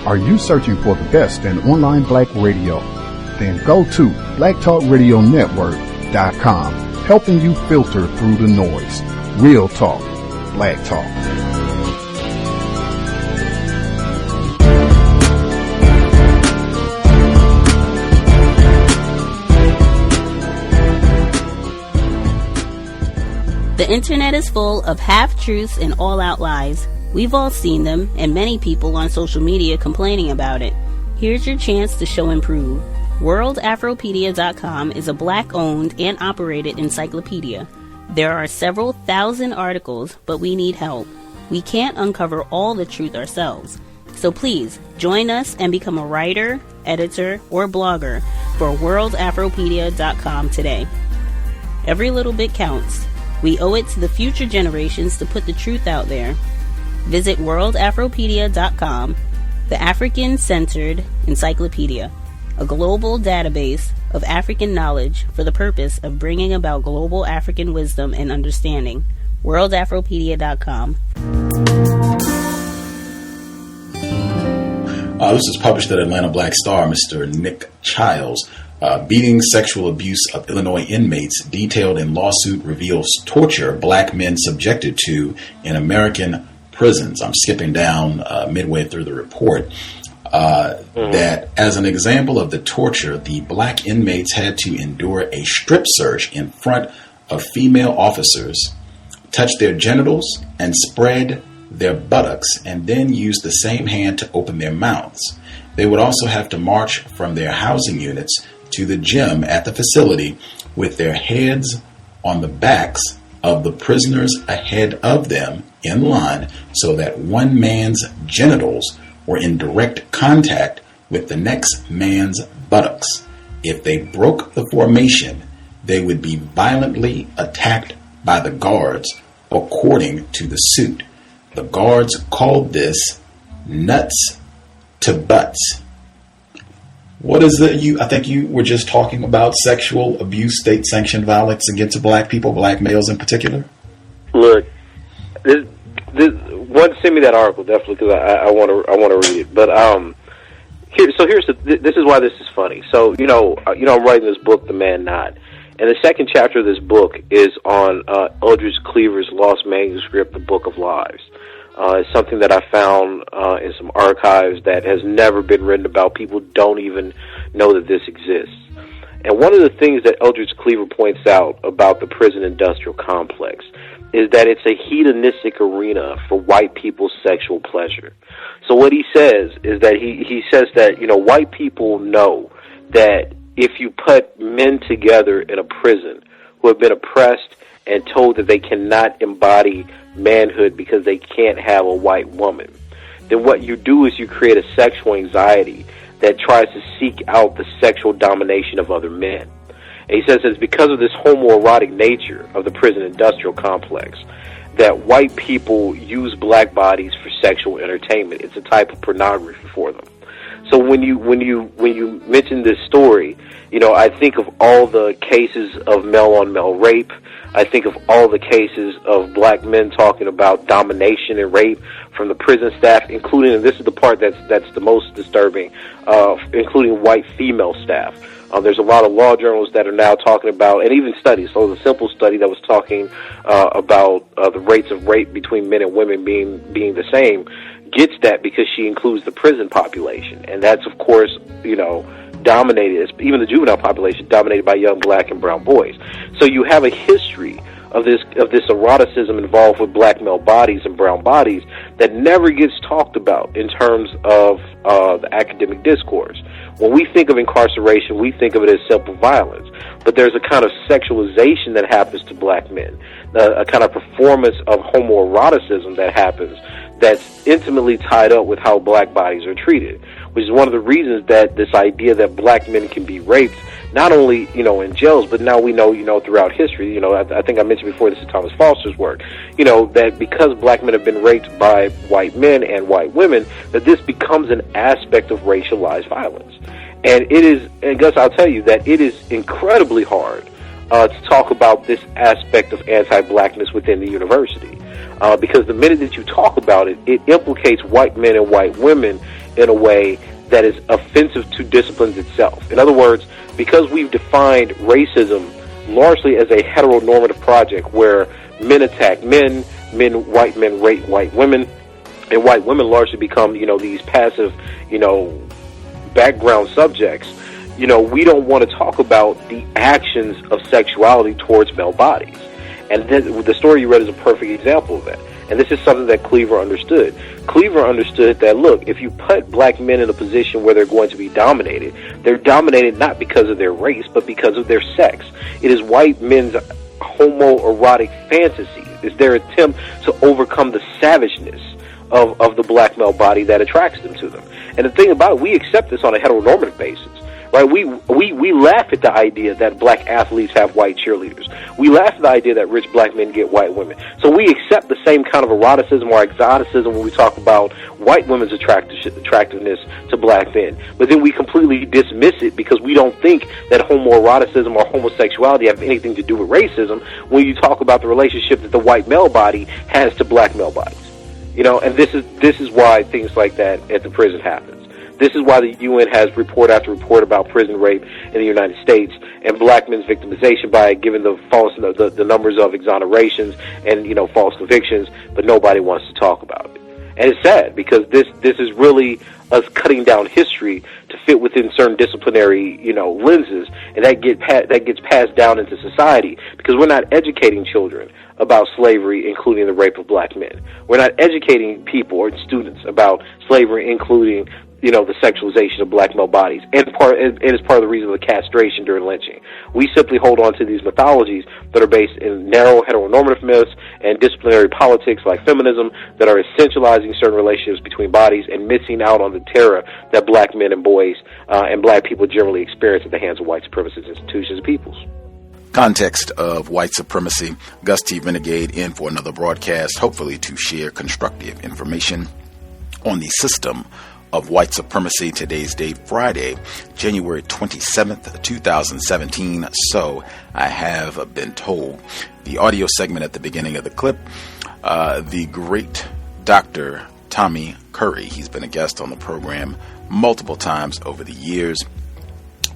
Are you searching for the best in online black radio? Then go to blacktalkradionetwork.com, helping you filter through the noise. Real talk, black talk. The internet is full of half-truths and all-out lies. We've all seen them, and many people on social media complaining about it. Here's your chance to show and prove. WorldAfropedia.com is a black-owned and operated encyclopedia. There are several thousand articles, but we need help. We can't uncover all the truth ourselves. So please, join us and become a writer, editor, or blogger for WorldAfropedia.com today. Every little bit counts. We owe it to the future generations to put the truth out there. Visit WorldAfropedia.com, the African-centered encyclopedia, a global database of African knowledge for the purpose of bringing about global African wisdom and understanding. WorldAfropedia.com. This is published at Atlanta Black Star, Mr. Nick Childs. Beating sexual abuse of Illinois inmates detailed in lawsuit reveals torture black men subjected to in American prisons. I'm skipping down midway through the report. That as an example of the torture, the black inmates had to endure a strip search in front of female officers, touch their genitals, and spread their buttocks, and then use the same hand to open their mouths. They would also have to march from their housing units to the gym at the facility with their heads on the backs of the prisoners ahead of them in line, so that one man's genitals were in direct contact with the next man's buttocks. If they broke the formation, they would be violently attacked by the guards, according to the suit. The guards called this nuts to butts. What is it? I think you were just talking about sexual abuse, state-sanctioned violence against black people, black males in particular. Look, this send me that article definitely, because I want to read it. But this is why this is funny. So I'm writing this book, The Man Not, and the second chapter of this book is on Eldridge Cleaver's lost manuscript, The Book of Lives. It's something that I found in some archives that has never been written about. People don't even know that this exists. And one of the things that Eldridge Cleaver points out about the prison industrial complex is that it's a hedonistic arena for white people's sexual pleasure. So what he says is that he says that, white people know that if you put men together in a prison who have been oppressed and told that they cannot embody manhood because they can't have a white woman, then what you do is you create a sexual anxiety that tries to seek out the sexual domination of other men. And he says it's because of this homoerotic nature of the prison industrial complex that white people use black bodies for sexual entertainment. It's a type of pornography for them. So when you mention this story, I think of all the cases of male-on-male rape. I think of all the cases of black men talking about domination and rape from the prison staff, including, and this is the part that's the most disturbing, including white female staff. There's a lot of law journals that are now talking about, and even studies. So the simple study that was talking about the rates of rape between men and women being the same gets that because she includes the prison population, and that's of course dominated, even the juvenile population, dominated by young black and brown boys. So you have a history of this eroticism involved with black male bodies and brown bodies that never gets talked about in terms of the academic discourse. When we think of incarceration, we think of it as simple violence, but there's a kind of sexualization that happens to black men, a kind of performance of homoeroticism that happens that's intimately tied up with how black bodies are treated, which is one of the reasons that this idea that black men can be raped, not only, in jails, but now we know, throughout history, I think I mentioned before, this is Thomas Foster's work, that because black men have been raped by white men and white women, that this becomes an aspect of racialized violence. And it is, and Gus, I'll tell you that it is incredibly hard to talk about this aspect of anti-blackness within the university. Because the minute that you talk about it, it implicates white men and white women in a way that is offensive to disciplines itself. In other words, because we've defined racism largely as a heteronormative project where men attack men, white men rape white women, and white women largely become, these passive, background subjects, we don't want to talk about the actions of sexuality towards male bodies. And the story you read is a perfect example of that. And this is something that Cleaver understood. Cleaver understood that, look, if you put black men in a position where they're going to be dominated, they're dominated not because of their race, but because of their sex. It is white men's homoerotic fantasy. It's their attempt to overcome the savageness of the black male body that attracts them to them. And the thing about it, we accept this on a heteronormative basis. Right? We laugh at the idea that black athletes have white cheerleaders. We laugh at the idea that rich black men get white women. So we accept the same kind of eroticism or exoticism when we talk about white women's attractiveness to black men. But then we completely dismiss it because we don't think that homoeroticism or homosexuality have anything to do with racism when you talk about the relationship that the white male body has to black male bodies. And this is why things like that at the prison happens. This is why the UN has report after report about prison rape in the United States and black men's victimization by giving the numbers of exonerations and false convictions, but nobody wants to talk about it. And it's sad because this is really us cutting down history to fit within certain disciplinary lenses, and that gets passed down into society because we're not educating children about slavery, including the rape of black men. We're not educating people or students about slavery, including the sexualization of black male bodies, and it's part of the reason of the castration during lynching. We simply hold on to these mythologies that are based in narrow heteronormative myths and disciplinary politics like feminism that are essentializing certain relationships between bodies and missing out on the terror that black men and boys and black people generally experience at the hands of white supremacist institutions and peoples. Context of White Supremacy. Gus T Renegade in for another broadcast, hopefully to share constructive information on the system of white supremacy. Today's date, Friday, January 27th, 2017. So I have been told. The audio segment at the beginning of the clip, the great Dr. Tommy Curry. He's been a guest on the program multiple times over the years.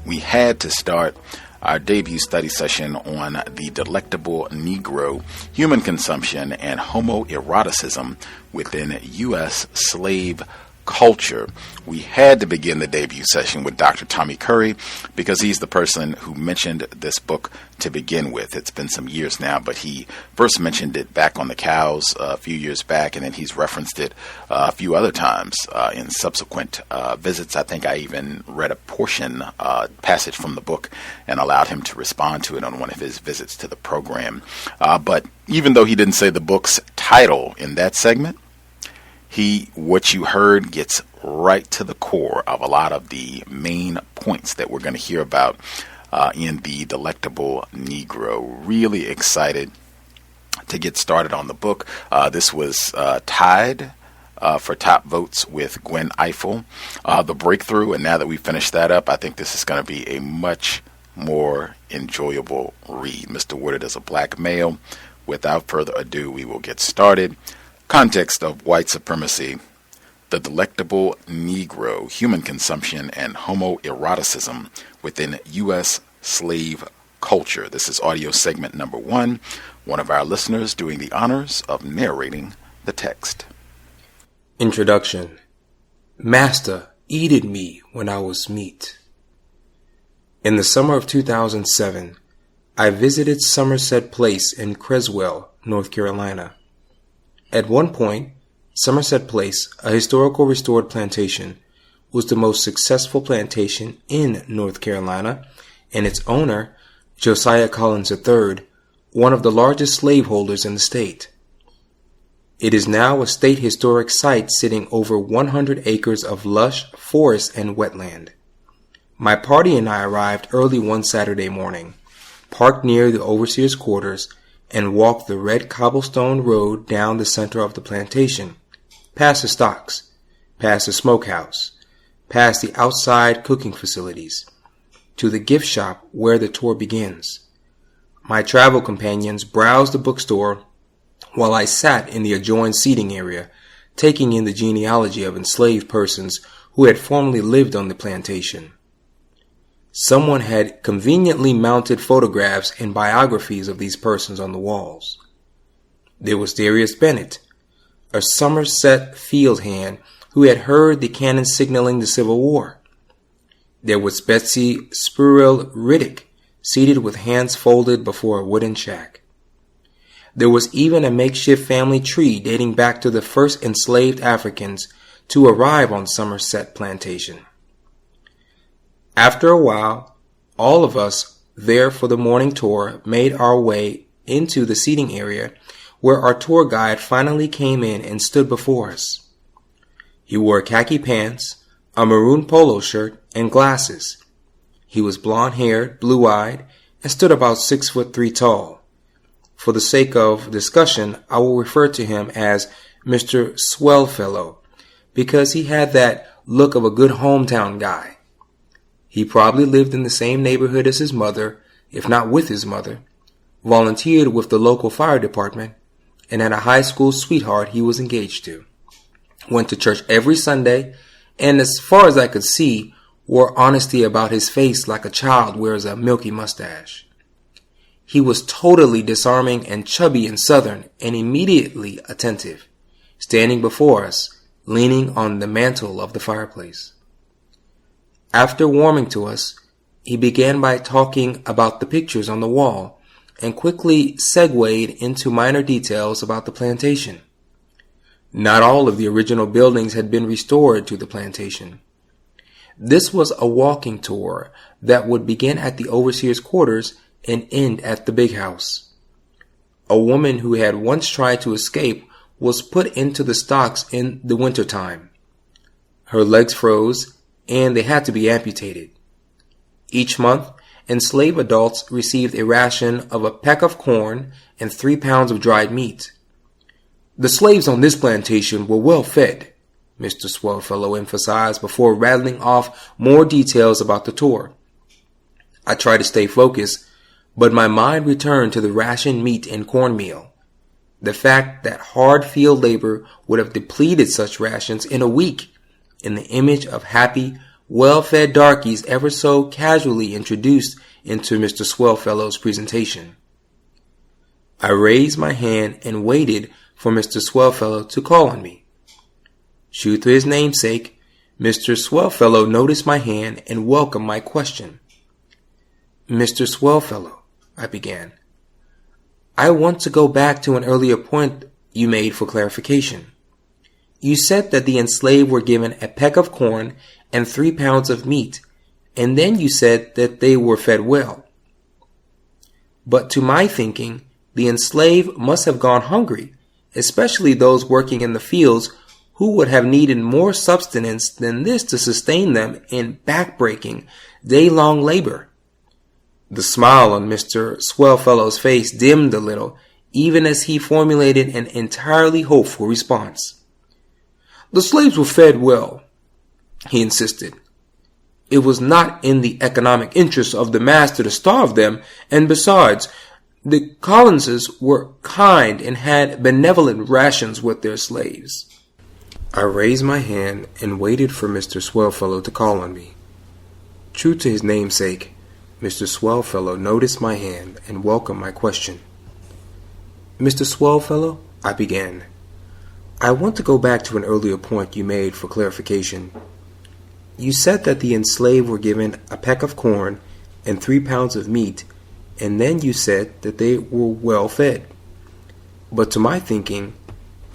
We had to start our debut study session on the Delectable Negro, human consumption and homoeroticism within U.S. slave culture. We had to begin the debut session with Dr. Tommy Curry because he's the person who mentioned this book to begin with. It's been some years now, but he first mentioned it back on the cows a few years back, and then he's referenced it a few other times in subsequent visits. I think I even read a passage from the book and allowed him to respond to it on one of his visits to the program. But even though he didn't say the book's title in that segment, what you heard gets right to the core of a lot of the main points that we're going to hear about in the Delectable Negro. Really excited to get started on the book. This was tied for top votes with Gwen Ifill, The Breakthrough, and now that we finished that up, I think this is going to be a much more enjoyable read. Mr. Woodard is a black male. Without further ado, we will get started. Context of White Supremacy, the Delectable Negro, human consumption and homoeroticism within U.S. slave culture. This is audio segment number 1. One of our listeners doing the honors of narrating the text. Introduction. Master eated me when I was meat. In the summer of 2007, I visited Somerset Place in Creswell, North Carolina. At one point, Somerset Place, a historical restored plantation, was the most successful plantation in North Carolina, and its owner, Josiah Collins III, one of the largest slaveholders in the state. It is now a state historic site sitting over 100 acres of lush forest and wetland. My party and I arrived early one Saturday morning, parked near the overseer's quarters, and walked the red cobblestone road down the center of the plantation, past the stocks, past the smokehouse, past the outside cooking facilities, to the gift shop where the tour begins. My travel companions browsed the bookstore while I sat in the adjoined seating area, taking in the genealogy of enslaved persons who had formerly lived on the plantation. Someone had conveniently mounted photographs and biographies of these persons on the walls. There was Darius Bennett, a Somerset field hand who had heard the cannon signaling the Civil War. There was Betsy Spurrell Riddick, seated with hands folded before a wooden shack. There was even a makeshift family tree dating back to the first enslaved Africans to arrive on Somerset Plantation. After a while, all of us there for the morning tour made our way into the seating area where our tour guide finally came in and stood before us. He wore khaki pants, a maroon polo shirt, and glasses. He was blonde-haired, blue-eyed, and stood about 6'3" tall. For the sake of discussion, I will refer to him as Mr. Swellfellow, because he had that look of a good hometown guy. He probably lived in the same neighborhood as his mother, if not with his mother, volunteered with the local fire department, and had a high school sweetheart he was engaged to. Went to church every Sunday, and as far as I could see, wore honesty about his face like a child wears a milky mustache. He was totally disarming and chubby and southern, and immediately attentive, standing before us, leaning on the mantel of the fireplace. After warming to us, he began by talking about the pictures on the wall and quickly segued into minor details about the plantation. Not all of the original buildings had been restored to the plantation. This was a walking tour that would begin at the overseer's quarters and end at the big house. A woman who had once tried to escape was put into the stocks in the wintertime. Her legs froze, and they had to be amputated. Each month, enslaved adults received a ration of a peck of corn and 3 pounds of dried meat. The slaves on this plantation were well fed, Mr. Swellfellow emphasized before rattling off more details about the tour. I tried to stay focused, but my mind returned to the rationed meat and cornmeal. The fact that hard field labor would have depleted such rations in a week, in the image of happy, well-fed darkies ever so casually introduced into Mr. Swellfellow's presentation. I raised my hand and waited for Mr. Swellfellow to call on me. True to his namesake, Mr. Swellfellow noticed my hand and welcomed my question. Mr. Swellfellow, I began, I want to go back to an earlier point you made for clarification. You said that the enslaved were given a peck of corn and 3 pounds of meat, and then you said that they were fed well. But to my thinking, the enslaved must have gone hungry, especially those working in the fields who would have needed more subsistence than this to sustain them in backbreaking, day-long labor. The smile on Mr. Swellfellow's face dimmed a little, even as he formulated an entirely hopeful response. The slaves were fed well, he insisted. It was not in the economic interest of the master to starve them, and besides, the Collinses were kind and had benevolent rations with their slaves. I raised my hand and waited for Mr. Swellfellow to call on me. True to his namesake, Mr. Swellfellow noticed my hand and welcomed my question. Mr. Swellfellow, I began, I want to go back to an earlier point you made for clarification. You said that the enslaved were given a peck of corn and 3 pounds of meat, and then you said that they were well fed. But to my thinking,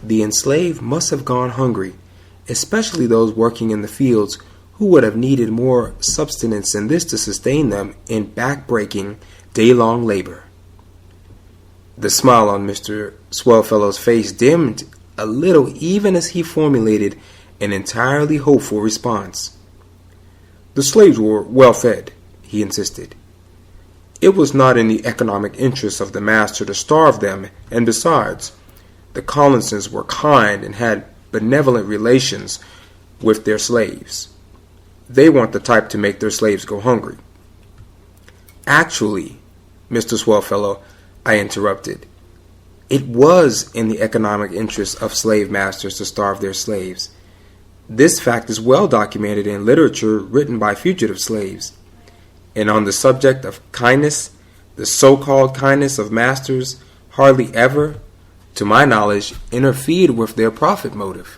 the enslaved must have gone hungry, especially those working in the fields who would have needed more subsistence than this to sustain them in back-breaking, day-long labor. The smile on Mr. Swellfellow's face dimmed a little even as he formulated an entirely hopeful response. The slaves were well fed, he insisted. It was not in the economic interest of the master to starve them, and besides, the Collinsons were kind and had benevolent relations with their slaves. They weren't the type to make their slaves go hungry. Actually, Mr. Swellfellow, I interrupted, it was in the economic interest of slave masters to starve their slaves. This fact is well documented in literature written by fugitive slaves. And on the subject of kindness, the so-called kindness of masters hardly ever, to my knowledge, interfered with their profit motive.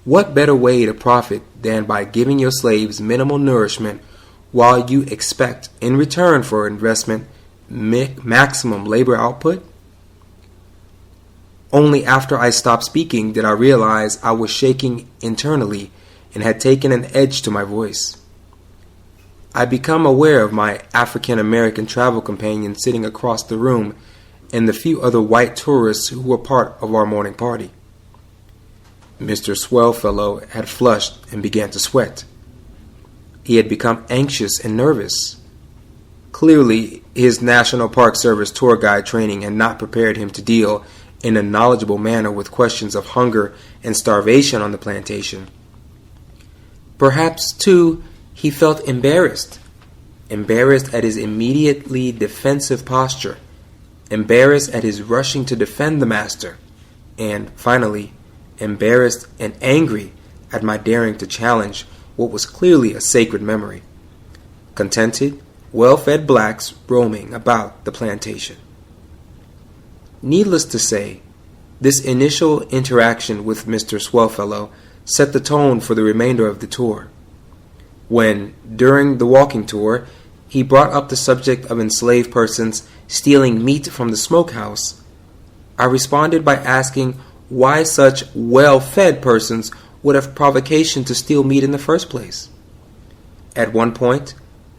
What better way to profit than by giving your slaves minimal nourishment while you expect, in return for investment, maximum labor output? Only after I stopped speaking did I realize I was shaking internally and had taken an edge to my voice. I become aware of my African American travel companion sitting across the room and the few other white tourists who were part of our morning party. Mr. Swellfellow had flushed and began to sweat. He had become anxious and nervous. Clearly, his National Park Service tour guide training had not prepared him to deal in a knowledgeable manner with questions of hunger and starvation on the plantation. Perhaps, too, he felt embarrassed at his immediately defensive posture, embarrassed at his rushing to defend the master, and, finally, embarrassed and angry at my daring to challenge what was clearly a sacred memory. Contented, well-fed blacks roaming about the plantation. Needless to say, this initial interaction with Mr. Swellfellow set the tone for the remainder of the tour. When, during the walking tour, he brought up the subject of enslaved persons stealing meat from the smokehouse, I responded by asking why such well-fed persons would have provocation to steal meat in the first place. At one point,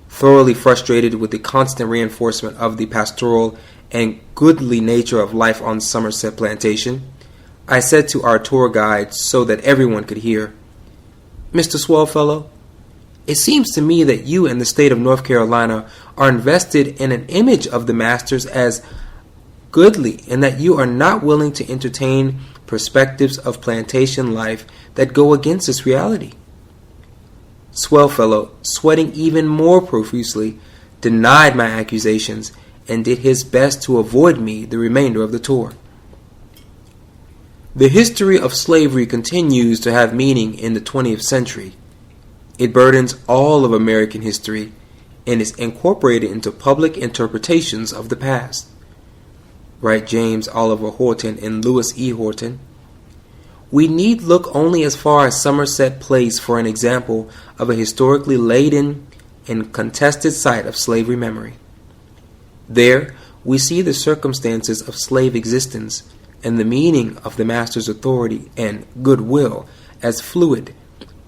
thoroughly frustrated with the constant reinforcement of the pastoral and goodly nature of life on Somerset Plantation, I said to our tour guide so that everyone could hear, "Mr. Swellfellow, it seems to me that you and the state of North Carolina are invested in an image of the masters as goodly, and that you are not willing to entertain perspectives of plantation life that go against this reality." Swellfellow, sweating even more profusely, denied my accusations and did his best to avoid me the remainder of the tour. The history of slavery continues to have meaning in the 20th century. It burdens all of American history and is incorporated into public interpretations of the past. Write James Oliver Horton and Lewis E. Horton. We need look only as far as Somerset Place for an example of a historically laden and contested site of slavery memory. There, we see the circumstances of slave existence and the meaning of the master's authority and goodwill as fluid,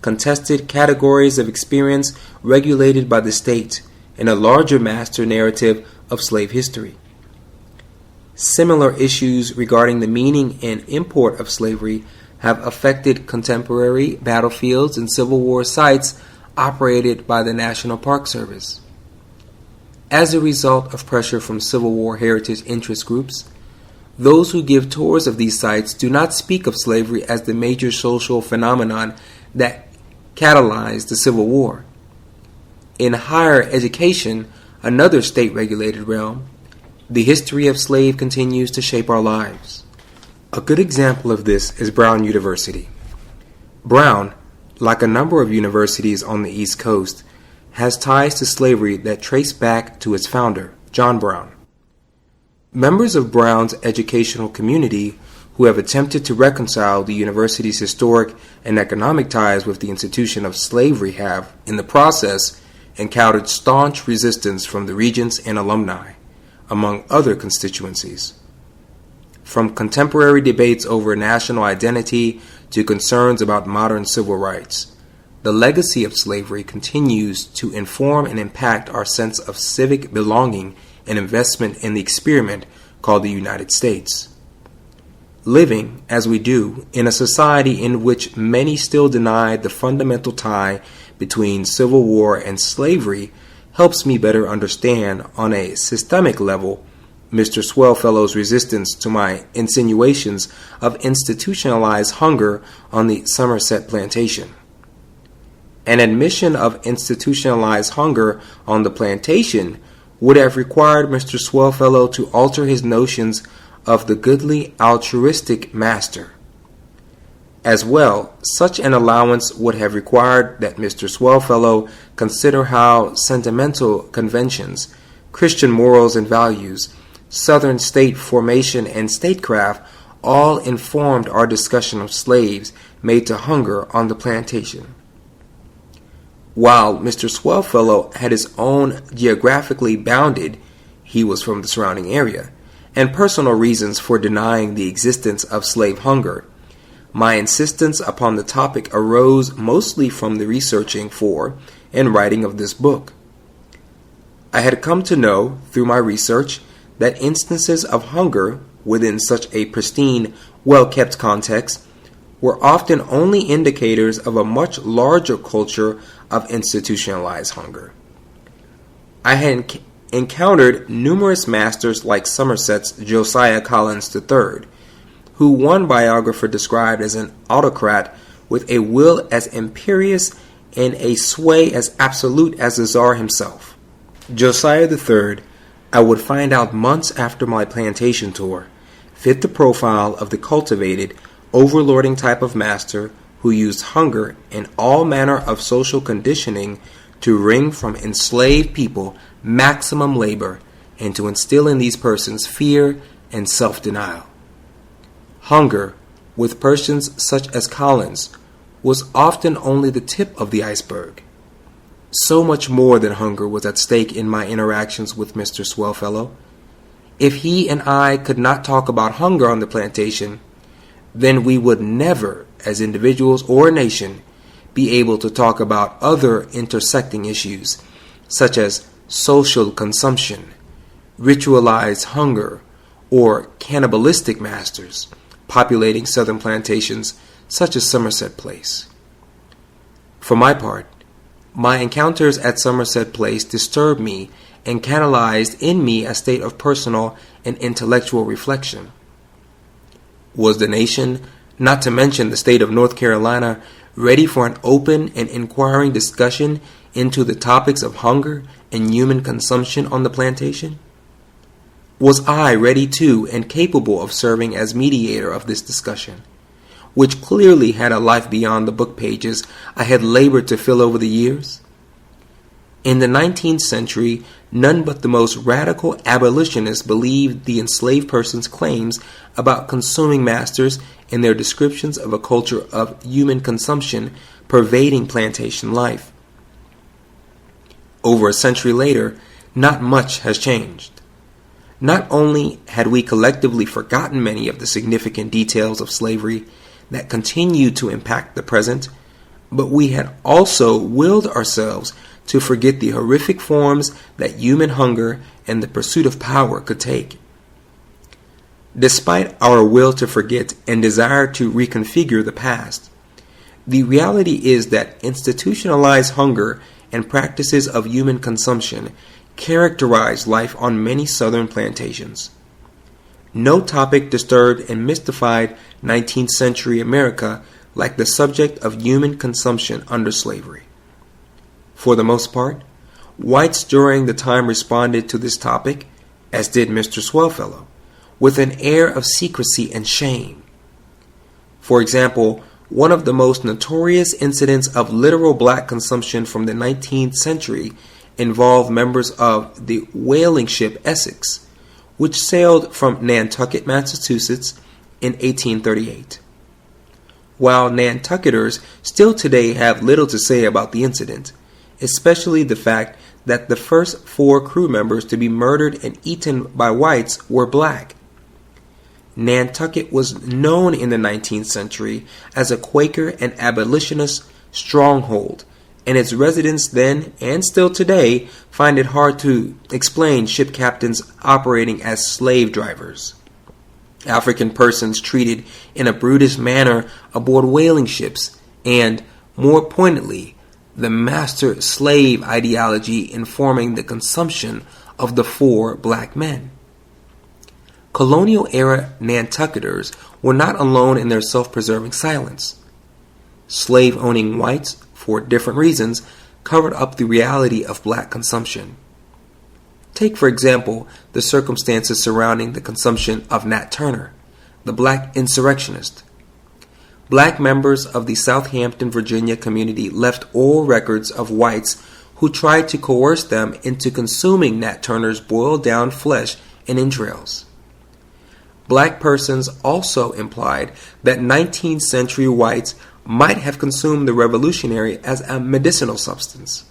contested categories of experience regulated by the state in a larger master narrative of slave history. Similar issues regarding the meaning and import of slavery have affected contemporary battlefields and Civil War sites operated by the National Park Service. As a result of pressure from Civil War heritage interest groups, those who give tours of these sites do not speak of slavery as the major social phenomenon that catalyzed the Civil War. In higher education, another state-regulated realm, the history of slave continues to shape our lives. A good example of this is Brown University. Brown, like a number of universities on the East Coast, has ties to slavery that trace back to its founder, John Brown. Members of Brown's educational community who have attempted to reconcile the university's historic and economic ties with the institution of slavery have, in the process, encountered staunch resistance from the regents and alumni, among other constituencies. From contemporary debates over national identity to concerns about modern civil rights, the legacy of slavery continues to inform and impact our sense of civic belonging and investment in the experiment called the United States. Living, as we do, in a society in which many still deny the fundamental tie between Civil War and slavery helps me better understand on a systemic level Mr. Swellfellow's resistance to my insinuations of institutionalized hunger on the Somerset Plantation. An admission of institutionalized hunger on the plantation would have required Mr. Swellfellow to alter his notions of the goodly altruistic master. As well, such an allowance would have required that Mr. Swellfellow consider how sentimental conventions, Christian morals and values, Southern state formation and statecraft all informed our discussion of slaves made to hunger on the plantation. While Mr. Swellfellow had his own geographically bounded, he was from the surrounding area, and personal reasons for denying the existence of slave hunger, my insistence upon the topic arose mostly from the researching for and writing of this book. I had come to know, through my research, that instances of hunger within such a pristine, well-kept context were often only indicators of a much larger culture of institutionalized hunger. I had encountered numerous masters like Somerset's Josiah Collins III, who one biographer described as an autocrat with a will as imperious and a sway as absolute as the Tsar himself. Josiah III, I would find out months after my plantation tour, fit the profile of the cultivated, overlording type of master who used hunger and all manner of social conditioning to wring from enslaved people maximum labor and to instill in these persons fear and self-denial. Hunger, with persons such as Collins, was often only the tip of the iceberg. So much more than hunger was at stake in my interactions with Mr. Swellfellow. If he and I could not talk about hunger on the plantation, then we would never, as individuals or a nation, be able to talk about other intersecting issues, such as social consumption, ritualized hunger, or cannibalistic masters populating southern plantations such as Somerset Place. For my part, my encounters at Somerset Place disturbed me and catalyzed in me a state of personal and intellectual reflection. Was the nation, not to mention the state of North Carolina, ready for an open and inquiring discussion into the topics of hunger and human consumption on the plantation? Was I ready to and capable of serving as mediator of this discussion, which clearly had a life beyond the book pages I had labored to fill over the years? In the 19th century, none but the most radical abolitionists believed the enslaved person's claims about consuming masters and their descriptions of a culture of human consumption pervading plantation life. Over a century later, not much has changed. Not only had we collectively forgotten many of the significant details of slavery that continue to impact the present, but we had also willed ourselves to forget the horrific forms that human hunger and the pursuit of power could take. Despite our will to forget and desire to reconfigure the past, the reality is that institutionalized hunger and practices of human consumption characterized life on many southern plantations. No topic disturbed and mystified 19th century America like the subject of human consumption under slavery. For the most part, whites during the time responded to this topic, as did Mr. Swellfellow, with an air of secrecy and shame. For example, one of the most notorious incidents of literal black consumption from the 19th century involved members of the whaling ship Essex, which sailed from Nantucket, Massachusetts in 1838. While Nantucketers still today have little to say about the incident, especially the fact that the first 4 crew members to be murdered and eaten by whites were black. Nantucket was known in the 19th century as a Quaker and abolitionist stronghold, and its residents then and still today find it hard to explain ship captains operating as slave drivers. African persons treated in a brutish manner aboard whaling ships, and, more pointedly, the master-slave ideology informing the consumption of the 4 black men. Colonial-era Nantucketers were not alone in their self-preserving silence. Slave-owning whites, for different reasons, covered up the reality of black consumption. Take, for example, the circumstances surrounding the consumption of Nat Turner, the black insurrectionist. Black members of the Southampton, Virginia community left oral records of whites who tried to coerce them into consuming Nat Turner's boiled-down flesh and entrails. Black persons also implied that 19th century whites might have consumed the revolutionary as a medicinal substance.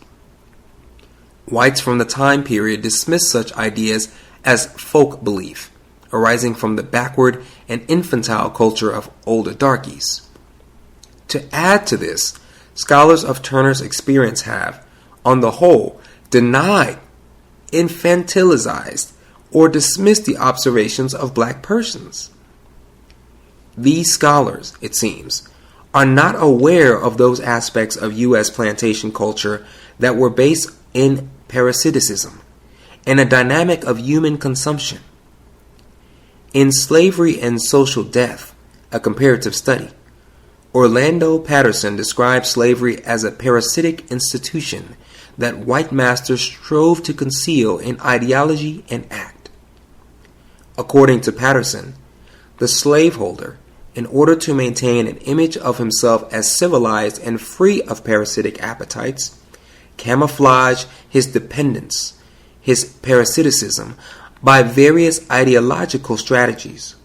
Whites from the time period dismissed such ideas as folk belief, arising from the backward and infantile culture of older darkies. To add to this, scholars of Turner's experience have, on the whole, denied, infantilized, or dismissed the observations of black persons. These scholars, it seems, are not aware of those aspects of U.S. plantation culture that were based in parasiticism and a dynamic of human consumption. In Slavery and Social Death, a comparative study, Orlando Patterson describes slavery as a parasitic institution that white masters strove to conceal in ideology and act. According to Patterson, the slaveholder, in order to maintain an image of himself as civilized and free of parasitic appetites, camouflage his dependence, his parasiticism, by various ideological strategies.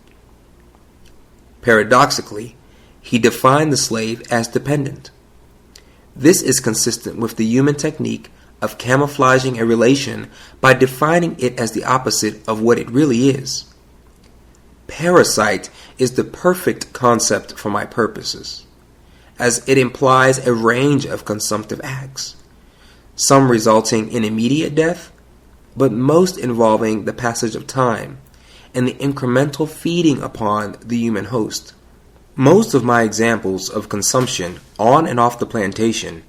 Paradoxically, he defined the slave as dependent. This is consistent with the human technique of camouflaging a relation by defining it as the opposite of what it really is. Parasite is the perfect concept for my purposes, as it implies a range of consumptive acts, some resulting in immediate death, but most involving the passage of time and the incremental feeding upon the human host. Most of my examples of consumption on and off the plantation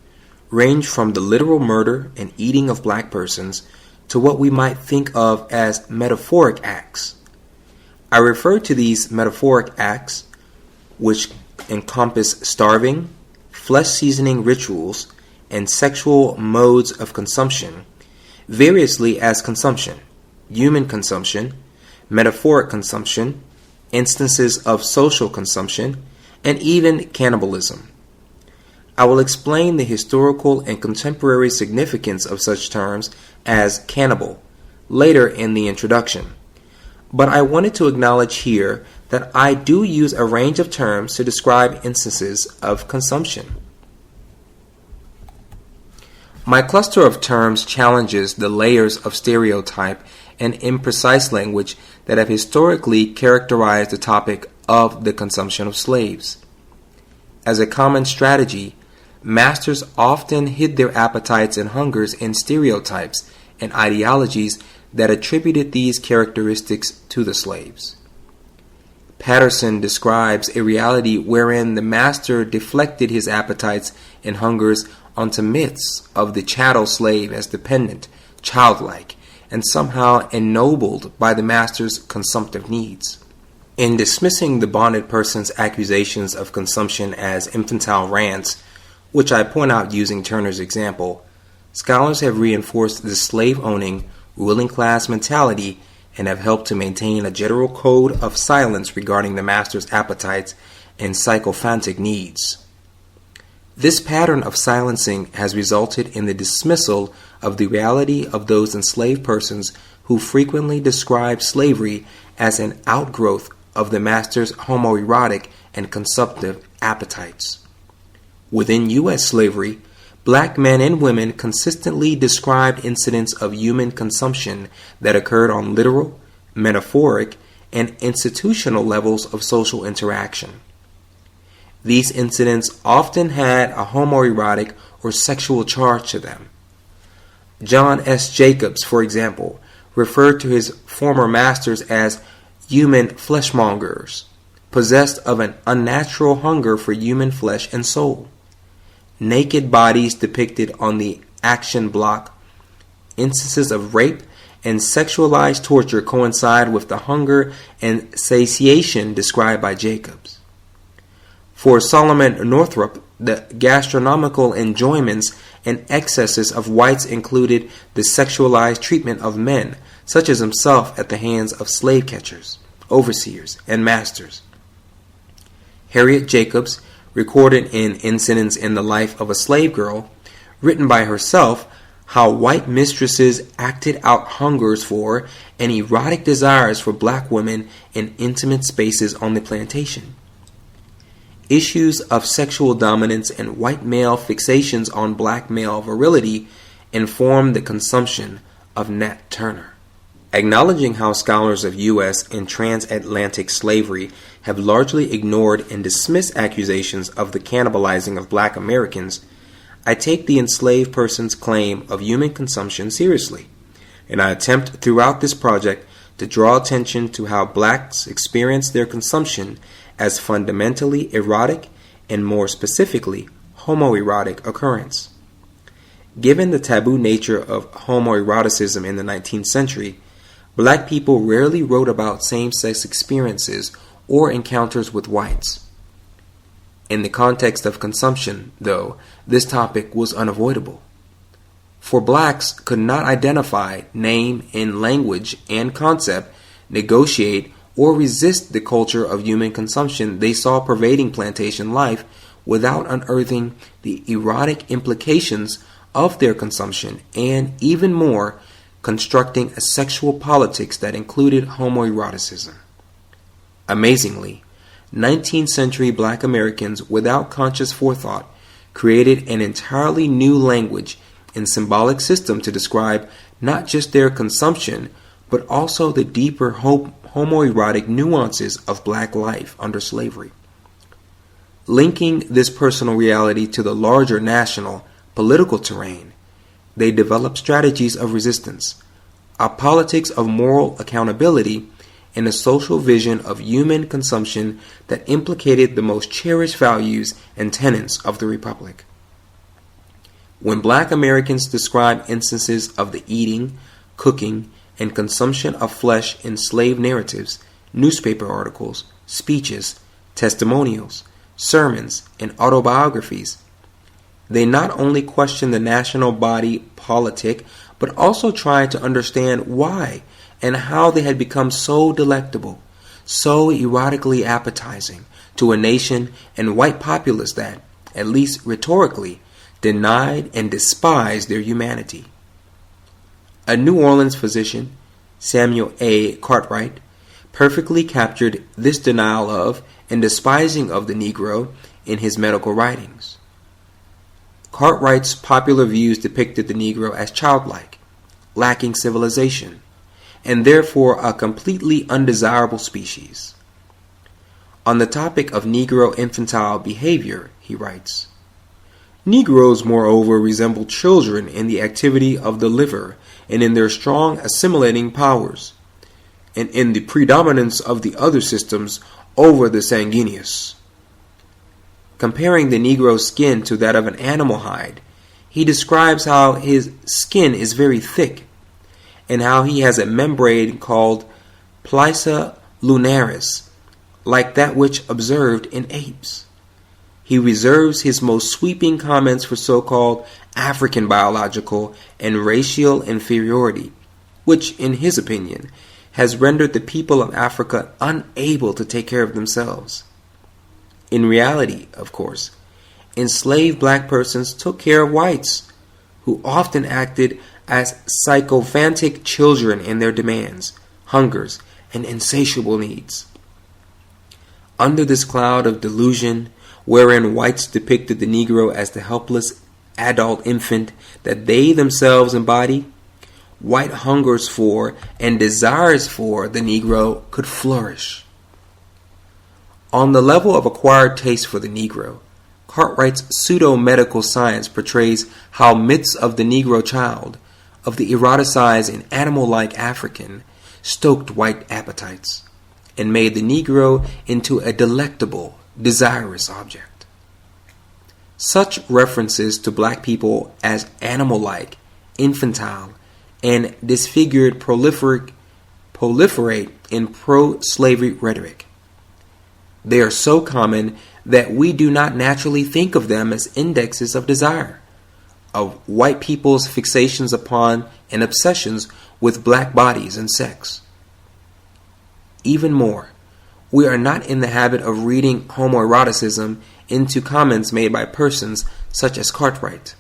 range from the literal murder and eating of black persons to what we might think of as metaphoric acts. I refer to these metaphoric acts, which encompass starving, flesh-seasoning rituals, and sexual modes of consumption, variously as consumption, human consumption, metaphoric consumption, instances of social consumption, and even cannibalism. I will explain the historical and contemporary significance of such terms as cannibal later in the introduction, but I wanted to acknowledge here that I do use a range of terms to describe instances of consumption. My cluster of terms challenges the layers of stereotype and imprecise language that have historically characterized the topic of the consumption of slaves. As a common strategy, masters often hid their appetites and hungers in stereotypes and ideologies that attributed these characteristics to the slaves. Patterson describes a reality wherein the master deflected his appetites and hungers onto myths of the chattel slave as dependent, childlike, and somehow ennobled by the master's consumptive needs. In dismissing the bonded person's accusations of consumption as infantile rants, which I point out using Turner's example, scholars have reinforced the slave-owning, ruling class mentality and have helped to maintain a general code of silence regarding the master's appetites and sycophantic needs. This pattern of silencing has resulted in the dismissal of the reality of those enslaved persons who frequently describe slavery as an outgrowth of the master's homoerotic and consumptive appetites. Within U.S. slavery, black men and women consistently described incidents of human consumption that occurred on literal, metaphoric, and institutional levels of social interaction. These incidents often had a homoerotic or sexual charge to them. John S. Jacobs, for example, referred to his former masters as human fleshmongers, possessed of an unnatural hunger for human flesh and soul. Naked bodies depicted on the action block, instances of rape and sexualized torture coincide with the hunger and satiation described by Jacobs. For Solomon Northrop, the gastronomical enjoyments and excesses of whites included the sexualized treatment of men, such as himself, at the hands of slave catchers, overseers, and masters. Harriet Jacobs recorded in Incidents in the Life of a Slave Girl, written by herself, how white mistresses acted out hungers for and erotic desires for black women in intimate spaces on the plantation. Issues of sexual dominance and white male fixations on black male virility informed the consumption of Nat Turner. Acknowledging how scholars of U.S. and transatlantic slavery have largely ignored and dismissed accusations of the cannibalizing of black Americans, I take the enslaved person's claim of human consumption seriously, and I attempt throughout this project to draw attention to how blacks experience their consumption as fundamentally erotic and more specifically homoerotic occurrence. Given the taboo nature of homoeroticism in the 19th century, black people rarely wrote about same-sex experiences or encounters with whites. In the context of consumption, though, this topic was unavoidable. For blacks could not identify, name, in language and concept, negotiate, or resist the culture of human consumption they saw pervading plantation life without unearthing the erotic implications of their consumption and, even more, constructing a sexual politics that included homoeroticism. Amazingly, 19th century black Americans, without conscious forethought, created an entirely new language and symbolic system to describe not just their consumption, but also the deeper homoerotic nuances of black life under slavery. Linking this personal reality to the larger national political terrain, they developed strategies of resistance, a politics of moral accountability, and a social vision of human consumption that implicated the most cherished values and tenets of the Republic. When black Americans describe instances of the eating, cooking, and consumption of flesh in slave narratives, newspaper articles, speeches, testimonials, sermons, and autobiographies, they not only question the national body politic, but also try to understand why and how they had become so delectable, so erotically appetizing to a nation and white populace that, at least rhetorically, denied and despised their humanity. A New Orleans physician, Samuel A. Cartwright, perfectly captured this denial of and despising of the Negro in his medical writings. Cartwright's popular views depicted the Negro as childlike, lacking civilization, and therefore a completely undesirable species. On the topic of Negro infantile behavior, he writes, Negroes, moreover, resemble children in the activity of the liver and in their strong assimilating powers, and in the predominance of the other systems over the sanguineous. Comparing the Negro's skin to that of an animal hide, he describes how his skin is very thick, and how he has a membrane called plisa lunaris, like that which observed in apes. He reserves his most sweeping comments for so-called African biological and racial inferiority, which, in his opinion, has rendered the people of Africa unable to take care of themselves. In reality, of course, enslaved black persons took care of whites, who often acted as sycophantic children in their demands, hungers, and insatiable needs. Under this cloud of delusion, wherein whites depicted the Negro as the helpless adult infant that they themselves embody, white hungers for and desires for the Negro could flourish. On the level of acquired taste for the Negro, Cartwright's pseudo-medical science portrays how myths of the Negro child, of the eroticized and animal-like African, stoked white appetites, and made the Negro into a delectable, desirous object. Such references to black people as animal-like, infantile, and disfigured proliferate in pro-slavery rhetoric. They are so common that we do not naturally think of them as indexes of desire, of white people's fixations upon and obsessions with black bodies and sex. Even more, we are not in the habit of reading homoeroticism into comments made by persons such as Cartwright.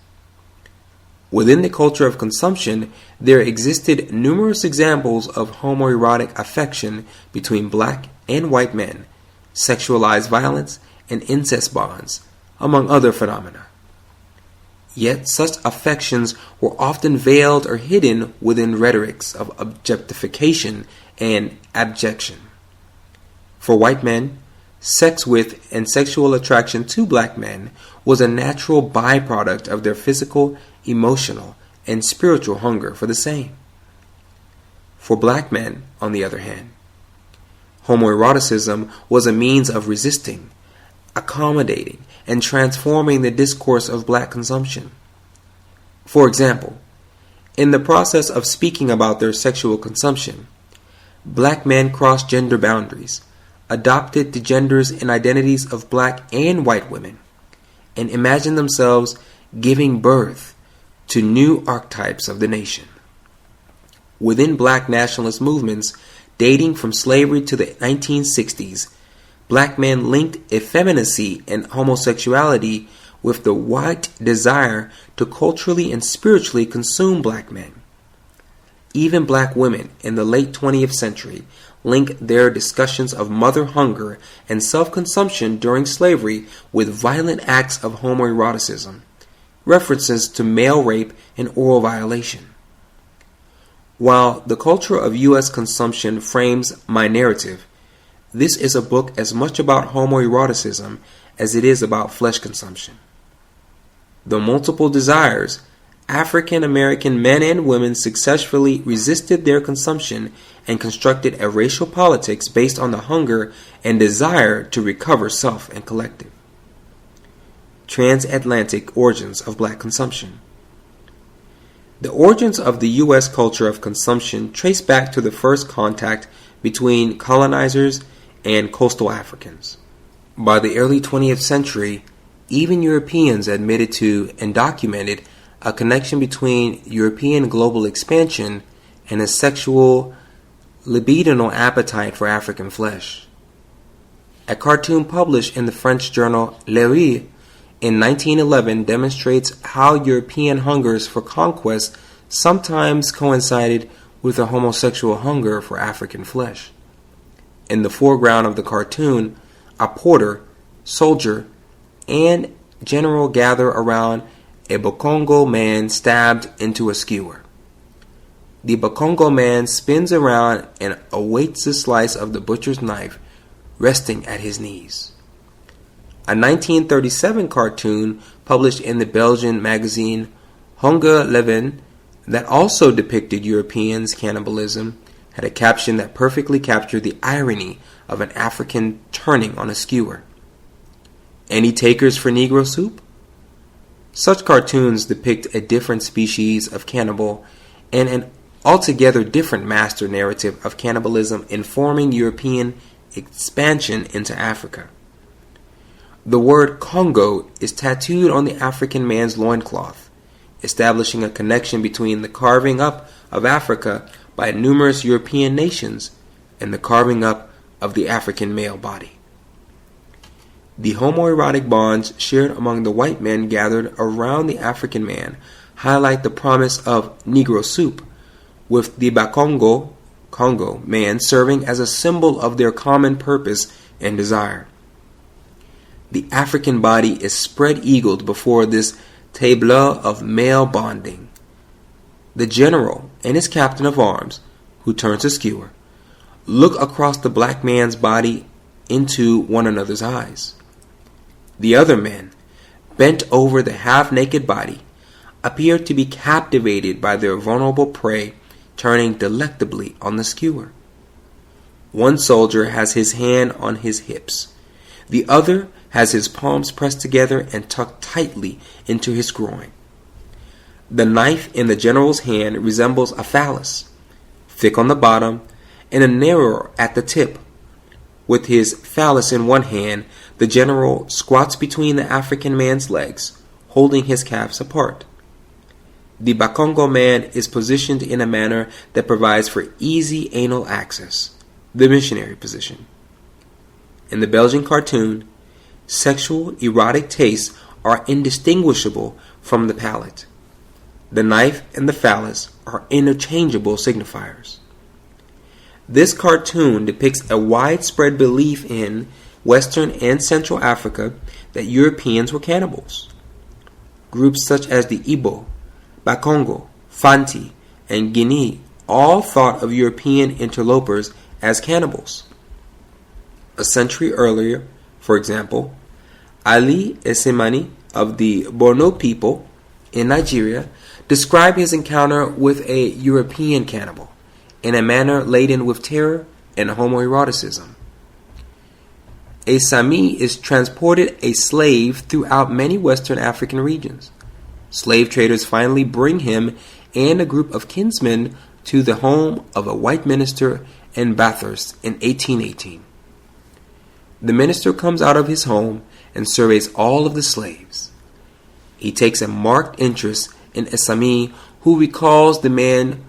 Within the culture of consumption, there existed numerous examples of homoerotic affection between black and white men, sexualized violence, and incest bonds, among other phenomena. Yet such affections were often veiled or hidden within rhetorics of objectification and abjection. For white men, sex with and sexual attraction to black men was a natural byproduct of their physical, emotional, and spiritual hunger for the same. For black men, on the other hand, homoeroticism was a means of resisting, accommodating, and transforming the discourse of black consumption. For example, in the process of speaking about their sexual consumption, black men crossed gender boundaries, adopted the genders and identities of black and white women, and imagined themselves giving birth to new archetypes of the nation. Within black nationalist movements dating from slavery to the 1960s, black men linked effeminacy and homosexuality with the white desire to culturally and spiritually consume black men. Even black women in the late 20th century linked their discussions of mother hunger and self-consumption during slavery with violent acts of homoeroticism, references to male rape and oral violation. While the culture of U.S. consumption frames my narrative, this is a book as much about homoeroticism as it is about flesh consumption. The multiple desires, African American men and women successfully resisted their consumption and constructed a racial politics based on the hunger and desire to recover self and collective. Transatlantic origins of black consumption. The origins of the U.S. culture of consumption trace back to the first contact between colonizers and coastal Africans. By the early 20th century, even Europeans admitted to and documented a connection between European global expansion and a sexual libidinal appetite for African flesh. A cartoon published in the French journal Le Rire in 1911 demonstrates how European hungers for conquest sometimes coincided with a homosexual hunger for African flesh. In the foreground of the cartoon, a porter, soldier, and general gather around a Bakongo man stabbed into a skewer. The Bakongo man spins around and awaits the slice of the butcher's knife resting at his knees. A 1937 cartoon published in the Belgian magazine Hunger Leven that also depicted Europeans' cannibalism had a caption that perfectly captured the irony of an African turning on a skewer. Any takers for Negro soup? Such cartoons depict a different species of cannibal and an altogether different master narrative of cannibalism informing European expansion into Africa. The word Congo is tattooed on the African man's loincloth, establishing a connection between the carving up of Africa by numerous European nations and the carving up of the African male body. The homoerotic bonds shared among the white men gathered around the African man highlight the promise of Negro soup, with the Bakongo, Congo man serving as a symbol of their common purpose and desire. The African body is spread-eagled before this tableau of male bonding. The general and his captain of arms, who turns a skewer, look across the black man's body into one another's eyes. The other men, bent over the half-naked body, appear to be captivated by their vulnerable prey turning delectably on the skewer. One soldier has his hand on his hips. The other has his palms pressed together and tucked tightly into his groin. The knife in the general's hand resembles a phallus, thick on the bottom and narrower at the tip. With his phallus in one hand, the general squats between the African man's legs, holding his calves apart. The Bakongo man is positioned in a manner that provides for easy anal access, the missionary position. In the Belgian cartoon, sexual erotic tastes are indistinguishable from the palate. The knife and the phallus are interchangeable signifiers. This cartoon depicts a widespread belief in Western and Central Africa that Europeans were cannibals. Groups such as the Igbo, Bakongo, Fanti, and Guinea all thought of European interlopers as cannibals. A century earlier, for example, Ali Esemani of the Borno people in Nigeria described his encounter with a European cannibal in a manner laden with terror and homoeroticism. A Sami is transported a slave throughout many Western African regions. Slave traders finally bring him and a group of kinsmen to the home of a white minister in Bathurst in 1818. The minister comes out of his home and surveys all of the slaves. He takes a marked interest in a Sami who recalls the man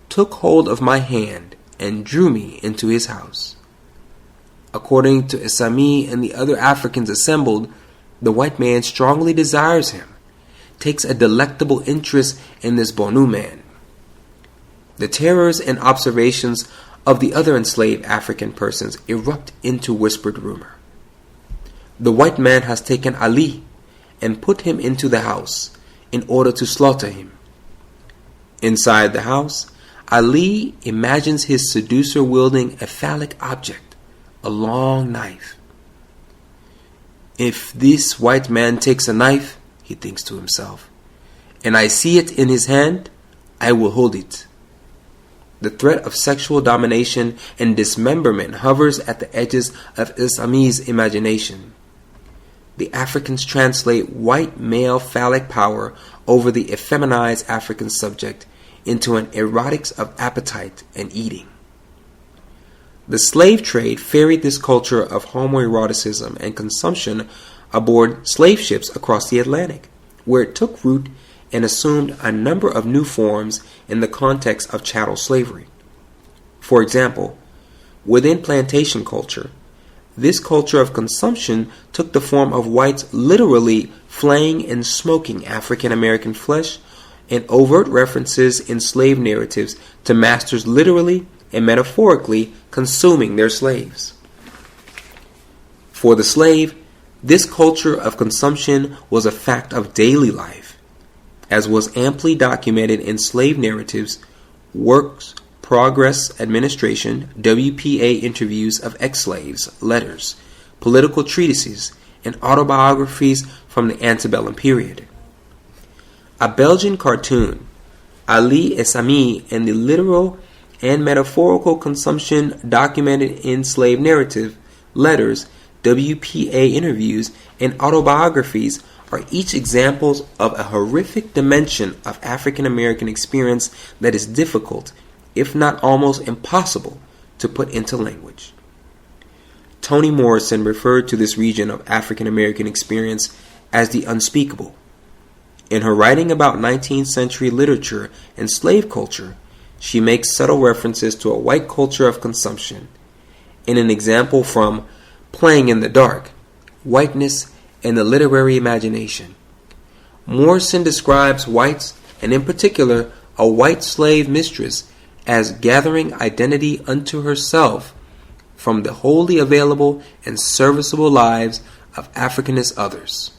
took hold of my hand and drew me into his house. According to Isami and the other Africans assembled, the white man strongly desires him, takes a delectable interest in this Bonu man. The terrors and observations of the other enslaved African persons erupt into whispered rumor. The white man has taken Ali and put him into the house in order to slaughter him. Inside the house, Ali imagines his seducer wielding a phallic object, a long knife. If this white man takes a knife, he thinks to himself, and I see it in his hand, I will hold it. The threat of sexual domination and dismemberment hovers at the edges of Isami's imagination. The Africans translate white male phallic power over the effeminized African subject into an erotics of appetite and eating. The slave trade ferried this culture of homoeroticism and consumption aboard slave ships across the Atlantic, where it took root and assumed a number of new forms in the context of chattel slavery. For example, within plantation culture, this culture of consumption took the form of whites literally flaying and smoking African American flesh, and overt references in slave narratives to masters literally and metaphorically consuming their slaves. For the slave, this culture of consumption was a fact of daily life, as was amply documented in slave narratives, works, progress administration, WPA interviews of ex-slaves, letters, political treatises, and autobiographies from the antebellum period. A Belgian cartoon, Ali Esami, and the literal and metaphorical consumption documented in slave narrative, letters, WPA interviews, and autobiographies are each examples of a horrific dimension of African American experience that is difficult, if not almost impossible, to put into language. Toni Morrison referred to this region of African American experience as the unspeakable. In her writing about 19th century literature and slave culture, she makes subtle references to a white culture of consumption. In an example from Playing in the Dark, Whiteness and the Literary Imagination, Morrison describes whites, and in particular a white slave mistress, as gathering identity unto herself from the wholly available and serviceable lives of Africanist others.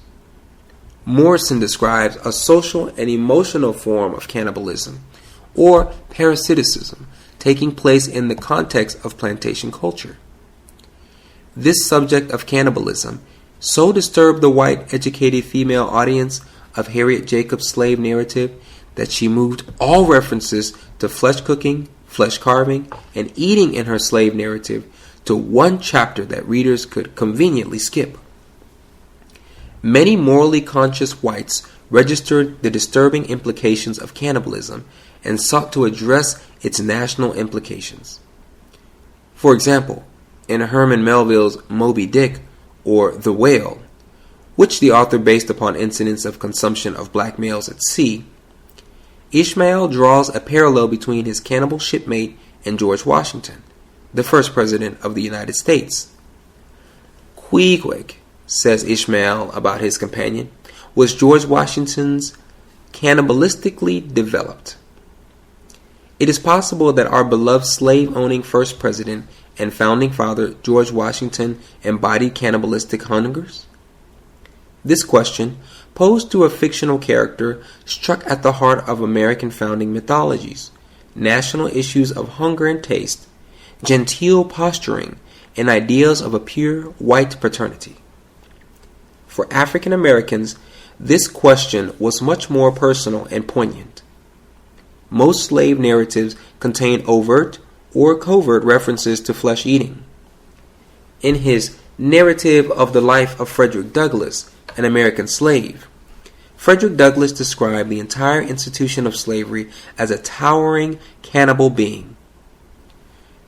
Morrison describes a social and emotional form of cannibalism, or parasiticism, taking place in the context of plantation culture. This subject of cannibalism so disturbed the white educated female audience of Harriet Jacobs' slave narrative that she moved all references to flesh cooking, flesh carving, and eating in her slave narrative to one chapter that readers could conveniently skip. Many morally conscious whites registered the disturbing implications of cannibalism and sought to address its national implications. For example, in Herman Melville's Moby Dick, or The Whale, which the author based upon incidents of consumption of black males at sea, Ishmael draws a parallel between his cannibal shipmate and George Washington, the first president of the United States. Queequeg, says Ishmael about his companion, was George Washington's cannibalistically developed. It is possible that our beloved slave-owning first president and founding father, George Washington, embodied cannibalistic hungers? This question, posed to a fictional character, struck at the heart of American founding mythologies, national issues of hunger and taste, genteel posturing, and ideals of a pure white paternity. For African Americans, this question was much more personal and poignant. Most slave narratives contain overt or covert references to flesh eating. In his Narrative of the Life of Frederick Douglass, an American Slave, Frederick Douglass described the entire institution of slavery as a towering cannibal being.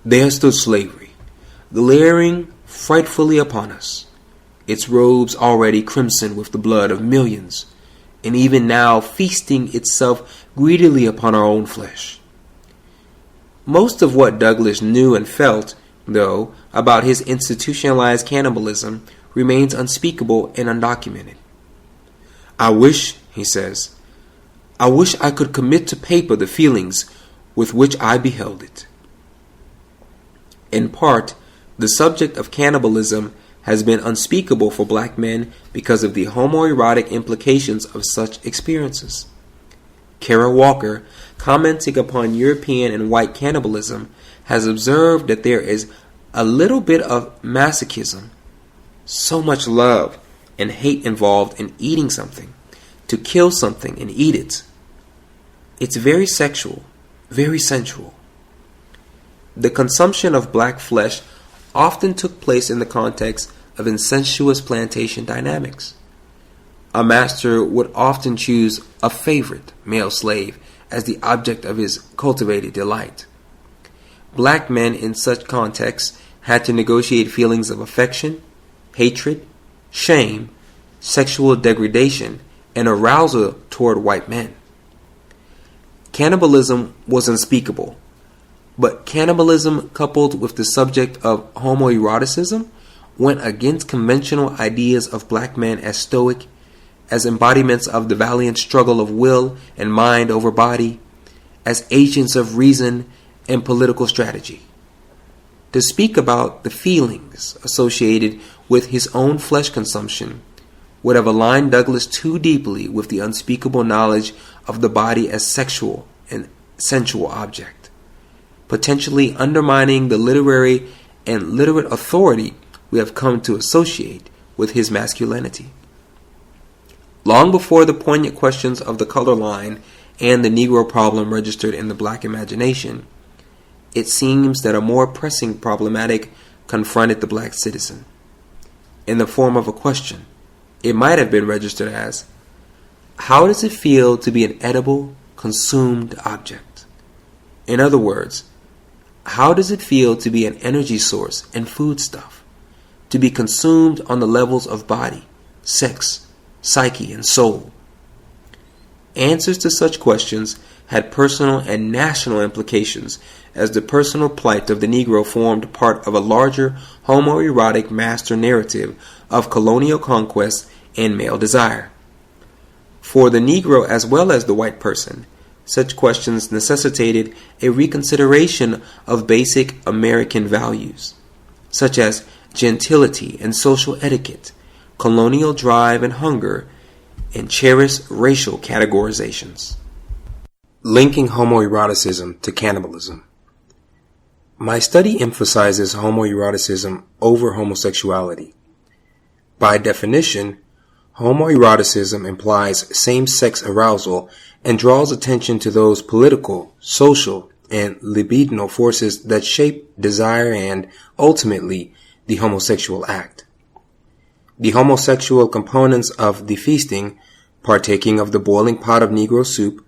There stood slavery, glaring frightfully upon us, its robes already crimson with the blood of millions, and even now feasting itself greedily upon our own flesh. Most of what Douglass knew and felt, though, about his institutionalized cannibalism remains unspeakable and undocumented. I wish, he says, I wish I could commit to paper the feelings with which I beheld it. In part, the subject of cannibalism has been unspeakable for black men because of the homoerotic implications of such experiences. Kara Walker, commenting upon European and white cannibalism, has observed that there is a little bit of masochism, so much love and hate involved in eating something, to kill something and eat it. It's very sexual, very sensual. The consumption of black flesh often took place in the context of incestuous plantation dynamics. A master would often choose a favorite male slave as the object of his cultivated delight. Black men in such contexts had to negotiate feelings of affection, hatred, shame, sexual degradation, and arousal toward white men. Cannibalism was unspeakable, but cannibalism coupled with the subject of homoeroticism went against conventional ideas of black men as stoic, as embodiments of the valiant struggle of will and mind over body, as agents of reason and political strategy. To speak about the feelings associated with his own flesh consumption would have aligned Douglass too deeply with the unspeakable knowledge of the body as sexual and sensual object, potentially undermining the literary and literate authority we have come to associate with his masculinity. Long before the poignant questions of the color line and the Negro problem registered in the black imagination, it seems that a more pressing problematic confronted the black citizen. In the form of a question, it might have been registered as, how does it feel to be an edible, consumed object? In other words, how does it feel to be an energy source and foodstuff, to be consumed on the levels of body, sex, psyche, and soul? Answers to such questions had personal and national implications, as the personal plight of the Negro formed part of a larger homoerotic master narrative of colonial conquest and male desire. For the Negro as well as the white person, such questions necessitated a reconsideration of basic American values, such as gentility and social etiquette, colonial drive and hunger, and cherished racial categorizations. Linking homoeroticism to cannibalism. My study emphasizes homoeroticism over homosexuality. By definition, homoeroticism implies same-sex arousal and draws attention to those political, social, and libidinal forces that shape desire and, ultimately, the homosexual act. The homosexual components of the feasting, partaking of the boiling pot of Negro soup,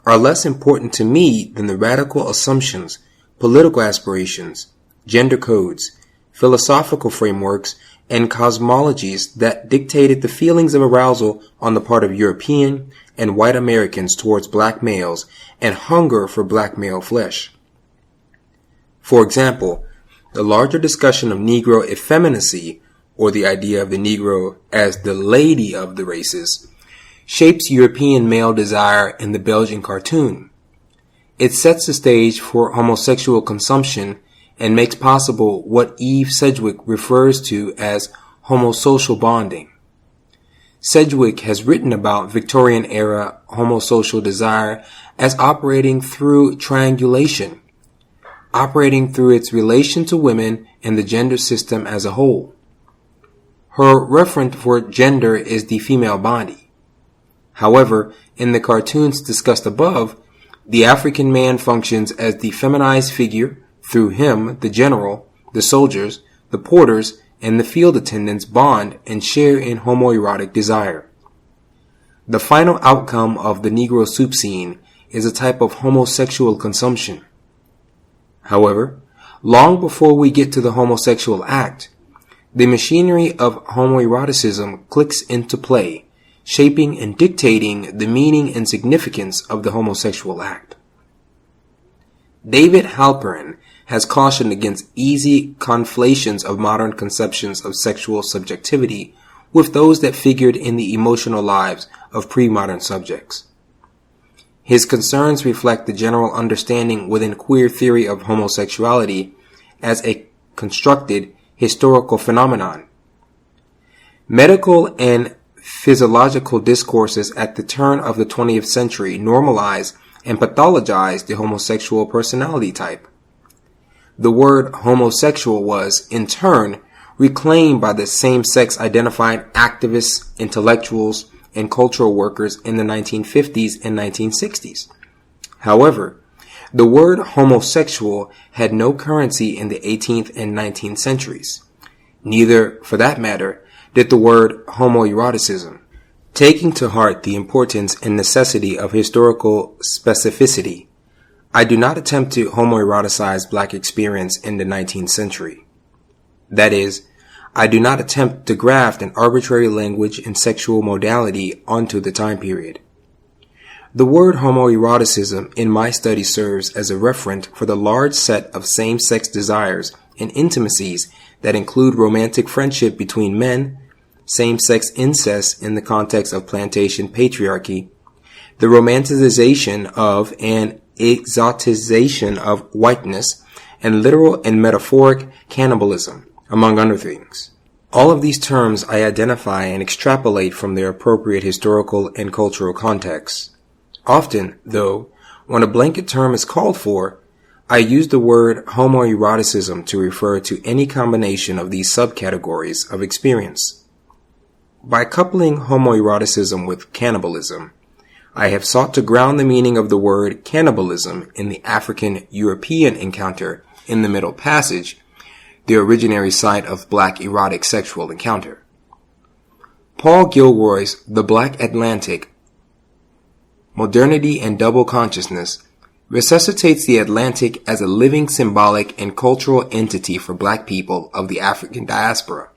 are less important to me than the radical assumptions, political aspirations, gender codes, philosophical frameworks, and cosmologies that dictated the feelings of arousal on the part of European and white Americans towards black males and hunger for black male flesh. For example, the larger discussion of Negro effeminacy, or the idea of the Negro as the lady of the races, shapes European male desire in the Belgian cartoon. It sets the stage for homosexual consumption and makes possible what Eve Sedgwick refers to as homosocial bonding. Sedgwick has written about Victorian-era homosocial desire as operating through triangulation, operating through its relation to women and the gender system as a whole. Her referent for gender is the female body. However, in the cartoons discussed above, the African man functions as the feminized figure. Through him, the general, the soldiers, the porters, and the field attendants bond and share in homoerotic desire. The final outcome of the Negro soup scene is a type of homosexual consumption. However, long before we get to the homosexual act, the machinery of homoeroticism clicks into play, shaping and dictating the meaning and significance of the homosexual act. David Halperin has cautioned against easy conflations of modern conceptions of sexual subjectivity with those that figured in the emotional lives of pre-modern subjects. His concerns reflect the general understanding within queer theory of homosexuality as a constructed historical phenomenon. Medical and physiological discourses at the turn of the 20th century normalize and pathologize the homosexual personality type. The word homosexual was, in turn, reclaimed by the same-sex identified activists, intellectuals, and cultural workers in the 1950s and 1960s. However, the word homosexual had no currency in the 18th and 19th centuries. Neither, for that matter, did the word homoeroticism. Taking to heart the importance and necessity of historical specificity, I do not attempt to homoeroticize black experience in the 19th century. That is, I do not attempt to graft an arbitrary language and sexual modality onto the time period. The word homoeroticism in my study serves as a referent for the large set of same-sex desires and intimacies that include romantic friendship between men, same-sex incest in the context of plantation patriarchy, the romanticization of and exotization of whiteness, and literal and metaphoric cannibalism, among other things. All of these terms I identify and extrapolate from their appropriate historical and cultural contexts. Often, though, when a blanket term is called for, I use the word homoeroticism to refer to any combination of these subcategories of experience. By coupling homoeroticism with cannibalism, I have sought to ground the meaning of the word cannibalism in the African-European encounter in the Middle Passage, the originary site of black erotic sexual encounter. Paul Gilroy's The Black Atlantic, Modernity and Double Consciousness, resuscitates the Atlantic as a living symbolic and cultural entity for black people of the African diaspora.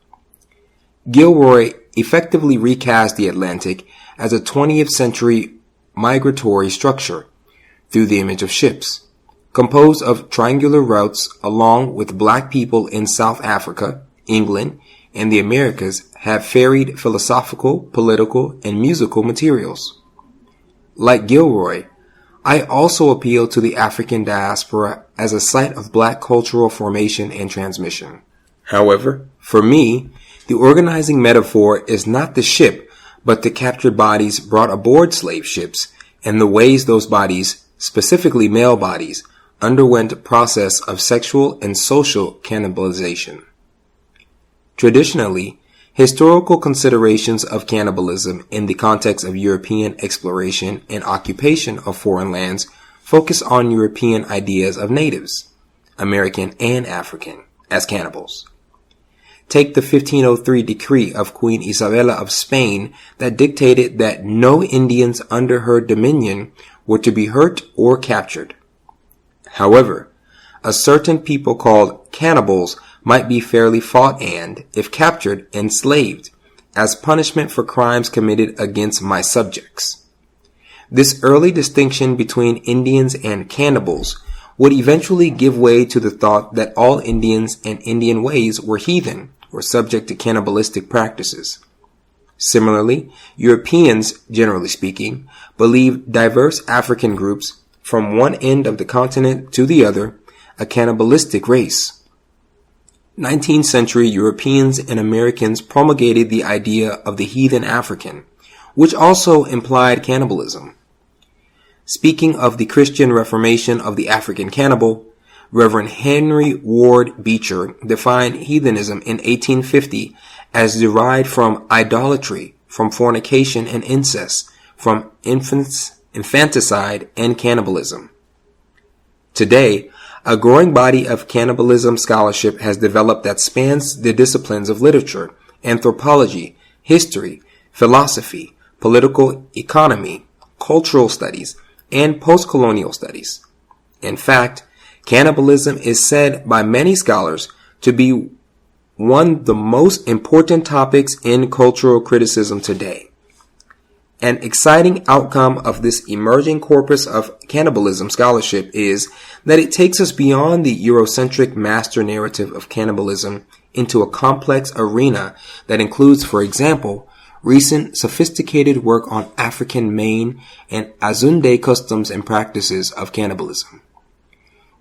Gilroy effectively recast the Atlantic as a 20th century migratory structure through the image of ships, composed of triangular routes along with black people in South Africa, England, and the Americas have ferried philosophical, political, and musical materials. Like Gilroy, I also appeal to the African diaspora as a site of black cultural formation and transmission. However, for me, the organizing metaphor is not the ship, but the captured bodies brought aboard slave ships and the ways those bodies, specifically male bodies, underwent a process of sexual and social cannibalization. Traditionally, historical considerations of cannibalism in the context of European exploration and occupation of foreign lands focus on European ideas of natives, American and African, as cannibals. Take the 1503 decree of Queen Isabella of Spain that dictated that no Indians under her dominion were to be hurt or captured. However, a certain people called cannibals might be fairly fought and, if captured, enslaved, as punishment for crimes committed against my subjects. This early distinction between Indians and cannibals would eventually give way to the thought that all Indians and Indian ways were heathen were subject to cannibalistic practices. Similarly, Europeans, generally speaking, believed diverse African groups from one end of the continent to the other a cannibalistic race. 19th century Europeans and Americans promulgated the idea of the heathen African, which also implied cannibalism. Speaking of the Christian reformation of the African cannibal, Reverend Henry Ward Beecher defined heathenism in 1850 as derived from idolatry, from fornication and incest, from infanticide and cannibalism. Today, a growing body of cannibalism scholarship has developed that spans the disciplines of literature, anthropology, history, philosophy, political economy, cultural studies, and post-colonial studies. In fact, cannibalism is said by many scholars to be one of the most important topics in cultural criticism today. An exciting outcome of this emerging corpus of cannibalism scholarship is that it takes us beyond the Eurocentric master narrative of cannibalism into a complex arena that includes, for example, recent sophisticated work on African Maine and Azunde customs and practices of cannibalism.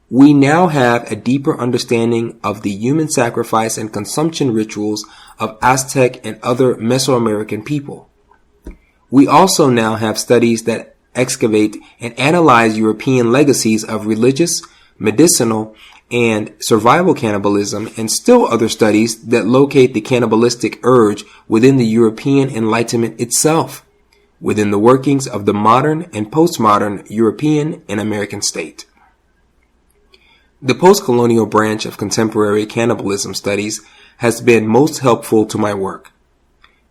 We now have a deeper understanding of the human sacrifice and consumption rituals of Aztec and other Mesoamerican people. We also now have studies that excavate and analyze European legacies of religious, medicinal, and survival cannibalism, and still other studies that locate the cannibalistic urge within the European Enlightenment itself, within the workings of the modern and postmodern European and American state. The postcolonial branch of contemporary cannibalism studies has been most helpful to my work.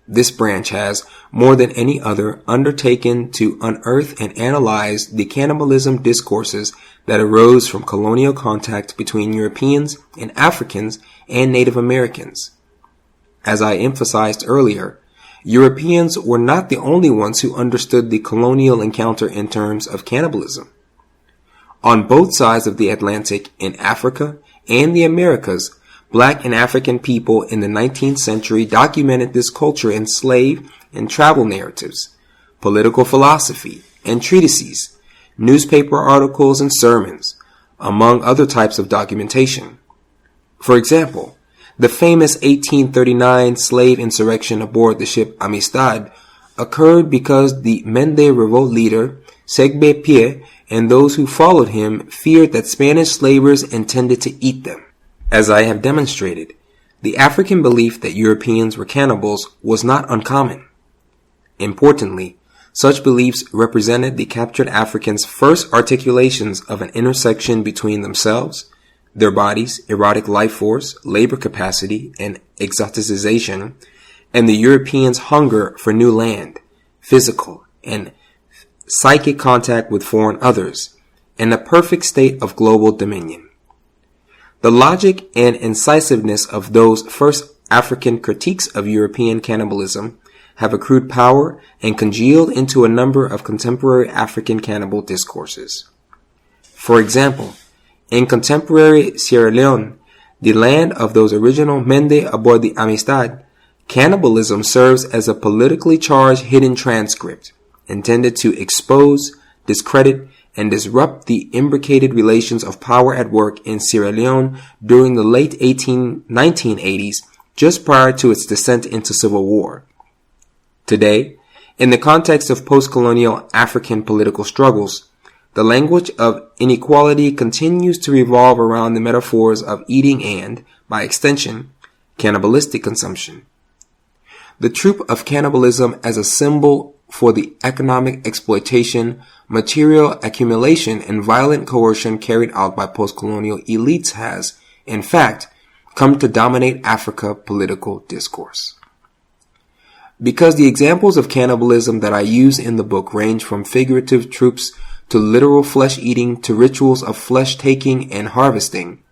This branch has, more than any other, undertaken to unearth and analyze the cannibalism discourses that arose from colonial contact between Europeans and Africans and Native Americans. As I emphasized earlier, Europeans were not the only ones who understood the colonial encounter in terms of cannibalism. On both sides of the Atlantic, in Africa and the Americas, Black and African people in the 19th century documented this culture in slave and travel narratives, political philosophy and treatises, newspaper articles and sermons, among other types of documentation. For example, the famous 1839 slave insurrection aboard the ship Amistad occurred because the Mende revolt leader, Segbe Pie, and those who followed him feared that Spanish slavers intended to eat them. As I have demonstrated, the African belief that Europeans were cannibals was not uncommon. Importantly, such beliefs represented the captured Africans' first articulations of an intersection between themselves, their bodies, erotic life force, labor capacity, and exoticization, and the Europeans' hunger for new land, physical and psychic contact with foreign others, and a perfect state of global dominion. The logic and incisiveness of those first African critiques of European cannibalism have accrued power and congealed into a number of contemporary African cannibal discourses. For example, in contemporary Sierra Leone, the land of those original Mende aboard the Amistad, cannibalism serves as a politically charged hidden transcript intended to expose, discredit, and disrupt the imbricated relations of power at work in Sierra Leone during the late 1980s, just prior to its descent into civil war. Today, in the context of post-colonial African political struggles, the language of inequality continues to revolve around the metaphors of eating and, by extension, cannibalistic consumption. The trope of cannibalism as a symbol for the economic exploitation, material accumulation, and violent coercion carried out by post-colonial elites has, in fact, come to dominate Africa political discourse. Because the examples of cannibalism that I use in the book range from figurative tropes to literal flesh-eating to rituals of flesh-taking and harvesting,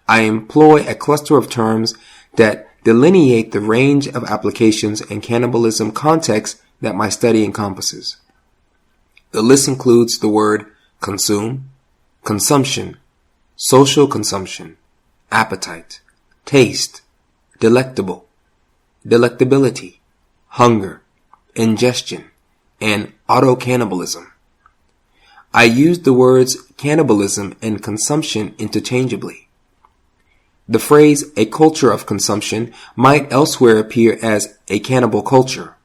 I employ a cluster of terms that delineate the range of applications and cannibalism context that my study encompasses. The list includes the word consume, consumption, social consumption, appetite, taste, delectable, delectability, hunger, ingestion, and auto-cannibalism. I use the words cannibalism and consumption interchangeably. The phrase a culture of consumption might elsewhere appear as a cannibal culture.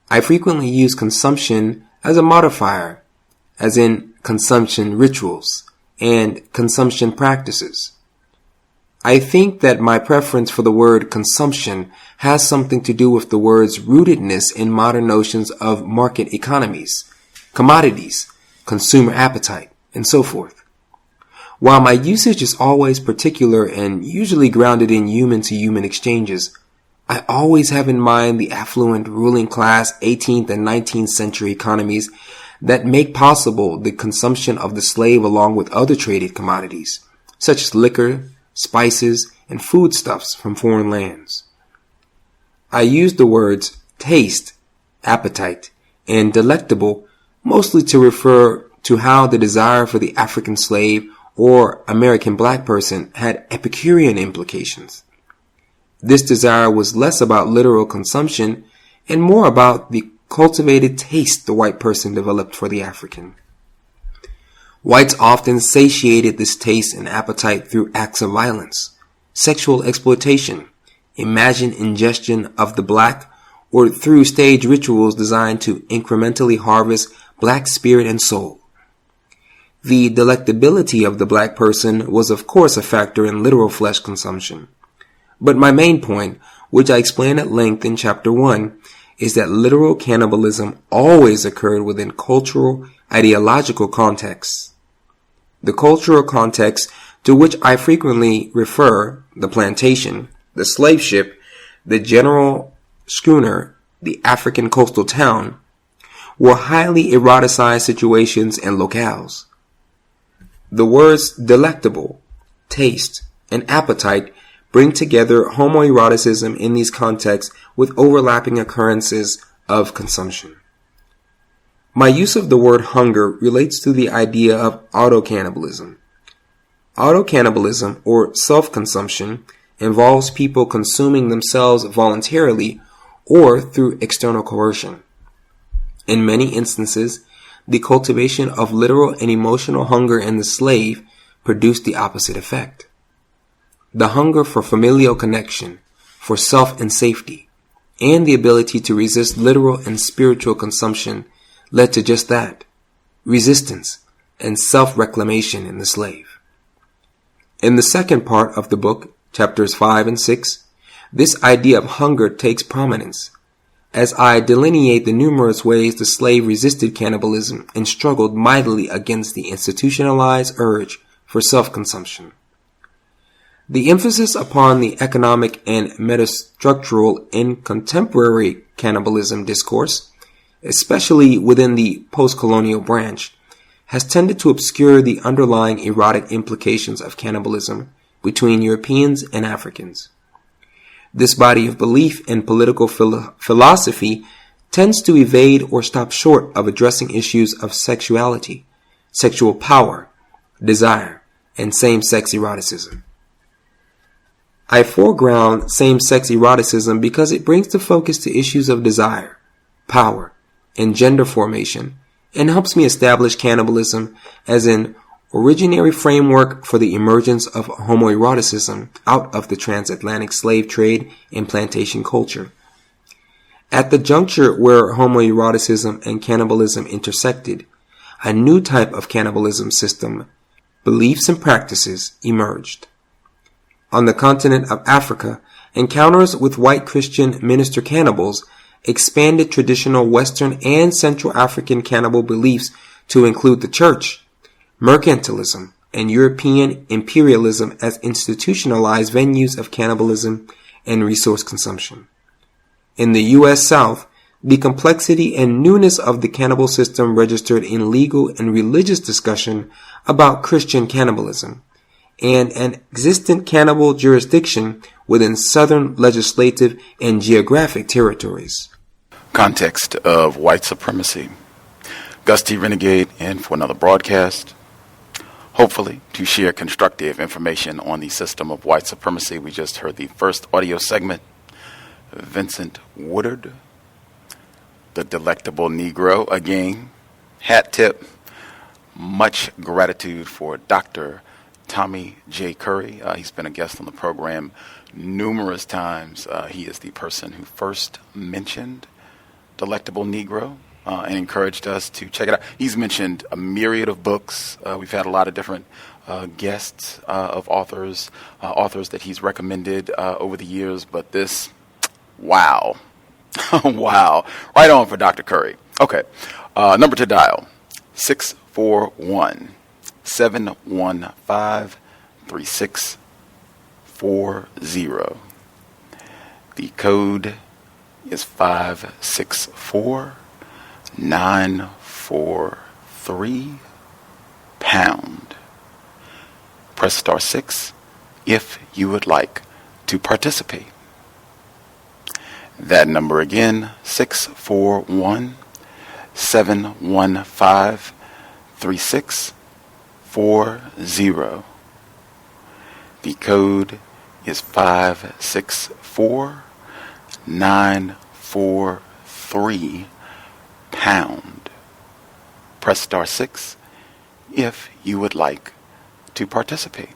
I frequently use consumption as a modifier, as in consumption rituals and consumption practices. I think that my preference for the word consumption has something to do with the word's rootedness in modern notions of market economies, commodities, consumer appetite, and so forth. While my usage is always particular and usually grounded in human-to-human exchanges, I always have in mind the affluent ruling class 18th and 19th century economies that make possible the consumption of the slave along with other traded commodities, such as liquor, spices, and foodstuffs from foreign lands. I use the words taste, appetite, and delectable mostly to refer to how the desire for the African slave or American black person had Epicurean implications. This desire was less about literal consumption and more about the cultivated taste the white person developed for the African. Whites often satiated this taste and appetite through acts of violence, sexual exploitation, imagined ingestion of the black, or through stage rituals designed to incrementally harvest black spirit and soul. The delectability of the black person was of course a factor in literal flesh consumption. But my main point, which I explain at length in Chapter 1, is that literal cannibalism always occurred within cultural, ideological contexts. The cultural context to which I frequently refer, the plantation, the slave ship, the general schooner, the African coastal town, were highly eroticized situations and locales. The words delectable, taste, and appetite bring together homoeroticism in these contexts with overlapping occurrences of consumption. My use of the word hunger relates to the idea of auto-cannibalism. Auto-cannibalism, or self-consumption, involves people consuming themselves voluntarily or through external coercion. In many instances, the cultivation of literal and emotional hunger in the slave produced the opposite effect. The hunger for familial connection, for self and safety, and the ability to resist literal and spiritual consumption led to just that, resistance and self-reclamation in the slave. In the second part of the book, chapters 5 and 6, this idea of hunger takes prominence, as I delineate the numerous ways the slave resisted cannibalism and struggled mightily against the institutionalized urge for self-consumption. The emphasis upon the economic and metastructural in contemporary cannibalism discourse, especially within the post-colonial branch, has tended to obscure the underlying erotic implications of cannibalism between Europeans and Africans. This body of belief and political philosophy tends to evade or stop short of addressing issues of sexuality, sexual power, desire, and same-sex eroticism. I foreground same-sex eroticism because it brings the focus to issues of desire, power, and gender formation, and helps me establish cannibalism as an originary framework for the emergence of homoeroticism out of the transatlantic slave trade and plantation culture. At the juncture where homoeroticism and cannibalism intersected, a new type of cannibalism system, beliefs and practices emerged. On the continent of Africa, encounters with white Christian minister cannibals expanded traditional Western and Central African cannibal beliefs to include the church, mercantilism, and European imperialism as institutionalized venues of cannibalism and resource consumption. In the U.S. South, the complexity and newness of the cannibal system registered in legal and religious discussion about Christian cannibalism, and an existent cannibal jurisdiction within Southern legislative and geographic territories. Context of White Supremacy. Gus T Renegade in for another broadcast. Hopefully to share constructive information on the system of white supremacy. We just heard the first audio segment Vincent Woodard, the Delectable Negro again. Hat tip. Much gratitude for Dr. Tommy J. Curry. He's been a guest on the program numerous times. He is the person who first mentioned Delectable Negro and encouraged us to check it out. He's mentioned a myriad of books. We've had a lot of different guests of authors that he's recommended over the years, but this, wow. Wow. Right on for Dr. Curry. Okay. Number to dial, 641-715-3640. The code is 564-943 pound. Press star 6 if you would like to participate. That number again, 641-715-3640. The code is 564-943 pound. Press star 6 if you would like to participate.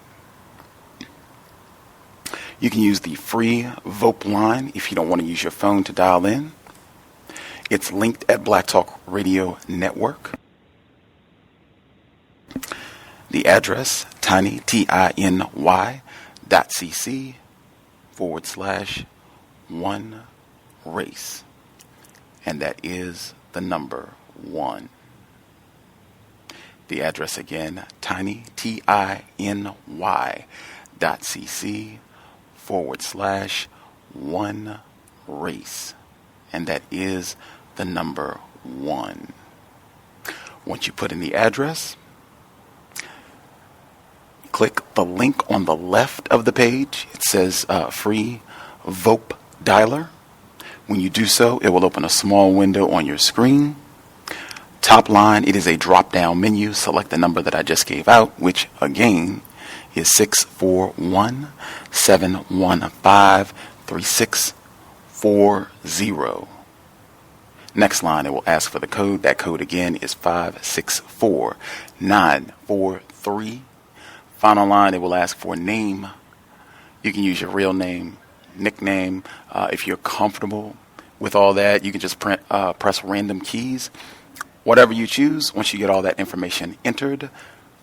You can use the free VoIP line if you don't want to use your phone to dial in. It's linked at Black Talk Radio Network. The address, tiny, tiny.cc/1race. And that is the number 1. The address again, tiny, tiny.cc/1race. And that is the number 1. Once you put in the address, click the link on the left of the page. It says free VoIP dialer. When you do so, it will open a small window on your screen. Top line, it is a drop-down menu. Select the number that I just gave out, which again is 641-715-3640. Next line, it will ask for the code. That code again is 564-943. Final line, it will ask for name. You can use your real name, nickname. If you're comfortable with all that, you can just press random keys. Whatever you choose, once you get all that information entered,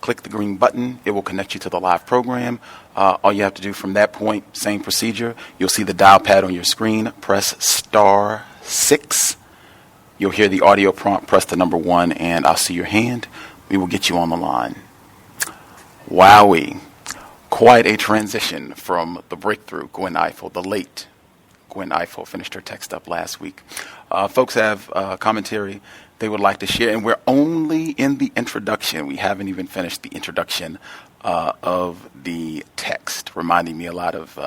click the green button. It will connect you to the live program. All you have to do from that point, same procedure. You'll see the dial pad on your screen. Press star 6. You'll hear the audio prompt. Press the number 1, and I'll see your hand. We will get you on the line. Wowee. Quite a transition from the breakthrough, Gwen Eiffel, the late Gwen Eiffel finished her text up last week. Folks have commentary they would like to share, and we're only in the introduction. We haven't even finished the introduction of the text, reminding me a lot of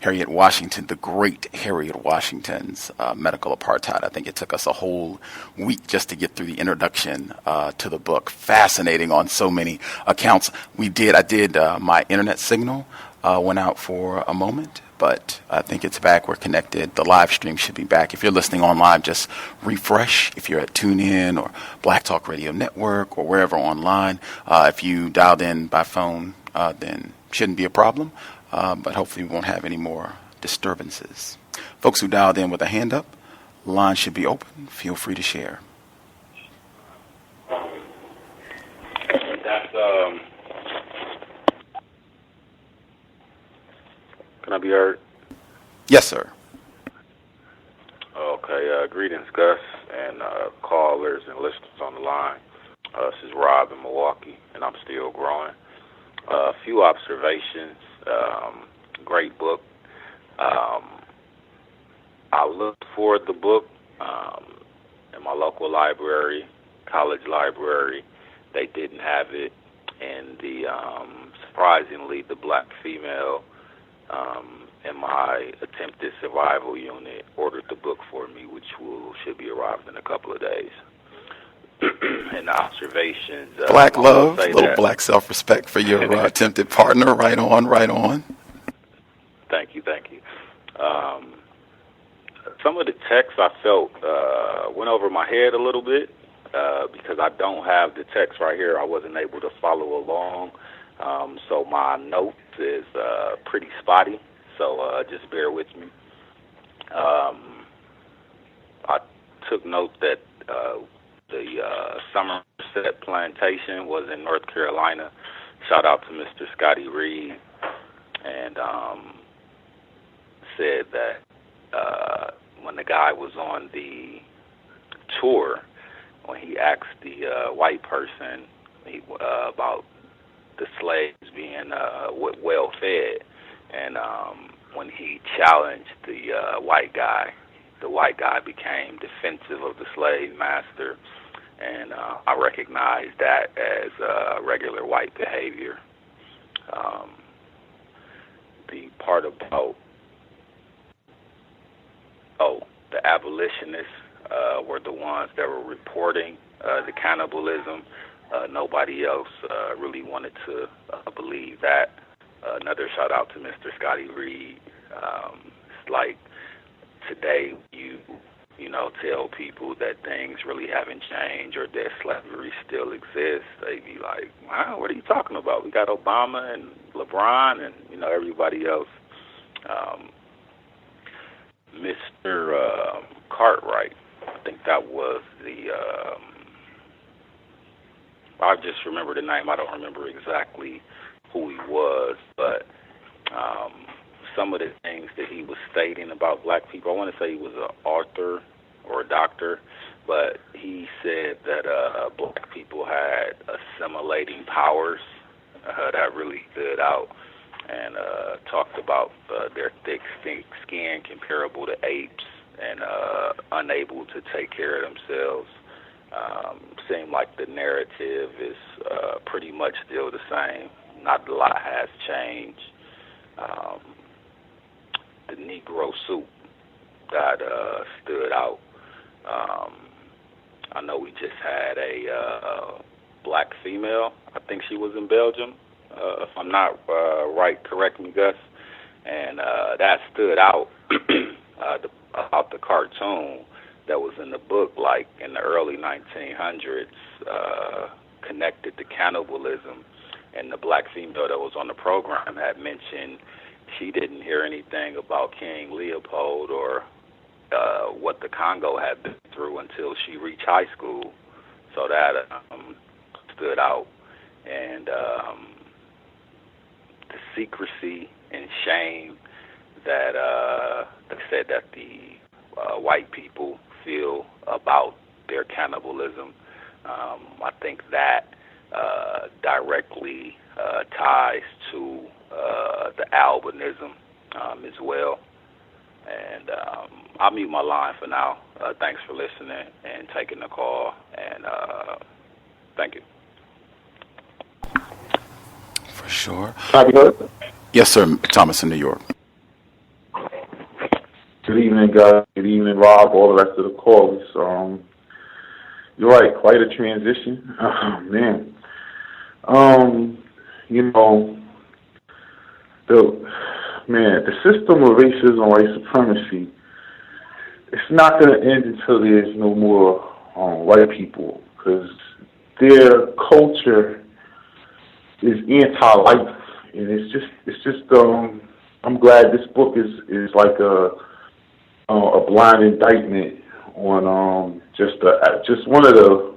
Harriet Washington, the great Harriet Washington's medical apartheid. I think it took us a whole week just to get through the introduction to the book. Fascinating on so many accounts. I did my internet signal went out for a moment, but I think it's back. We're connected. The live stream should be back. If you're listening online, just refresh. If you're at TuneIn or Black Talk Radio Network or wherever online, if you dialed in by phone, then shouldn't be a problem. But hopefully we won't have any more disturbances. Folks who dialed in with a hand up, line should be open. Feel free to share. Can I be heard? Yes, sir. Okay, greetings, Gus, and callers and listeners on the line. This is Rob in Milwaukee, and I'm still growing. A few observations. Great book. I looked for the book in my local library, college library. They didn't have it, and surprisingly, the black female in my attempted survival unit ordered the book for me, which should be arrived in a couple of days. And observations. Black love, a little black self-respect for your attempted partner. Right on, right on. Thank you. some of the text I felt went over my head a little bit because I don't have the text right here. I wasn't able to follow along, so my notes is pretty spotty. So just bear with me. I took note that the Somerset Plantation was in North Carolina. Shout out to Mr. Scotty Reed, and said that when the guy was on the tour, when he asked the white person about the slaves being well fed, and when he challenged the white guy became defensive of the slave master, and I recognize that as regular white behavior. The part about the abolitionists were the ones that were reporting the cannibalism. Nobody else really wanted to believe that. Another shout out to Mr. Scotty Reed. It's like today you know, tell people that things really haven't changed or that slavery still exists, they be like, wow, what are you talking about? We got Obama and LeBron and, you know, everybody else. Mr. Cartwright, I think that was the, I just remember the name. I don't remember exactly who he was, but some of the things that he was stating about black people, I want to say he was an author or a doctor, but he said that black people had assimilating powers. That really stood out, and talked about their thick skin comparable to apes and unable to take care of themselves. Seemed like the narrative is pretty much still the same. Not a lot has changed. The Negro suit that stood out. I know we just had a black female. I think she was in Belgium. If I'm not right, correct me, Gus. And that stood out about the cartoon that was in the book, like in the early 1900s, connected to cannibalism. And the black female that was on the program had mentioned she didn't hear anything about King Leopold or what the Congo had been through until she reached high school. So that stood out. And the secrecy and shame that they said that the white people feel about their cannibalism, I think that directly ties to the albinism as well. And I'll mute my line for now. Thanks for listening and taking the call, and thank you. For sure. Good Yes, sir. Thomas in New York. evening, guys. Good evening, Rob, all the rest of the callers. You're right, quite a transition. Oh, man. You know, the system of racism, white supremacy, it's not going to end until there's no more white people, because their culture is anti-life, and it's just. I'm glad this book is like a blind indictment on just one of the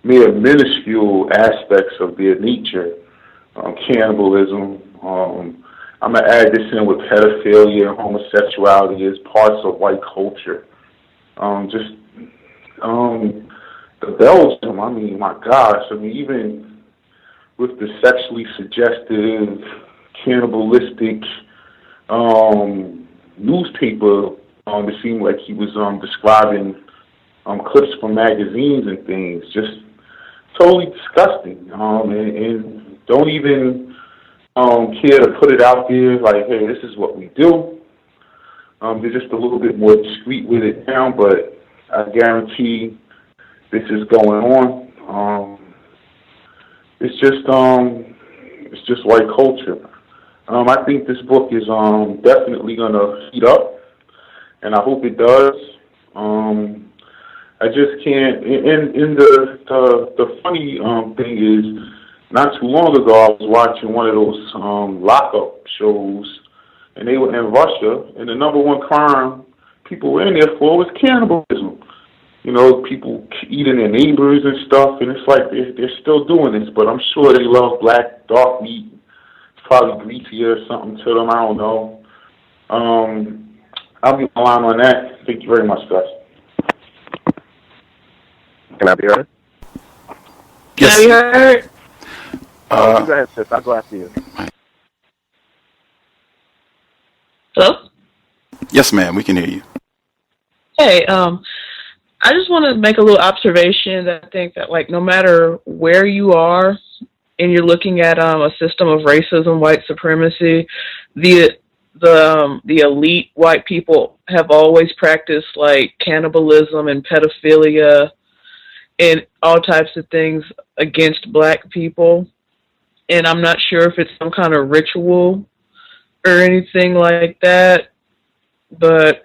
mere minuscule aspects of their nature, cannibalism. I'm going to add this in with pedophilia and homosexuality as parts of white culture. The Belgium, I mean, my gosh, I mean, even with the sexually suggestive, cannibalistic newspaper, it seemed like he was describing clips from magazines and things, just totally disgusting, and don't even care to put it out there like, hey, this is what we do. They're just a little bit more discreet with it now, but I guarantee this is going on. It's just white culture. I think this book is definitely going to heat up and I hope it does. I just can't. And the funny thing is, not too long ago, I was watching one of those lockup shows, and they were in Russia, and the number one crime people were in there for was cannibalism. You know, people eating their neighbors and stuff, and it's like they're still doing this, but I'm sure they love black, dark meat. It's probably greasier or something to them, I don't know. I'll be line on that. Thank you very much, guys. Can I be heard? Yes. Can I be heard? You go ahead, sis. I'll go after you. Hello? Yes, ma'am. We can hear you. Hey, I just want to make a little observation that I think that, like, no matter where you are and you're looking at a system of racism, white supremacy, the elite white people have always practiced, like, cannibalism and pedophilia and all types of things against black people. And I'm not sure if it's some kind of ritual or anything like that, but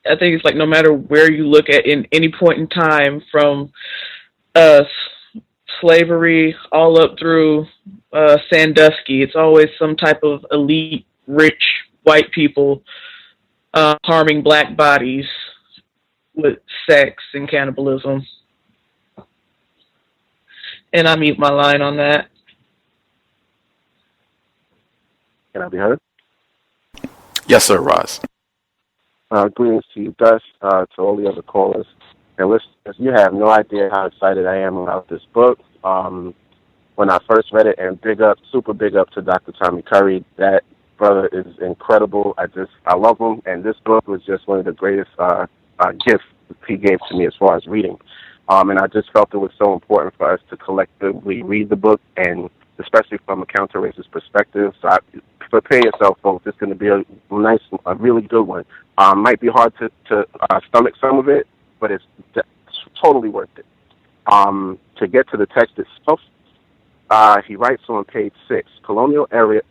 I think it's like no matter where you look at in any point in time, from slavery all up through Sandusky, it's always some type of elite, rich white people harming black bodies with sex and cannibalism. And I mute my line on that. Can I be heard? Yes, sir, Roz. Greetings to you, Gus, to all the other callers and listeners. You have no idea how excited I am about this book. When I first read it, and super big up to Dr. Tommy Curry. That brother is incredible. I love him, and this book was just one of the greatest gifts he gave to me as far as reading. And I just felt it was so important for us to collectively read the book, and especially from a counter-racist perspective. So prepare yourself, folks. It's going to be a really good one. Might be hard to stomach some of it, but it's totally worth it. To get to the text itself, he writes on page 6, Colonial era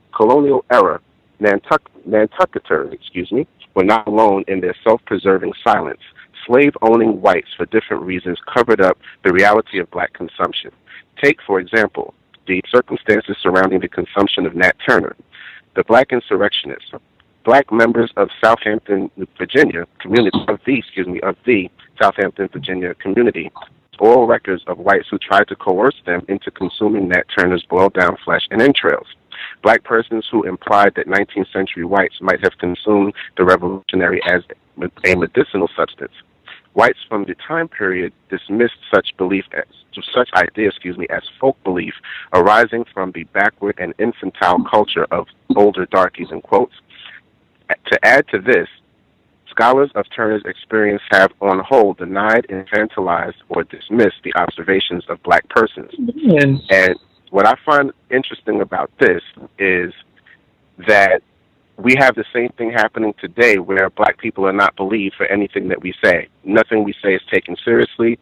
Nantucketers, were not alone in their self-preserving silence. Slave-owning whites, for different reasons, covered up the reality of black consumption. Take, for example, the circumstances surrounding the consumption of Nat Turner, the black insurrectionists, black members of Southampton, Virginia community, of the Southampton, Virginia community, oral records of whites who tried to coerce them into consuming Nat Turner's boiled-down flesh and entrails. Black persons who implied that 19th century whites might have consumed the revolutionary as a medicinal substance. Whites from the time period dismissed such ideas as folk belief arising from the backward and infantile culture of older darkies, in quotes. To add to this, scholars of Turner's experience have on the whole denied, infantilized, or dismissed the observations of black persons. And what I find interesting about this is that we have the same thing happening today, where black people are not believed for anything that we say. Nothing we say is taken seriously.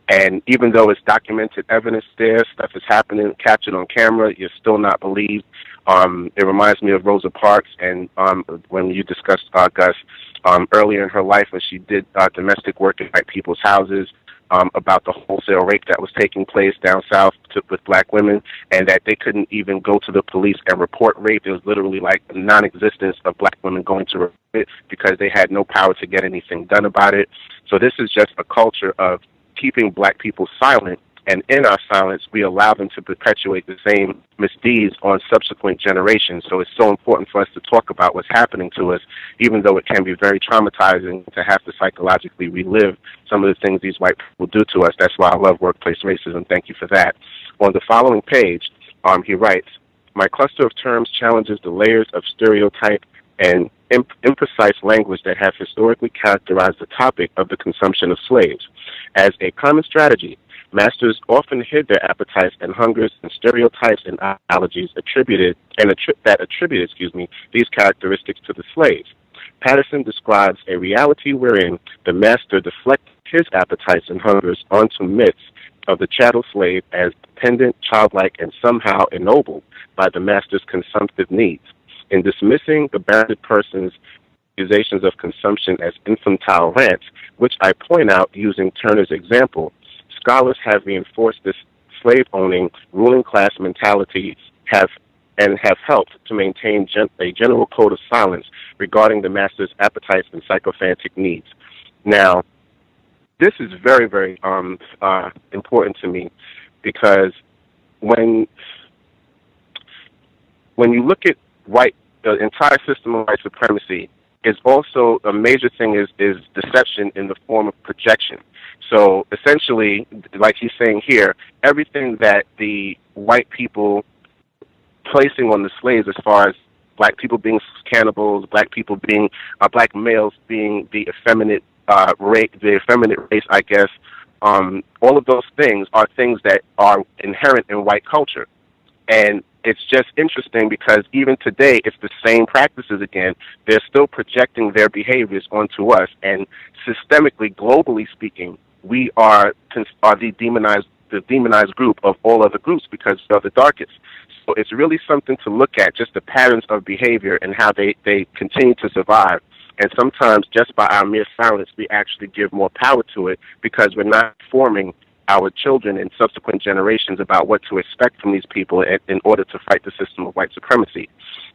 And even though it's documented evidence there, stuff is happening, captured on camera, you're still not believed. It reminds me of Rosa Parks, and when you discussed Gus earlier in her life, when she did domestic work in white people's houses, about the wholesale rape that was taking place down south with black women, and that they couldn't even go to the police and report rape. It was literally like a non-existence of black women going to report it because they had no power to get anything done about it. So this is just a culture of keeping black people silent, and in our silence, we allow them to perpetuate the same misdeeds on subsequent generations. So it's so important for us to talk about what's happening to us, even though it can be very traumatizing to have to psychologically relive some of the things these white people do to us. That's why I love workplace racism. Thank you for that. On the following page, he writes, my cluster of terms challenges the layers of stereotype and imprecise language that have historically characterized the topic of the consumption of slaves. As a common strategy, masters often hid their appetites and hungers and stereotypes and ideologies attributed these characteristics to the slaves. Patterson describes a reality wherein the master deflects his appetites and hungers onto myths of the chattel slave as dependent, childlike, and somehow ennobled by the master's consumptive needs. In dismissing the banded person's accusations of consumption as infantile rants, which I point out using Turner's example, scholars have reinforced this slave-owning, ruling class mentality have helped to maintain a general code of silence regarding the master's appetites and psychophantic needs. Now, this is very, very important to me because when you look at the entire system of white supremacy, is also a major thing is deception in the form of projection. So essentially, like he's saying here, everything that the white people placing on the slaves as far as black people being cannibals, black males being the effeminate race, I guess, all of those things are things that are inherent in white culture. And it's just interesting because even today, it's the same practices again. They're still projecting their behaviors onto us. And systemically, globally speaking, we are the demonized group of all other groups because they're the darkest. So it's really something to look at, just the patterns of behavior and how they continue to survive. And sometimes just by our mere silence, we actually give more power to it because we're not forming our children and subsequent generations about what to expect from these people in order to fight the system of white supremacy.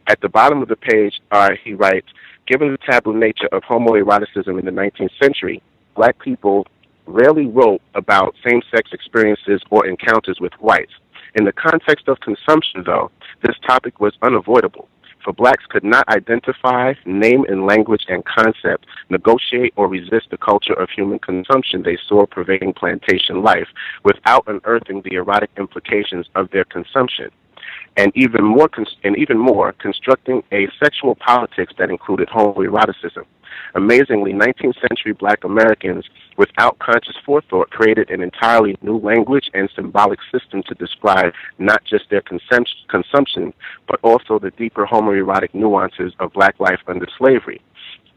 At the bottom of the page, he writes, given the taboo nature of homoeroticism in the 19th century, black people rarely wrote about same-sex experiences or encounters with whites. In the context of consumption, though, this topic was unavoidable, for blacks could not identify, name in language and concept, negotiate or resist the culture of human consumption they saw pervading plantation life without unearthing the erotic implications of their consumption. And even more, constructing a sexual politics that included homoeroticism. Amazingly, 19th century black Americans, without conscious forethought, created an entirely new language and symbolic system to describe not just their consumption, but also the deeper homoerotic nuances of black life under slavery.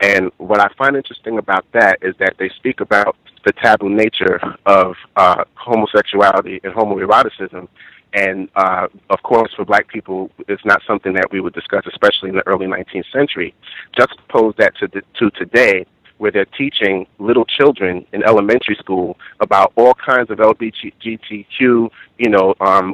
And what I find interesting about that is that they speak about the taboo nature of homosexuality and homoeroticism. And, of course, for black people, it's not something that we would discuss, especially in the early 19th century. Juxtapose that to today, where they're teaching little children in elementary school about all kinds of LGBTQ,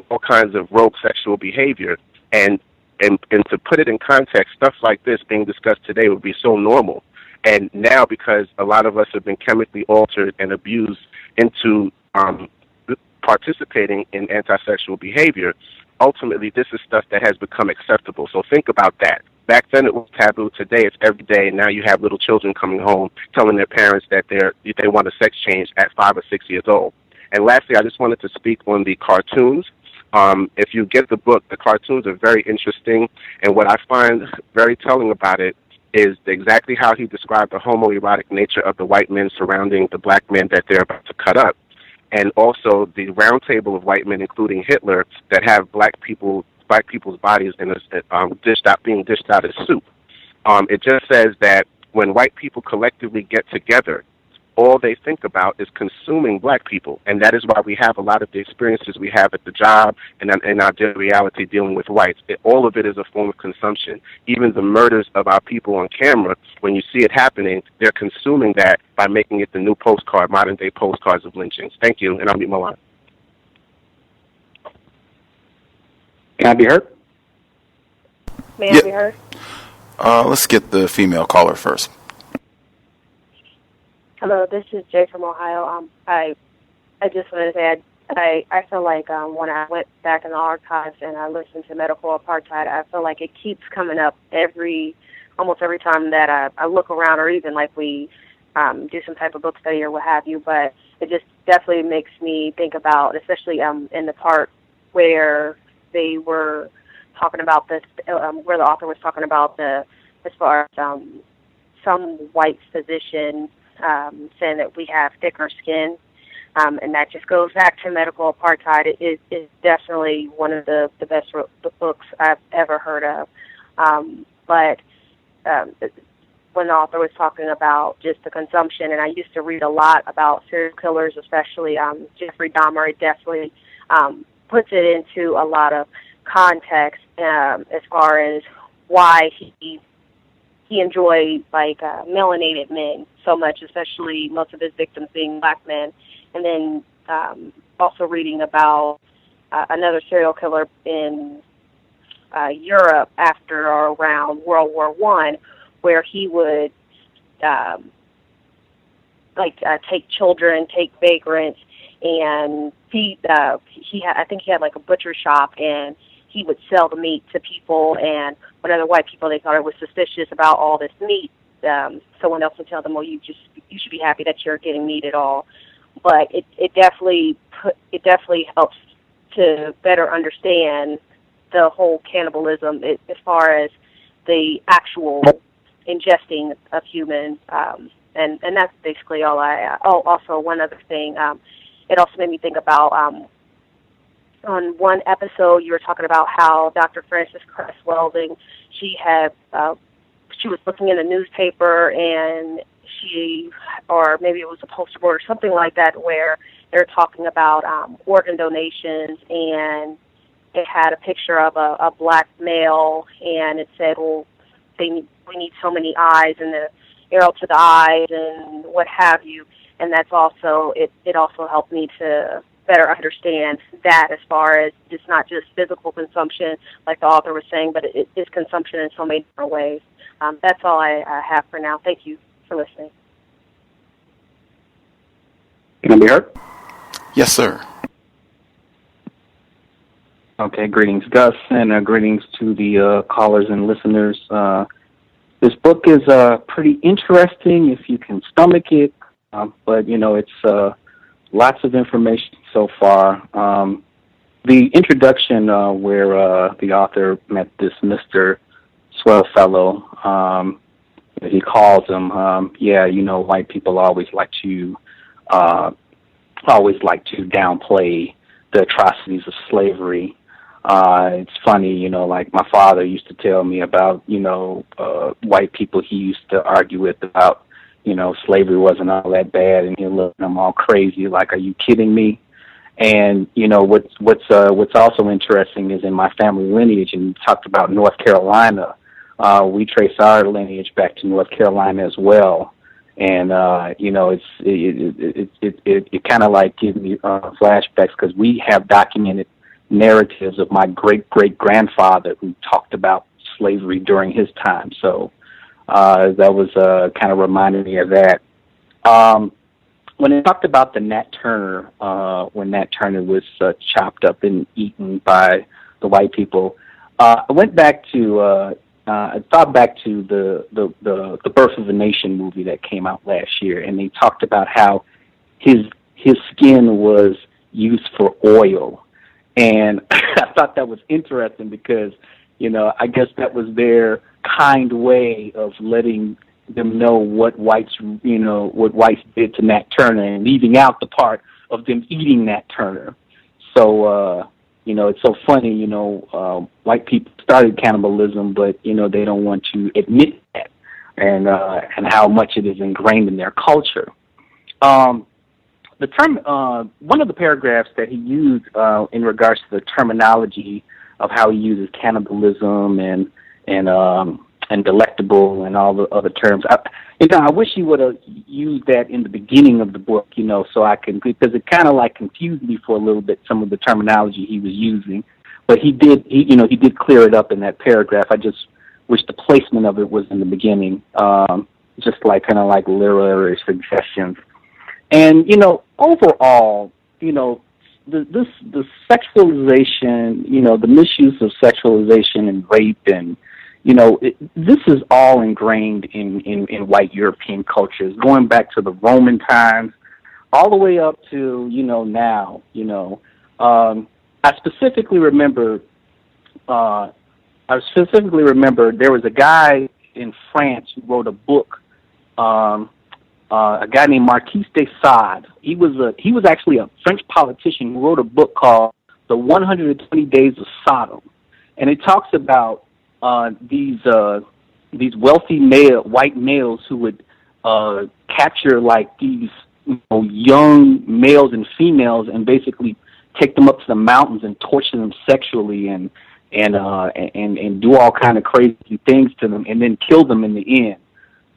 all kinds of rogue sexual behavior. And to put it in context, stuff like this being discussed today would be so normal. And now, because a lot of us have been chemically altered and abused into participating in anti-sexual behavior, ultimately this is stuff that has become acceptable. So think about that. Back then it was taboo. Today it's every day. Now you have little children coming home telling their parents that they want a sex change at 5 or 6 years old. And lastly, I just wanted to speak on the cartoons. If you get the book, the cartoons are very interesting. And what I find very telling about it is exactly how he described the homoerotic nature of the white men surrounding the black men that they're about to cut up. And also the round table of white men, including Hitler, that have black people's bodies in being dished out as soup. It just says that when white people collectively get together, all they think about is consuming black people, and that is why we have a lot of the experiences we have at the job and in our daily reality dealing with whites. All of it is a form of consumption. Even the murders of our people on camera, when you see it happening, they're consuming that by making it the new modern-day postcards of lynchings. Thank you, and I'll mute my line. Can I be heard? May I be heard? Let's get the female caller first. Hello, this is Jay from Ohio. I just wanted to say I feel like when I went back in the archives and I listened to Medical Apartheid, I feel like it keeps coming up almost every time that I look around, or even like we do some type of book study or what have you. But it just definitely makes me think about, especially in the part where they were talking about this, where the author was talking about as far as some white physician saying that we have thicker skin, and that just goes back to Medical Apartheid. It is definitely one of the best books I've ever heard of. But when the author was talking about just the consumption, and I used to read a lot about serial killers, especially Jeffrey Dahmer, it definitely puts it into a lot of context as far as why he he enjoyed like melanated men so much, especially most of his victims being black men. And then also reading about another serial killer in Europe after or around World War I, where he would take children, take vagrants, and I think he had like a butcher shop, and he would sell the meat to people, and when other white people, they thought it was suspicious about all this meat. Someone else would tell them, well, you should be happy that you're getting meat at all. But it definitely helps to better understand the whole cannibalism as far as the actual ingesting of humans. And that's basically all also one other thing, it also made me think about, on one episode you were talking about how Dr. Frances Cress Welding, she was looking in the newspaper, and or maybe it was a poster board or something like that, where they're talking about organ donations, and it had a picture of a black male, and it said, well, we need so many eyes, and the arrow to the eyes and what have you. And that's also, it also helped me to better understand that, as far as it's not just physical consumption, like the author was saying, but it is consumption in so many different ways. That's all I have for now. Thank you for listening. Can I be heard? Yes, sir. Okay, greetings, Gus, and greetings to the callers and listeners. This book is pretty interesting if you can stomach it, but, it's lots of information so far. The introduction where the author met this Mr. Swell fellow, he calls him, white people always like to downplay the atrocities of slavery. It's funny, like my father used to tell me about, white people he used to argue with about, slavery wasn't all that bad, and he'd look at them all crazy, like, are you kidding me? And, what's also interesting is in my family lineage, and you talked about North Carolina, we trace our lineage back to North Carolina as well. And, it kind of like gives me flashbacks, because we have documented narratives of my great-great-grandfather who talked about slavery during his time. So that was kind of reminded me of that. When it talked about the Nat Turner, when Nat Turner was chopped up and eaten by the white people, I went back to I thought back to the Birth of a Nation movie that came out last year, and they talked about how his skin was used for oil. And I thought that was interesting because, I guess that was their kind way of letting them know what whites did to Nat Turner, and leaving out the part of them eating Nat Turner. So, it's so funny, white people started cannibalism, but, they don't want to admit that, and how much it is ingrained in their culture. The term, one of the paragraphs that he used in regards to the terminology of how he uses cannibalism and delectable and all the other terms, I wish he would have used that in the beginning of the book, so I can, because it kind of like confused me for a little bit, some of the terminology he was using. But he did clear it up in that paragraph. I just wish the placement of it was in the beginning, just like kind of like literary suggestions. And, overall, the sexualization, the misuse of sexualization and rape, and, this is all ingrained in white European cultures, going back to the Roman times, all the way up to, now, I specifically remember there was a guy in France who wrote a book, a guy named Marquis de Sade. He was actually a French politician who wrote a book called The 120 Days of Sodom, and it talks about these wealthy white males who would capture like these young males and females and basically take them up to the mountains and torture them sexually, and and do all kind of crazy things to them, and then kill them in the end.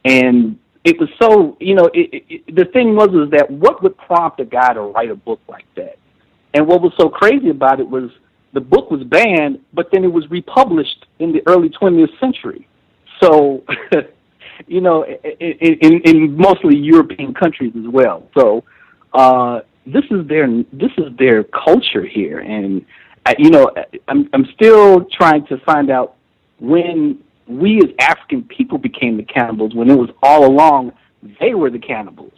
And it was so, the thing was that what would prompt a guy to write a book like that? And what was so crazy about it was the book was banned, but then it was republished in the early 20th century. So, in mostly European countries as well. So, this is their culture here, and I'm still trying to find out when we as African people became the cannibals, when it was all along they were the cannibals.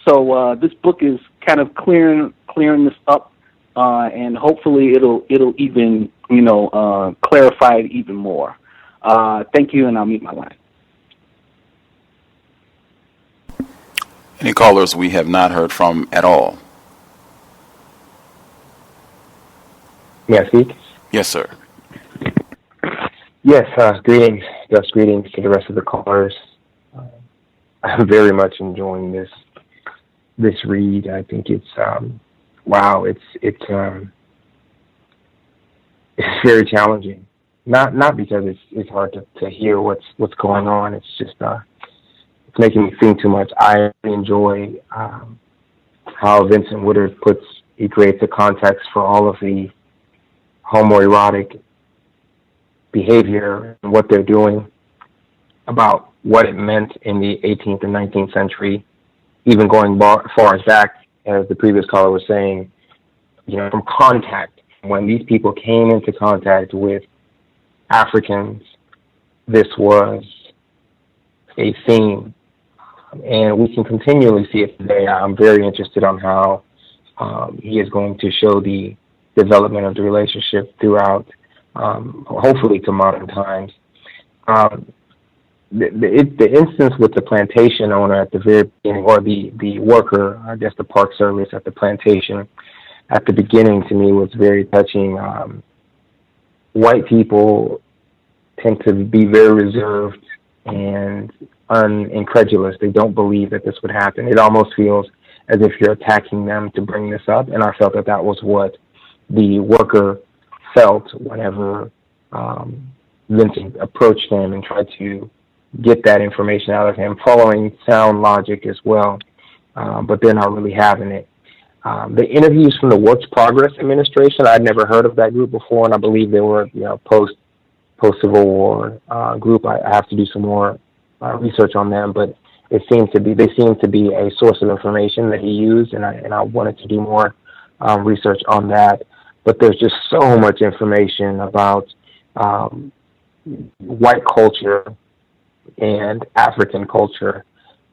So this book is kind of clearing this up, and hopefully it'll even clarify it even more. Thank you, and I'll mute my line. Any callers we have not heard from at all? May I speak? Yes, sir. Yes, greetings, Gus. Greetings to the rest of the callers. I'm very much enjoying this read. I think it's wow. It's very challenging. Not because it's hard to hear what's going on. It's just it's making me think too much. I enjoy how Vincent Woodard he creates a context for all of the homoerotic behavior and what they're doing, about what it meant in the 18th and 19th century, even going far as back, as the previous caller was saying, from contact. When these people came into contact with Africans, this was a theme, and we can continually see it today. I'm very interested on how he is going to show the development of the relationship throughout, hopefully to modern times. The instance with the plantation owner at the very beginning, or the worker, I guess the park service at the plantation, at the beginning, to me was very touching. White people tend to be very reserved and incredulous. They don't believe that this would happen. It almost feels as if you're attacking them to bring this up, and I felt that was what the worker felt whenever Vincent approached him and tried to get that information out of him, following sound logic as well, but they're not really having it. The interviews from the Works Progress Administration, I'd never heard of that group before, and I believe they were post-Civil War group. I have to do some more research on them, but they seem to be a source of information that he used, and I wanted to do more research on that. But there's just so much information about white culture and African culture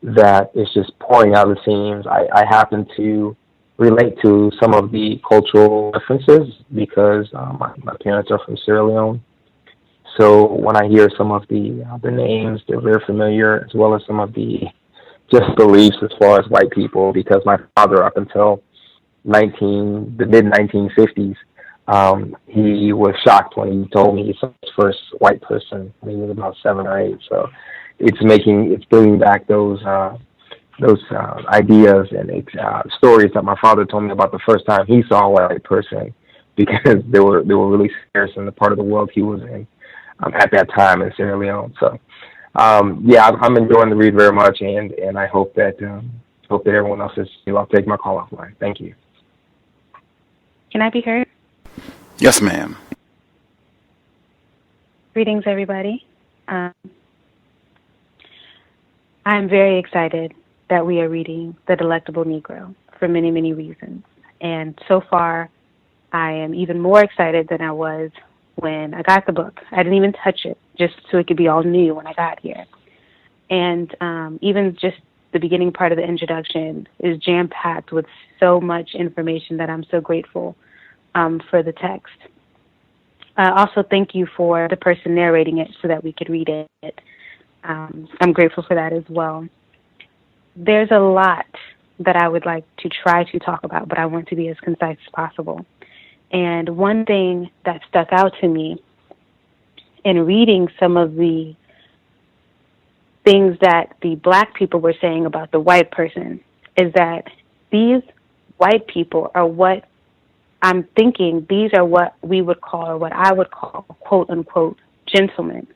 that is just pouring out the seams. I happen to relate to some of the cultural differences because my parents are from Sierra Leone. So when I hear some of the names, they're very familiar, as well as some of the just beliefs as far as white people, because my father, up until the mid-1950s, he was shocked when he told me he saw his first white person when he was about 7 or 8. So it's bringing back those ideas and stories that my father told me about the first time he saw a white person, because they were really scarce in the part of the world he was in at that time in Sierra Leone. So I'm enjoying the read very much, and I hope that everyone else is. I'll take my call offline. Thank you. Can I be heard? Yes, ma'am. Greetings, everybody. I'm very excited that we are reading The Delectable Negro for many, many reasons. And so far, I am even more excited than I was when I got the book. I didn't even touch it, just so it could be all new when I got here. And even just the beginning part of the introduction is jam-packed with so much information that I'm so grateful for the text. Also, thank you for the person narrating it so that we could read it. I'm grateful for that as well. There's a lot that I would like to try to talk about, but I want to be as concise as possible. And one thing that stuck out to me in reading some of the things that the black people were saying about the white person is that these white people are what I'm thinking these are what we would call, or what I would call, quote unquote, gentlemen.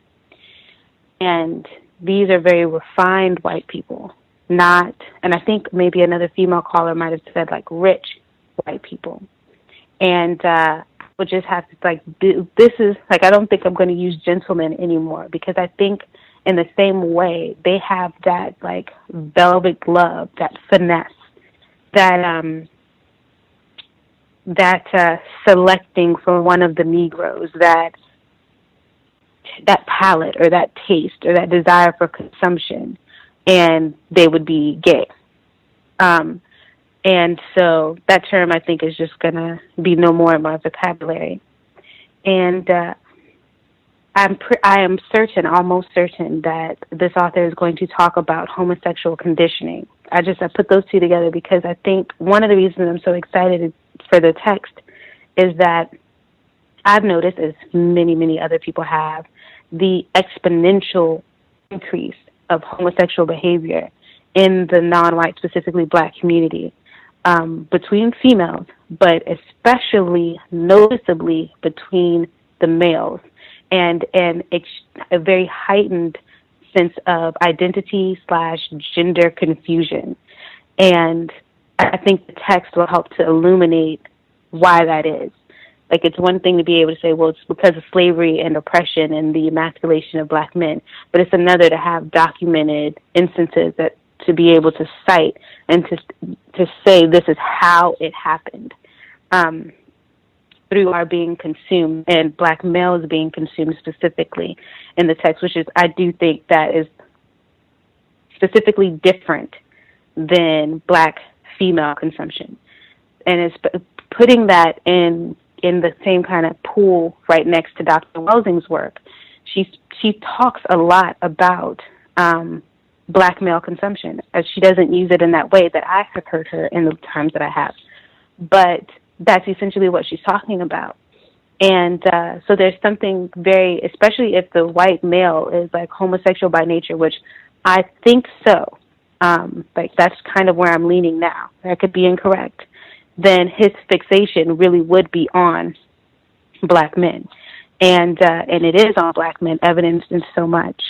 And these are very refined white people, not, and I think maybe another female caller might have said like rich white people. And I would just have to, like, this is, like, I don't think I'm going to use gentlemen anymore, because I think in the same way they have that, like, velvet glove, that finesse, that selecting for one of the Negroes, that palate or that taste or that desire for consumption, and they would be gay. And so that term, I think, is just going to be no more in my vocabulary. And I am certain, almost certain, that this author is going to talk about homosexual conditioning. I put those two together because I think one of the reasons I'm so excited for the text is that I've noticed, as many, many other people have, the exponential increase of homosexual behavior in the non-white, specifically Black community, between females, but especially noticeably between the males, and a very heightened sense of identity/gender confusion. And I think the text will help to illuminate why that is. Like, it's one thing to be able to say, well, it's because of slavery and oppression and the emasculation of Black men, but it's another to have documented instances that to be able to cite and to say this is how it happened, through our being consumed, and Black males being consumed specifically in the text, which is, I do think that is specifically different than Black female consumption. And it's putting that in the same kind of pool right next to Dr. Welsing's work. She talks a lot about Black male consumption, as she doesn't use it in that way that I have heard her in the times that I have. But that's essentially what she's talking about. And so there's something very, especially if the white male is like homosexual by nature, which I think so, like that's kind of where I'm leaning now. I could be incorrect. Then his fixation really would be on Black men. And it is on Black men, evidenced in so much.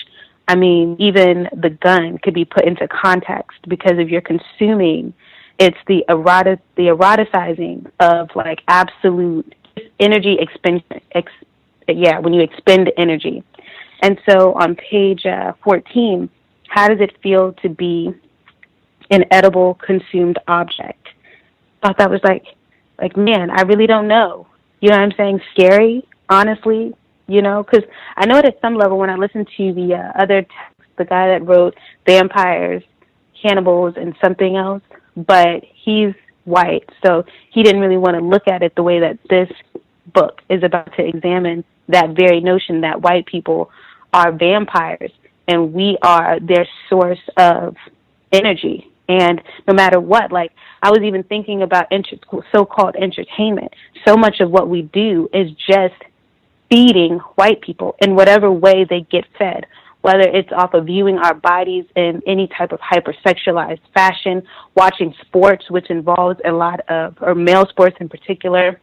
I mean, even the gun could be put into context, because if you're consuming, it's the eroticizing of like absolute energy expension. When you expend energy. And so on page 14, how does it feel to be an edible consumed object? I thought that was like, man, I really don't know. You know what I'm saying? Scary, honestly. You know, because I know it at some level when I listen to the other text, the guy that wrote Vampires, Cannibals, and something else, but he's white, so he didn't really want to look at it the way that this book is about to examine that very notion that white people are vampires and we are their source of energy. And no matter what, like I was even thinking about so-called entertainment. So much of what we do is just feeding white people in whatever way they get fed, whether it's off of viewing our bodies in any type of hypersexualized fashion, watching sports, which involves a lot of, or male sports in particular,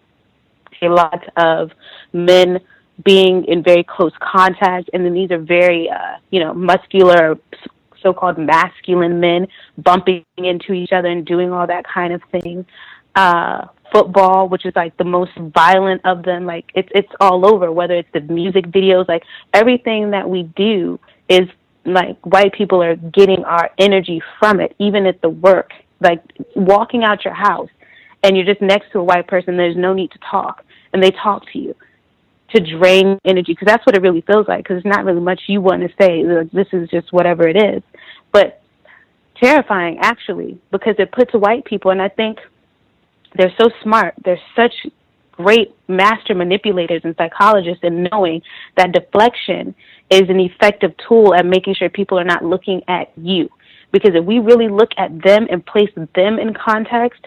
a lot of men being in very close contact. And then these are very, muscular, so-called masculine men bumping into each other and doing all that kind of thing. Football, which is like the most violent of them, like it's all over, whether it's the music videos, like everything that we do is like white people are getting our energy from it, even at the work, like walking out your house and you're just next to a white person, there's no need to talk, and they talk to you to drain energy, because that's what it really feels like, because there's not really much you want to say, like, this is just whatever it is, but terrifying actually, because it puts white people, and I think they're so smart. They're such great master manipulators and psychologists in knowing that deflection is an effective tool at making sure people are not looking at you. Because if we really look at them and place them in context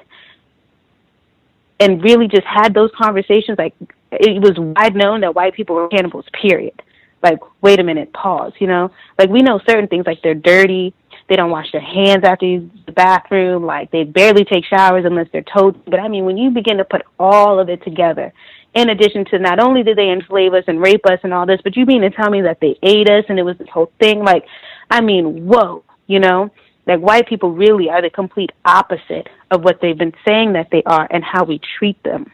and really just had those conversations, like it was wide known that white people were cannibals, period. like, wait a minute, pause, you know? Like, we know certain things, like they're dirty, they don't wash their hands after you use the bathroom, like they barely take showers unless they're told to. But I mean, when you begin to put all of it together, in addition to not only did they enslave us and rape us and all this, but you mean to tell me that they ate us and it was this whole thing? Like, I mean, whoa, you know? Like, white people really are the complete opposite of what they've been saying that they are and how we treat them.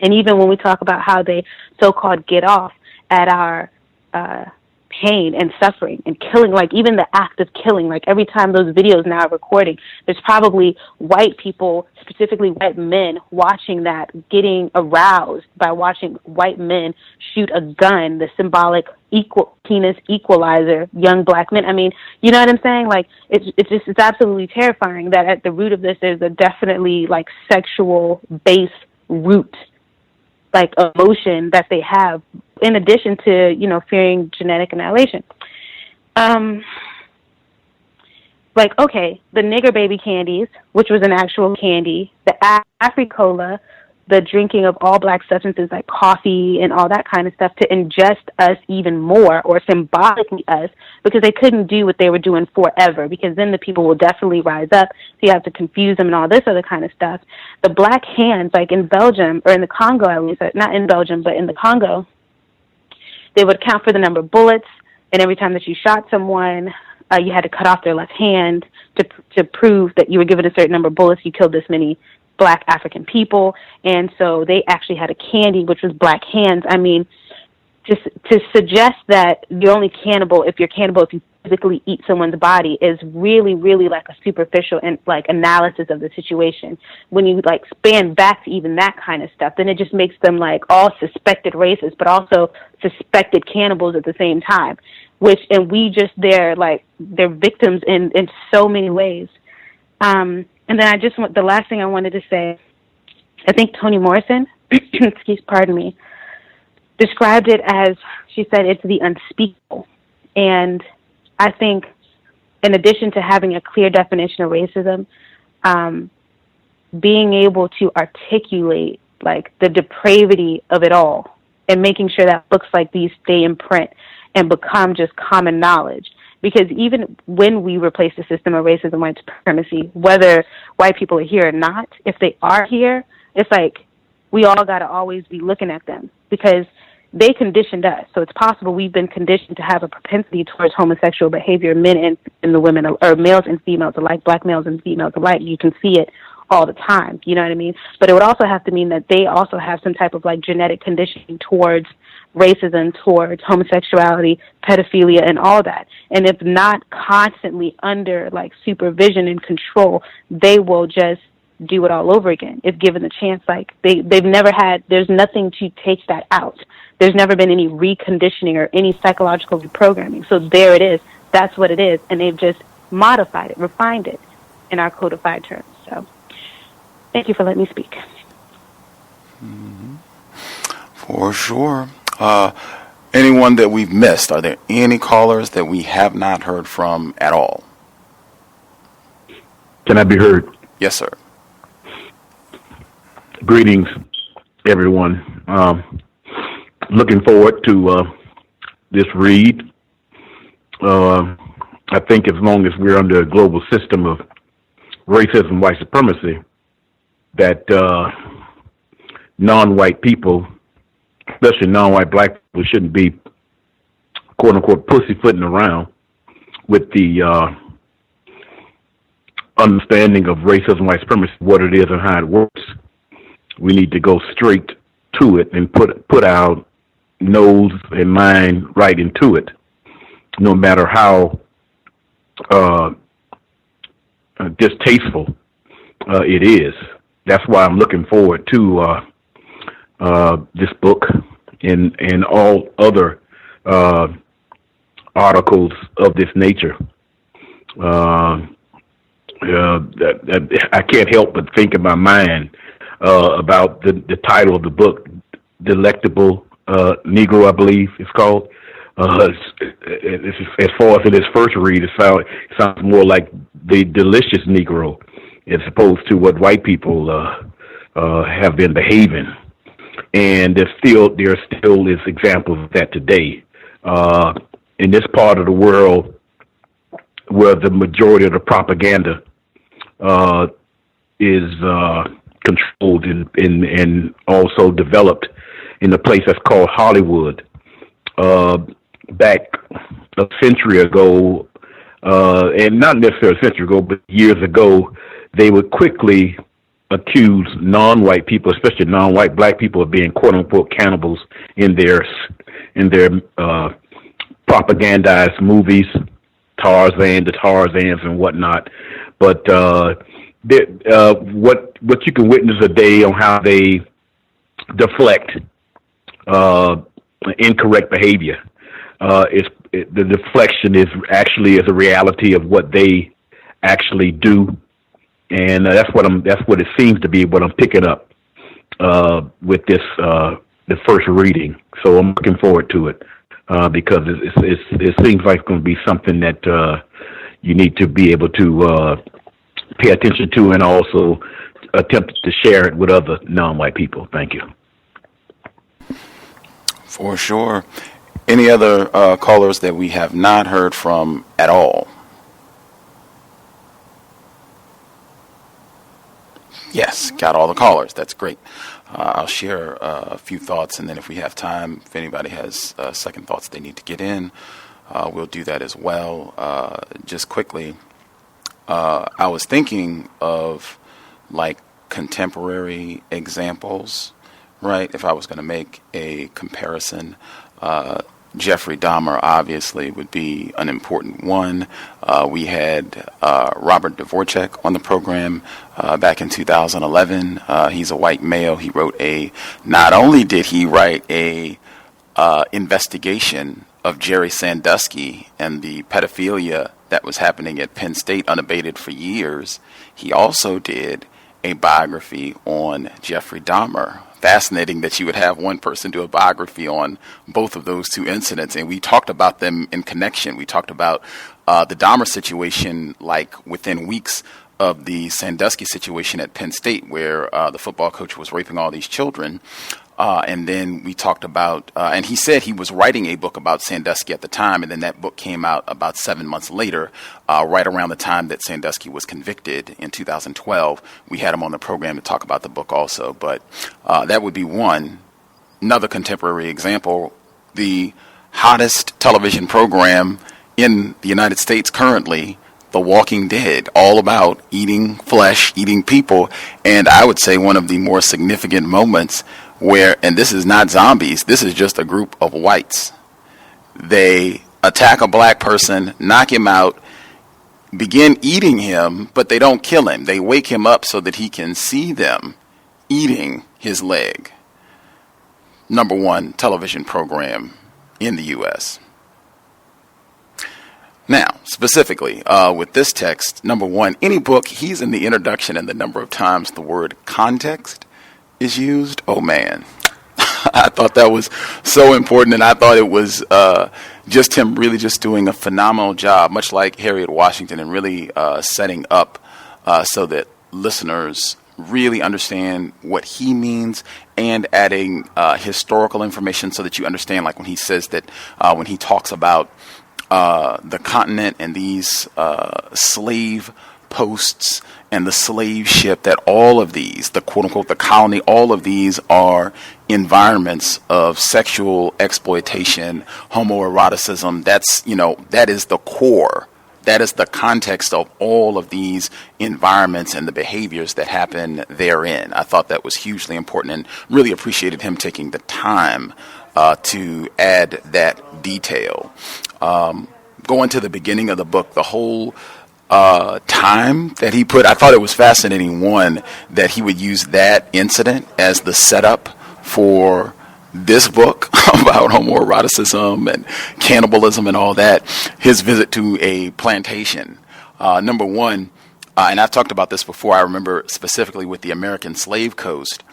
And even when we talk about how they so-called get off at our pain and suffering and killing, like even the act of killing, like every time those videos now are recording, there's probably white people, specifically white men, watching that, getting aroused by watching white men shoot a gun, the symbolic penis equalizer, young black men. I mean, you know what I'm saying? Like, it's absolutely terrifying that at the root of this is a definitely like sexual base root, like emotion that they have, in addition to, you know, fearing genetic annihilation. Like, okay, the nigger baby candies, which was an actual candy, the Afri-Cola, the drinking of all black substances like coffee and all that kind of stuff to ingest us even more, or symbolically us, because they couldn't do what they were doing forever, because then the people will definitely rise up, so you have to confuse them and all this other kind of stuff. The black hands, like in Belgium, or in the Congo at least, not in Belgium, but in the Congo, they would count for the number of bullets, and every time that you shot someone, you had to cut off their left hand to prove that you were given a certain number of bullets, you killed this many black African people. And so they actually had a candy which was black hands. I mean, to suggest that you're only cannibal if you physically eat someone's body is really, really like a superficial and like analysis of the situation. When you like span back to even that kind of stuff, then it just makes them like all suspected racists, but also suspected cannibals at the same time. And they're victims in so many ways. And then the last thing I wanted to say, I think Toni Morrison, pardon me, described it as, she said, it's the unspeakable. And I think in addition to having a clear definition of racism, being able to articulate like the depravity of it all and making sure that books like these stay in print and become just common knowledge. Because even when we replace the system of racism, white supremacy, whether white people are here or not, if they are here, it's like we all got to always be looking at them, because they conditioned us. So it's possible we've been conditioned to have a propensity towards homosexual behavior, men and the women, or males and females alike, black males and females alike. You can see it all the time, you know what I mean? But it would also have to mean that they also have some type of like genetic conditioning towards racism, towards homosexuality, pedophilia, and all that. And if not constantly under like supervision and control, they will just do it all over again if given the chance. Like they've never had, there's nothing to take that out. There's never been any reconditioning or any psychological reprogramming. So there it is. That's what it is. And they've just modified it, refined it in our codified terms. So thank you for letting me speak. Mm-hmm. For sure. Anyone that we've missed? Are there any callers that we have not heard from at all? Can I be heard? Yes, sir. Greetings, everyone. Looking forward to this read. I think as long as we're under a global system of racism, white supremacy, that non-white people, especially non-white black people, shouldn't be quote-unquote pussyfooting around with the understanding of racism, white supremacy, what it is and how it works. We need to go straight to it and put our nose and mind right into it, no matter how distasteful it is. That's why I'm looking forward to this book and all other articles of this nature. I can't help but think in my mind about the title of the book, Delectable Negro, I believe it's called. As far as in its first read, it sounds more like the delicious Negro, as opposed to what white people have been behaving. And there still is examples of that today. in this part of the world where the majority of the propaganda is controlled and also developed in a place that's called Hollywood. Back a century ago, and not necessarily a century ago, but years ago, they would quickly accuse non-white people, especially non-white black people, of being quote-unquote cannibals in their propagandized movies, the Tarzans and whatnot. But what you can witness today on how they deflect incorrect behavior the deflection is actually a reality of what they actually do, and that's what it seems to be what I'm picking up with this the first reading. So I'm looking forward to it because it seems like it's going to be something that you need to be able to pay attention to and also attempt to share it with other non-white people. Thank you. For sure. Any other callers that we have not heard from at all? Yes, got all the callers. That's great. I'll share a few thoughts, and then if we have time, if anybody has second thoughts they need to get in, we'll do that as well. Just quickly, I was thinking of like contemporary examples, right? If I was going to make a comparison, Jeffrey Dahmer obviously would be an important one. We had Robert Dvorak on the program back in 2011. He's a white male. He wrote not only did he write a investigation of Jerry Sandusky and the pedophilia that was happening at Penn State unabated for years, he also did a biography on Jeffrey Dahmer. Fascinating that you would have one person do a biography on both of those two incidents, and we talked about them in connection. We talked about the Dahmer situation like within weeks of the Sandusky situation at Penn State, where the football coach was raping all these children. And then we talked about, and he said he was writing a book about Sandusky at the time, and then that book came out about 7 months later, right around the time that Sandusky was convicted in 2012. We had him on the program to talk about the book also, but that would be one. Another contemporary example, the hottest television program in the United States currently, The Walking Dead, all about eating flesh, eating people, and I would say one of the more significant moments where, and this is not zombies, this is just a group of whites. They attack a black person, knock him out, begin eating him, but they don't kill him. They wake him up so that he can see them eating his leg. Number one television program in the U.S. Now, specifically, with this text, number one, any book, he's in the introduction, and the number of times the word context is used, oh man, I thought that was so important, and I thought it was just him really just doing a phenomenal job, much like Harriet Washington, and really setting up so that listeners really understand what he means, and adding historical information so that you understand, like when he says that, when he talks about the continent and these slave posts and the slave ship, that all of these, the quote-unquote the colony, all of these are environments of sexual exploitation, homoeroticism. That's, that is the core. That is the context of all of these environments and the behaviors that happen therein. I thought that was hugely important, and really appreciated him taking the time to add that detail. Going to the beginning of the book, the whole time that he put, I thought it was fascinating, one, that he would use that incident as the setup for this book about homoeroticism and cannibalism and all that, his visit to a plantation. Number one, and I've talked about this before, I remember specifically with the American Slave Coast,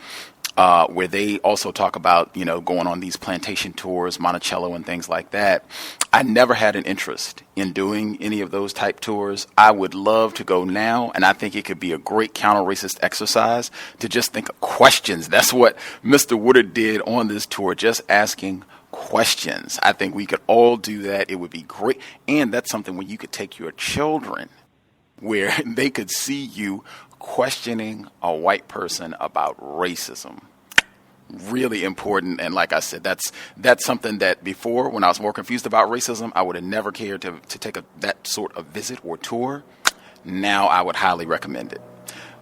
where they also talk about, going on these plantation tours, Monticello and things like that. I never had an interest in doing any of those type tours. I would love to go now, and I think it could be a great counter-racist exercise to just think of questions. That's what Mr. Woodard did on this tour, just asking questions. I think we could all do that. It would be great. And that's something where you could take your children, where they could see you questioning a white person about racism. Really important. And like I said, that's something that before, when I was more confused about racism, I would have never cared to take that sort of visit or tour. Now I would highly recommend it.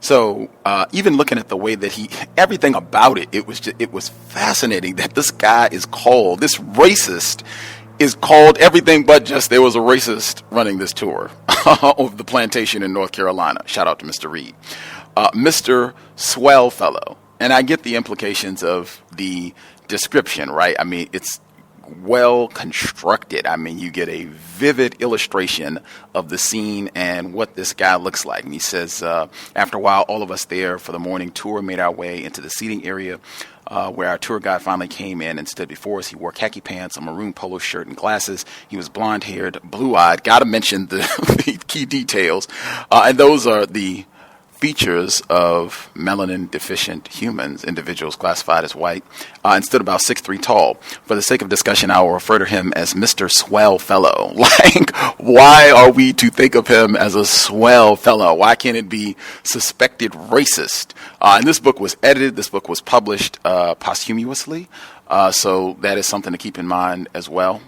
So even looking at the way that everything about it, it was fascinating that this racist is called everything but just there was a racist running this tour of the plantation in North Carolina. Shout out to Mr. Reed. Mr. Swell Fellow. And I get the implications of the description, right? I mean, it's well constructed. I mean, you get a vivid illustration of the scene and what this guy looks like. And he says, after a while, all of us there for the morning tour made our way into the seating area where our tour guide finally came in and stood before us. He wore khaki pants, a maroon polo shirt, and glasses. He was blonde-haired, blue-eyed. Got to mention the key details. And those are the features of melanin-deficient humans, individuals classified as white, and stood about 6'3" tall. For the sake of discussion, I will refer to him as Mr. Swell Fellow. Like, why are we to think of him as a swell fellow? Why can't it be suspected racist? And this book was edited. This book was published posthumously, so that is something to keep in mind as well.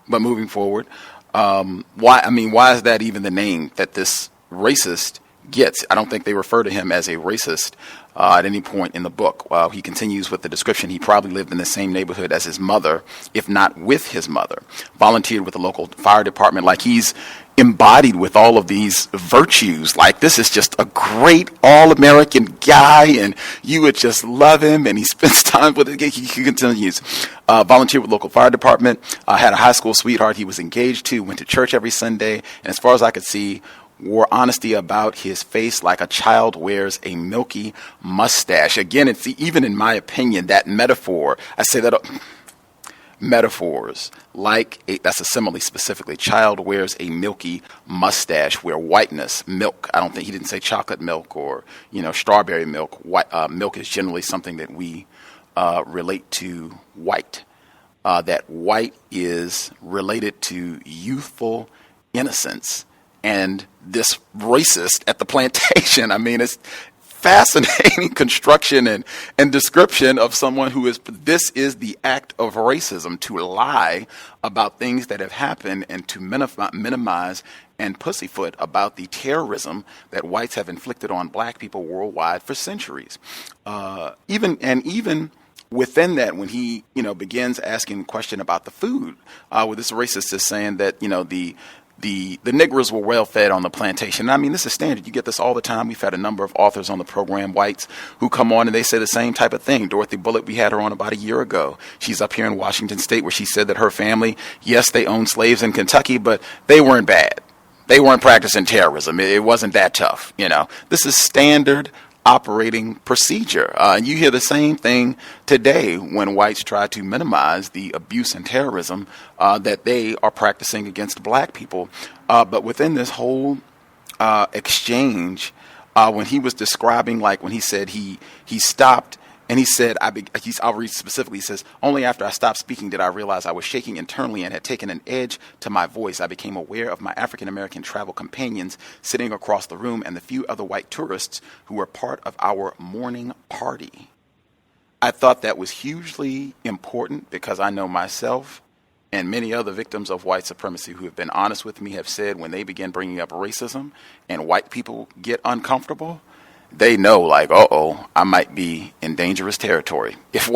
But moving forward, why is that even the name that this racist gets? I don't think they refer to him as a racist at any point in the book. He continues with the description. He probably lived in the same neighborhood as his mother, if not with his mother. Volunteered with the local fire department. Like, he's embodied with all of these virtues. Like, this is just a great all-American guy, and you would just love him, and he spends time with it. He continues. Volunteered with local fire department. Had a high school sweetheart he was engaged to. Went to church every Sunday. And as far as I could see, wore honesty about his face like a child wears a milky mustache. Again, it's even in my opinion, that metaphor, I say that metaphors, that's a simile specifically. Child wears a milky mustache, where whiteness, milk, he didn't say chocolate milk or, strawberry milk. Milk is generally something that we relate to white. That white is related to youthful innocence. And this racist at the plantation, I mean, it's fascinating construction and description of someone this is the act of racism, to lie about things that have happened and to minimize and pussyfoot about the terrorism that whites have inflicted on black people worldwide for centuries. Even within that, when he, begins asking a question about the food, where this racist is saying that, the Negroes were well fed on the plantation. I mean, this is standard. You get this all the time. We've had a number of authors on the program, whites, who come on and they say the same type of thing. Dorothy Bullitt, we had her on about a year ago. She's up here in Washington State, where she said that her family, yes, they owned slaves in Kentucky, but they weren't bad. They weren't practicing terrorism. It wasn't that tough. This is standard operating procedure. And you hear the same thing today when whites try to minimize the abuse and terrorism that they are practicing against black people. But within this whole exchange, when he was describing, like when he said he stopped and he said, I'll read specifically, he says, only after I stopped speaking did I realize I was shaking internally and had taken an edge to my voice. I became aware of my African-American travel companions sitting across the room and the few other white tourists who were part of our morning party. I thought that was hugely important because I know myself and many other victims of white supremacy who have been honest with me have said when they begin bringing up racism and white people get uncomfortable, they know, like, I might be in dangerous territory. If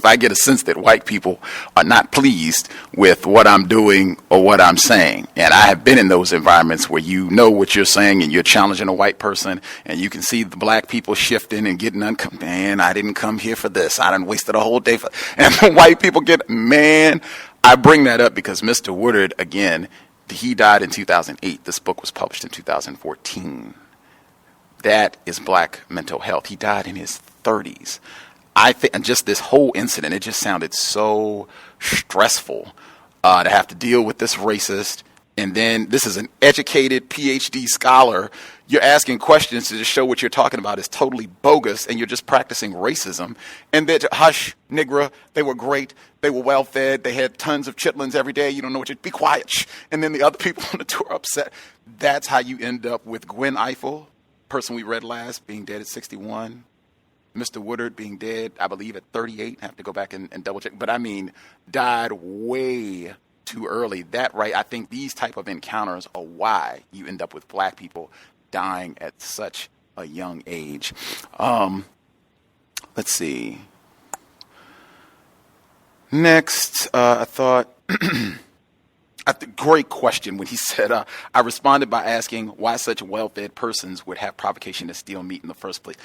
I get a sense that white people are not pleased with what I'm doing or what I'm saying, and I have been in those environments where you know what you're saying and you're challenging a white person, and you can see the black people shifting and getting man, I didn't come here for this. I done wasted a whole day and the white people I bring that up because Mr. Woodard, again, he died in 2008. This book was published in 2014. That is black mental health. He died in his 30s. I think, and just this whole incident, it just sounded so stressful to have to deal with this racist And then this is an educated PhD scholar. You're asking questions to just show what you're talking about is totally bogus, and you're just practicing racism. And then, hush, Negro, they were great. They were well fed. They had tons of chitlins every day. You don't know what be quiet. Shh. And then the other people on the tour are upset. That's how you end up with Gwen Eiffel, person we read last, being dead at 61. Mr. Woodard being dead, I believe, at 38. I have to go back and double check. But I mean, died way too early. That, right, I think these type of encounters are why you end up with black people dying at such a young age. Let's see. Next, I thought, great question when he said, I responded by asking why such well-fed persons would have provocation to steal meat in the first place.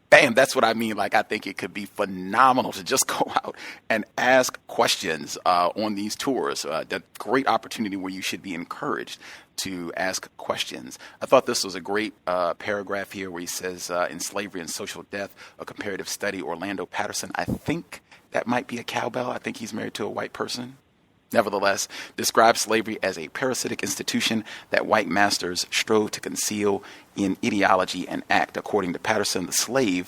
Bam, that's what I mean. Like, I think it could be phenomenal to just go out and ask questions on these tours. That great opportunity where you should be encouraged to ask questions. I thought this was a great paragraph here where he says, in Slavery and Social Death, a comparative study, Orlando Patterson. I think that might be a cowbell. I think he's married to a white person. Nevertheless, describes slavery as a parasitic institution that white masters strove to conceal in ideology and act. According to Patterson, the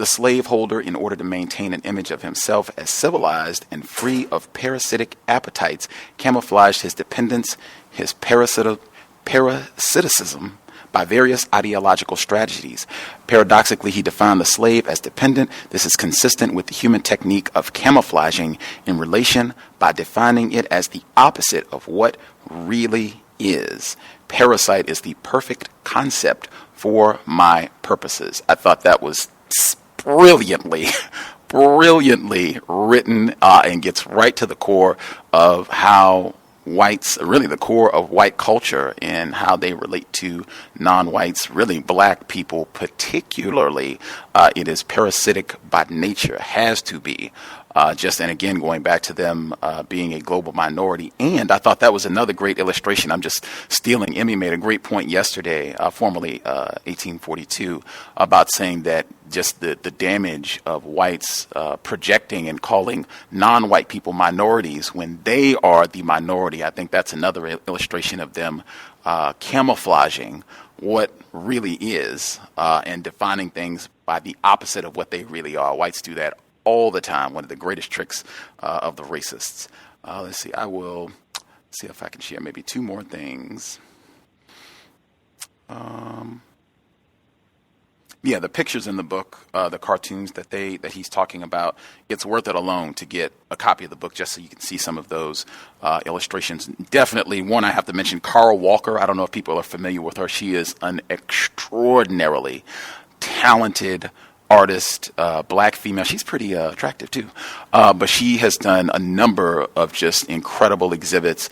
slaveholder, in order to maintain an image of himself as civilized and free of parasitic appetites, camouflaged his dependence, his parasiticism, by various ideological strategies. Paradoxically, he defined the slave as dependent. This is consistent with the human technique of camouflaging in relation by defining it as the opposite of what really is. Parasite is the perfect concept for my purposes. I thought that was brilliantly written and gets right to the core of how whites, really the core of white culture and how they relate to non-whites, really black people particularly. It is parasitic by nature, has to be. And again, going back to them being a global minority. And I thought that was another great illustration. I'm just stealing. Emmy made a great point yesterday, formerly 1842, about saying that just the damage of whites projecting and calling non-white people minorities when they are the minority. I think that's another illustration of them camouflaging what really is and defining things by the opposite of what they really are. Whites do that all the time. One of the greatest tricks of the racists. Let's see. I will see if I can share maybe two more things. Yeah, the pictures in the book, the cartoons that he's talking about, it's worth it alone to get a copy of the book just so you can see some of those illustrations. Definitely one I have to mention, Carl Walker. I don't know if people are familiar with her. She is an extraordinarily talented artist, black female. She's pretty attractive too, but she has done a number of just incredible exhibits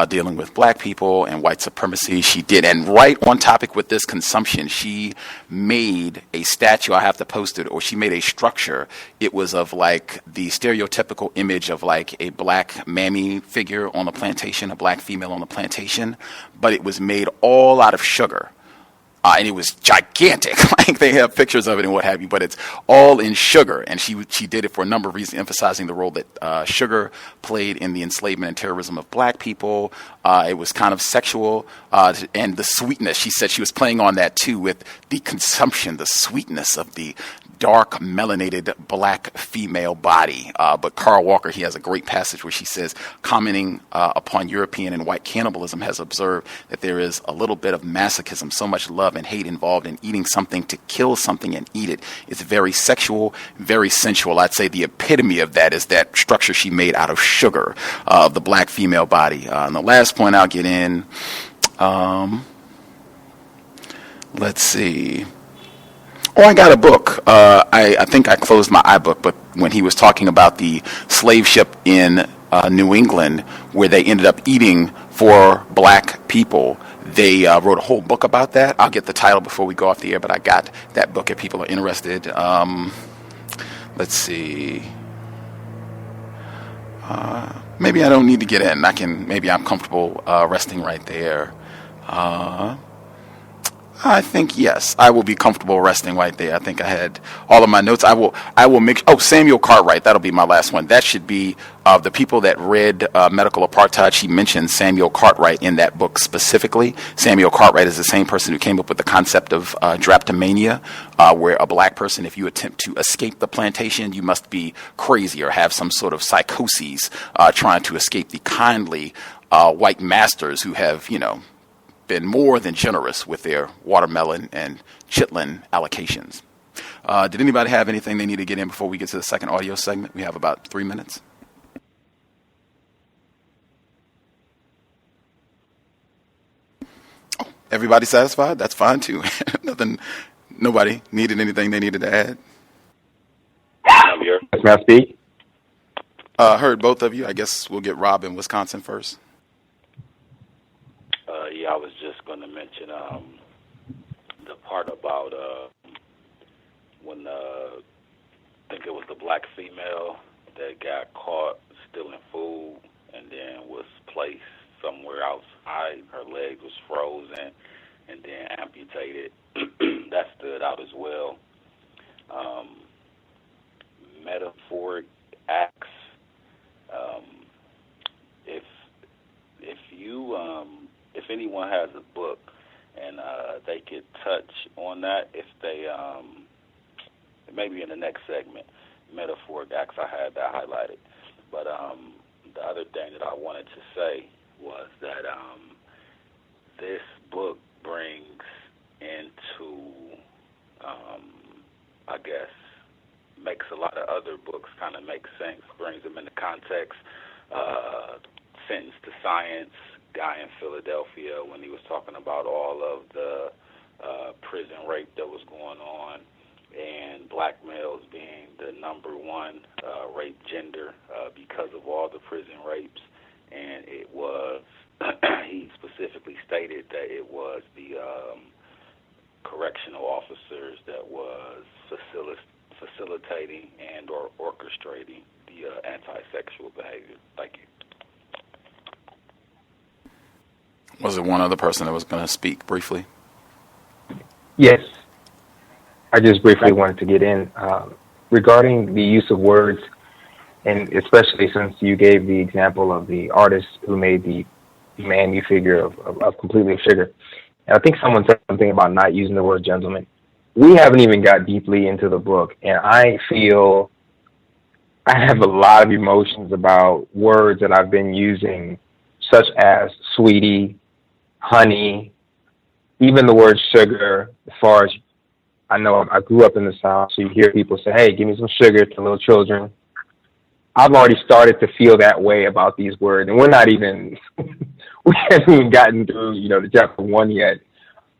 dealing with black people and white supremacy. She did, and right on topic with this consumption, she made a statue. I have to post it, or she made a structure. It was of like the stereotypical image of like a black mammy figure on the plantation, a black female on the plantation, but it was made all out of sugar. And it was gigantic. Like they have pictures of it and what have you, but it's all in sugar. And she did it for a number of reasons, emphasizing the role that sugar played in the enslavement and terrorism of black people. It was kind of sexual, and the sweetness. She said she was playing on that too with the consumption, the sweetness of the dark melanated black female body. But Carl Walker, he has a great passage where she says, commenting upon European and white cannibalism, has observed that there is a little bit of masochism, so much love and hate involved in eating something to kill something and eat it. It's very sexual, very sensual. I'd say the epitome of that is that structure she made out of sugar of the black female body. And the last point I'll get in, let's see. Oh, I got a book. I think I closed my iBook, but when he was talking about the slave ship in New England, where they ended up eating for black people, they wrote a whole book about that. I'll get the title before we go off the air, but I got that book if people are interested. Let's see. Maybe I don't need to get in. Maybe I'm comfortable resting right there. I think yes, I will be comfortable resting right there. I think I had all of my notes. I will make. Oh, Samuel Cartwright. That'll be my last one. That should be the people that read Medical Apartheid. She mentioned Samuel Cartwright in that book specifically. Samuel Cartwright is the same person who came up with the concept of drapetomania, where a black person, if you attempt to escape the plantation, you must be crazy or have some sort of psychoses trying to escape the kindly white masters who have, been more than generous with their watermelon and chitlin allocations. Did anybody have anything they need to get in before we get to the second audio segment? We have about 3 minutes. Oh, everybody satisfied? That's fine too. Nobody needed anything they needed to add. May I speak? Heard both of you. I guess we'll get Rob in Wisconsin first. I was just going to mention the part about when I think it was the black female that got caught stealing food and then was placed somewhere outside. Her leg was frozen and then amputated. That stood out as well. Metaphoric acts. If anyone has a book and they could touch on that, if they maybe in the next segment, metaphoric acts, I had that highlighted. But the other thing that I wanted to say was that this book brings into, I guess, makes a lot of other books kind of make sense, brings them into context. Sentence to Science, guy in Philadelphia, when he was talking about all of the prison rape that was going on, and black males being the number one rape gender because of all the prison rapes. And it was, he specifically stated that it was the correctional officers that was facilitating and or orchestrating the anti-sexual behavior. Thank you. Was there one other person that was going to speak briefly? Yes. I just briefly wanted to get in regarding the use of words, and especially since you gave the example of the artist who made the man-you figure of completely sugar. And I think someone said something about not using the word gentleman. We haven't even got deeply into the book, and I feel I have a lot of emotions about words that I've been using, such as sweetie, honey, even the word sugar. As far as I know, I grew up in the South, so you hear people say, hey, give me some sugar to little children. I've already started to feel that way about these words, and we're not even, we haven't even gotten through, the chapter 1 yet.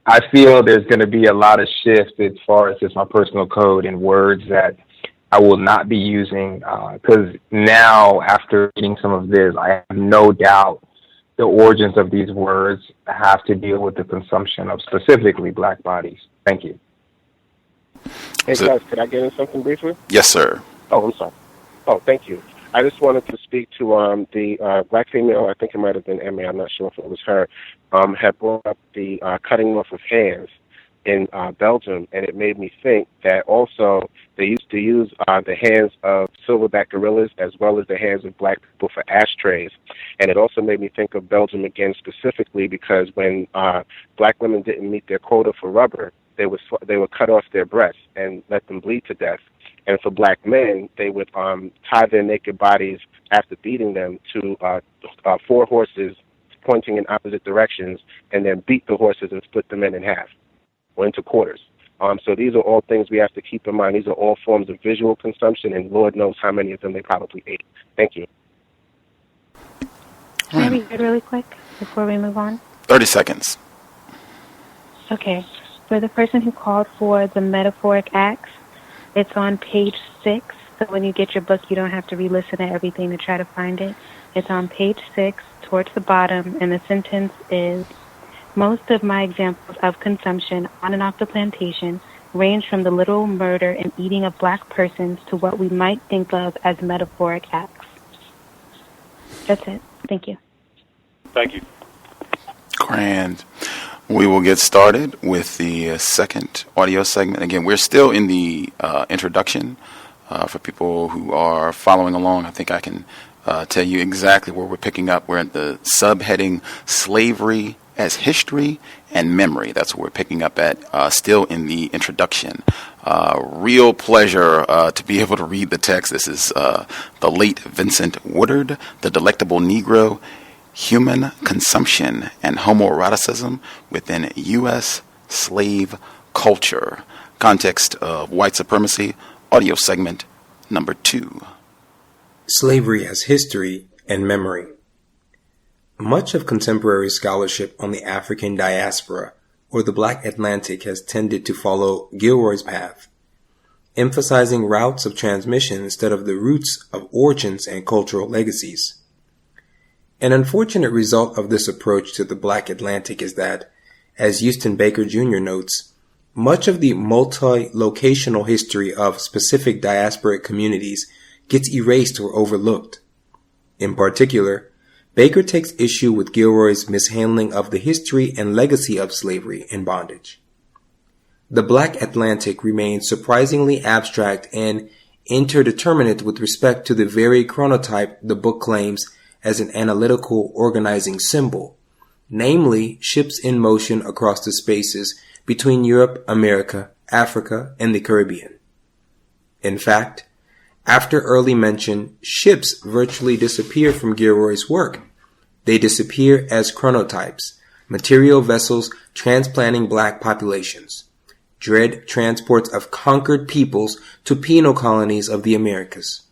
I feel there's going to be a lot of shift as far as just my personal code and words that I will not be using, because now, after reading some of this, I have no doubt the origins of these words have to deal with the consumption of specifically black bodies. Thank you. Hey, guys, could I get in something briefly? Yes, sir. Oh, I'm sorry. Oh, thank you. I just wanted to speak to the black female, I think it might have been Emma, I'm not sure if it was her, had brought up the cutting off of hands in Belgium, and it made me think that also they used to use the hands of silverback gorillas as well as the hands of black people for ashtrays. And it also made me think of Belgium again specifically because when black women didn't meet their quota for rubber, they would cut off their breasts and let them bleed to death. And for black men, they would tie their naked bodies after beating them to 4 horses pointing in opposite directions and then beat the horses and split the men in half or into quarters. So these are all things we have to keep in mind. These are all forms of visual consumption, and Lord knows how many of them they probably ate. Thank you. Can I read it really quick before we move on? 30 seconds. Okay. For the person who called for the metaphoric acts, it's on page 6. So when you get your book, you don't have to re-listen to everything to try to find it. It's on page 6 towards the bottom, and the sentence is, most of my examples of consumption on and off the plantation range from the literal murder and eating of black persons to what we might think of as metaphoric acts. That's it. Thank you. Thank you. Grand. We will get started with the second audio segment. Again, we're still in the introduction. For people who are following along, I think I can tell you exactly where we're picking up. We're at the subheading Slavery as History and Memory. That's what we're picking up at, still in the introduction. Real pleasure to be able to read the text. This is the late Vincent Woodard, The Delectable Negro, Human Consumption and Homoeroticism Within U.S. Slave Culture. Context of White Supremacy, audio segment number 2. Slavery as History and Memory. Much of contemporary scholarship on the African diaspora or the Black Atlantic has tended to follow Gilroy's path, emphasizing routes of transmission instead of the roots of origins and cultural legacies. An unfortunate result of this approach to the Black Atlantic is that, as Houston Baker Jr. notes, much of the multi-locational history of specific diasporic communities gets erased or overlooked. In particular, Baker takes issue with Gilroy's mishandling of the history and legacy of slavery and bondage. The Black Atlantic remains surprisingly abstract and interdeterminate with respect to the very chronotype the book claims as an analytical organizing symbol, namely ships in motion across the spaces between Europe, America, Africa, and the Caribbean. In fact, after early mention, ships virtually disappear from Gilroy's work. They disappear as chronotypes, material vessels transplanting black populations, dread transports of conquered peoples to penal colonies of the Americas.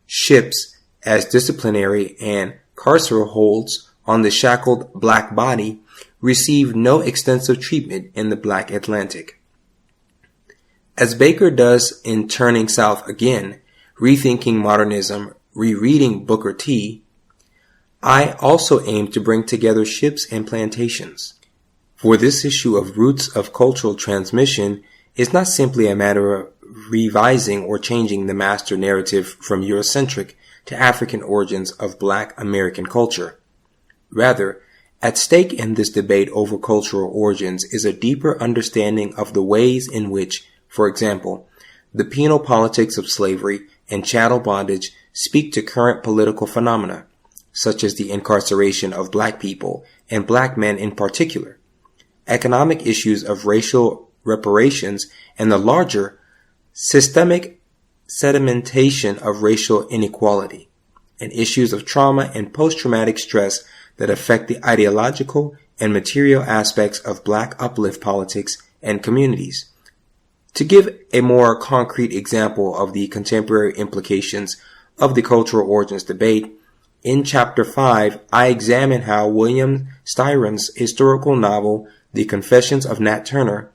Ships as disciplinary and carceral holds on the shackled black body receive no extensive treatment in the Black Atlantic. As Baker does in Turning South Again, Rethinking Modernism, Rereading Booker T, I also aim to bring together ships and plantations. For this issue of Roots of Cultural Transmission is not simply a matter of revising or changing the master narrative from Eurocentric to African origins of Black American culture. Rather, at stake in this debate over cultural origins is a deeper understanding of the ways in which, for example, the penal politics of slavery and chattel bondage speak to current political phenomena, such as the incarceration of Black people and Black men in particular, economic issues of racial reparations, and the larger systemic sedimentation of racial inequality, and issues of trauma and post-traumatic stress that affect the ideological and material aspects of Black uplift politics and communities. To give a more concrete example of the contemporary implications of the cultural origins debate, in Chapter 5, I examine how William Styron's historical novel, The Confessions of Nat Turner,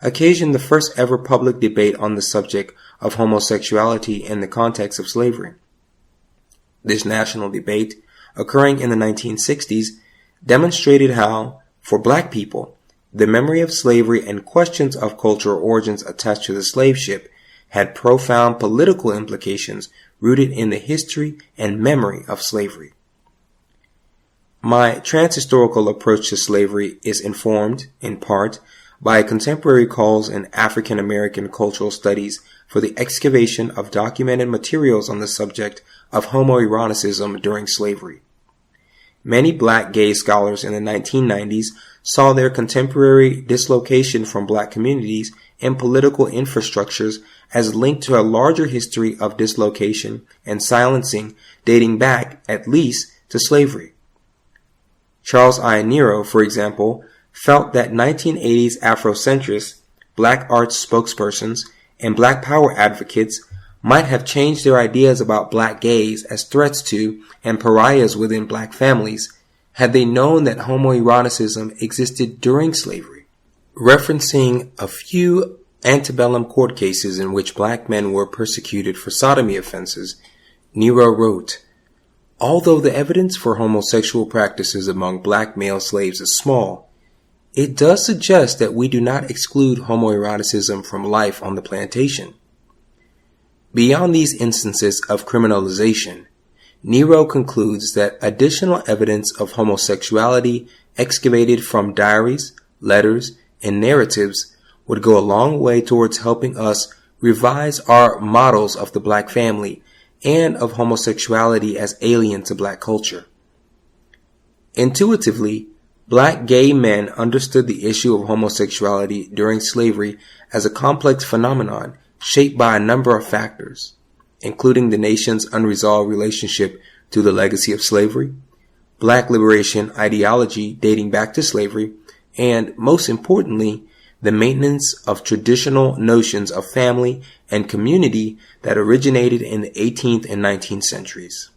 occasioned the first ever public debate on the subject of homosexuality in the context of slavery. This national debate, occurring in the 1960s, demonstrated how, for Black people, the memory of slavery and questions of cultural origins attached to the slave ship had profound political implications rooted in the history and memory of slavery. My transhistorical approach to slavery is informed, in part, by contemporary calls in African American cultural studies for the excavation of documented materials on the subject of homoeroticism during slavery. Many Black gay scholars in the 1990s saw their contemporary dislocation from Black communities and political infrastructures as linked to a larger history of dislocation and silencing dating back, at least, to slavery. Charles I. Nero, for example, felt that 1980s Afrocentrists, Black arts spokespersons, and Black power advocates might have changed their ideas about Black gays as threats to and pariahs within Black families had they known that homoeroticism existed during slavery. Referencing a few antebellum court cases in which Black men were persecuted for sodomy offenses, Nero wrote, "Although the evidence for homosexual practices among Black male slaves is small, it does suggest that we do not exclude homoeroticism from life on the plantation." Beyond these instances of criminalization, Nero concludes that additional evidence of homosexuality excavated from diaries, letters, and narratives would go a long way towards helping us revise our models of the black family and of homosexuality as alien to black culture. Intuitively, black gay men understood the issue of homosexuality during slavery as a complex phenomenon shaped by a number of factors, including the nation's unresolved relationship to the legacy of slavery, black liberation ideology dating back to slavery, and, most importantly, the maintenance of traditional notions of family and community that originated in the 18th and 19th centuries.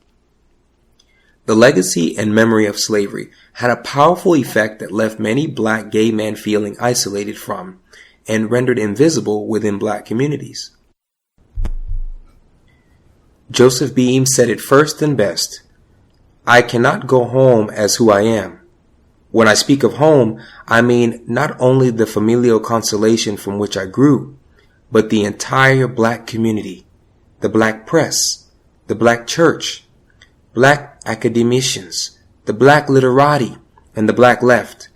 The legacy and memory of slavery had a powerful effect that left many black gay men feeling isolated from and rendered invisible within black communities. Joseph Beam said it first and best, "I cannot go home as who I am. When I speak of home, I mean not only the familial constellation from which I grew, but the entire black community, the black press, the black church, black academicians, the black literati, and the black left.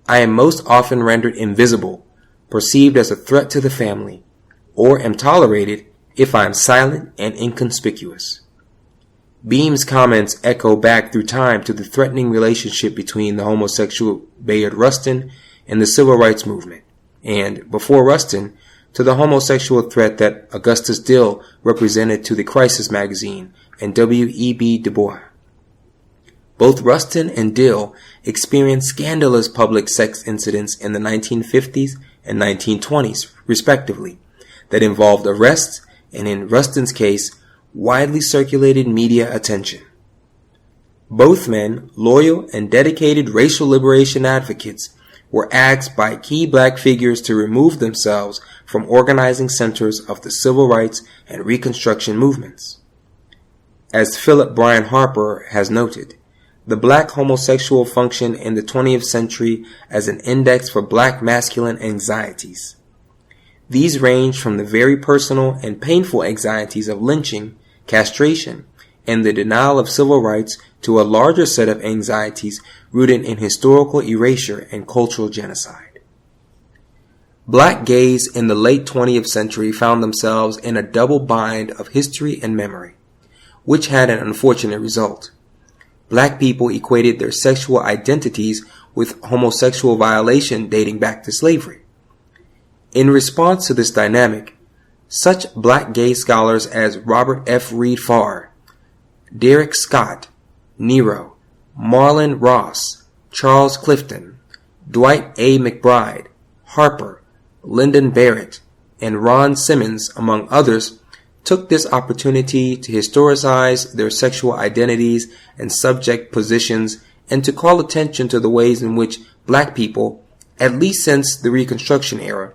I am most often rendered invisible, perceived as a threat to the family, or am tolerated if I am silent and inconspicuous." Beam's comments echo back through time to the threatening relationship between the homosexual Bayard Rustin and the civil rights movement, and, before Rustin, to the homosexual threat that Augustus Dill represented to the Crisis magazine and W.E.B. Du Bois. Both Rustin and Dill experienced scandalous public sex incidents in the 1950s and 1920s, respectively, that involved arrests and, in Rustin's case, widely circulated media attention. Both men, loyal and dedicated racial liberation advocates, were asked by key black figures to remove themselves from organizing centers of the civil rights and Reconstruction movements. As Philip Bryan Harper has noted, the black homosexual functioned in the 20th century as an index for black masculine anxieties. These range from the very personal and painful anxieties of lynching, castration, and the denial of civil rights to a larger set of anxieties rooted in historical erasure and cultural genocide. Black gays in the late 20th century found themselves in a double bind of history and memory, which had an unfortunate result. Black people equated their sexual identities with homosexual violation dating back to slavery. In response to this dynamic, such black gay scholars as Robert F. Reed Farr, Derek Scott, Nero, Marlon Ross, Charles Clifton, Dwight A. McBride, Harper, Lyndon Barrett, and Ron Simmons, among others, took this opportunity to historicize their sexual identities and subject positions and to call attention to the ways in which black people, at least since the Reconstruction era,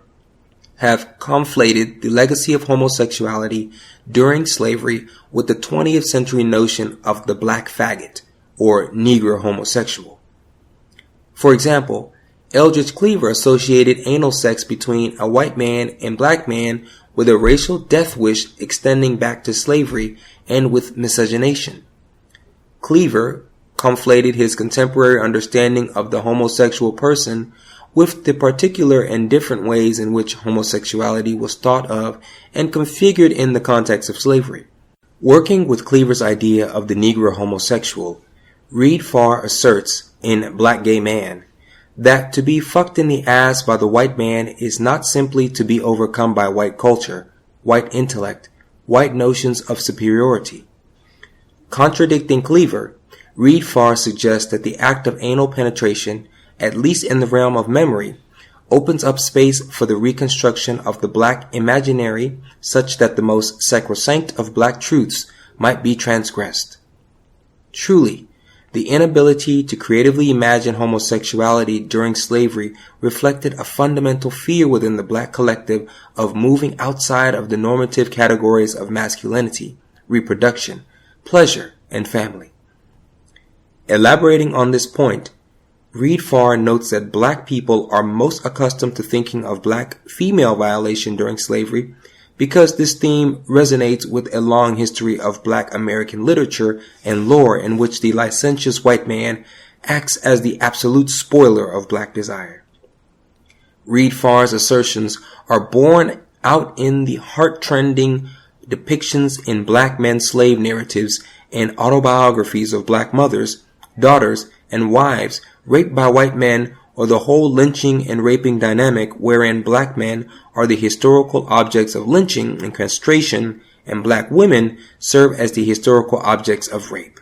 have conflated the legacy of homosexuality during slavery with the 20th century notion of the black faggot, or Negro homosexual. For example, Eldridge Cleaver associated anal sex between a white man and black man with a racial death wish extending back to slavery and with miscegenation. Cleaver conflated his contemporary understanding of the homosexual person with the particular and different ways in which homosexuality was thought of and configured in the context of slavery. Working with Cleaver's idea of the Negro homosexual, Reed Farr asserts in Black Gay Man that to be fucked in the ass by the white man is not simply to be overcome by white culture, white intellect, white notions of superiority. Contradicting Cleaver, Reed Farr suggests that the act of anal penetration, at least in the realm of memory, opens up space for the reconstruction of the black imaginary such that the most sacrosanct of black truths might be transgressed. Truly, the inability to creatively imagine homosexuality during slavery reflected a fundamental fear within the black collective of moving outside of the normative categories of masculinity, reproduction, pleasure, and family. Elaborating on this point, Reed Farr notes that black people are most accustomed to thinking of black female violation during slavery because this theme resonates with a long history of black American literature and lore in which the licentious white man acts as the absolute spoiler of black desire. Reid Farr's assertions are borne out in the heart-trending depictions in black men's slave narratives and autobiographies of black mothers, daughters, and wives raped by white men, or the whole lynching and raping dynamic wherein black men are the historical objects of lynching and castration, and black women serve as the historical objects of rape.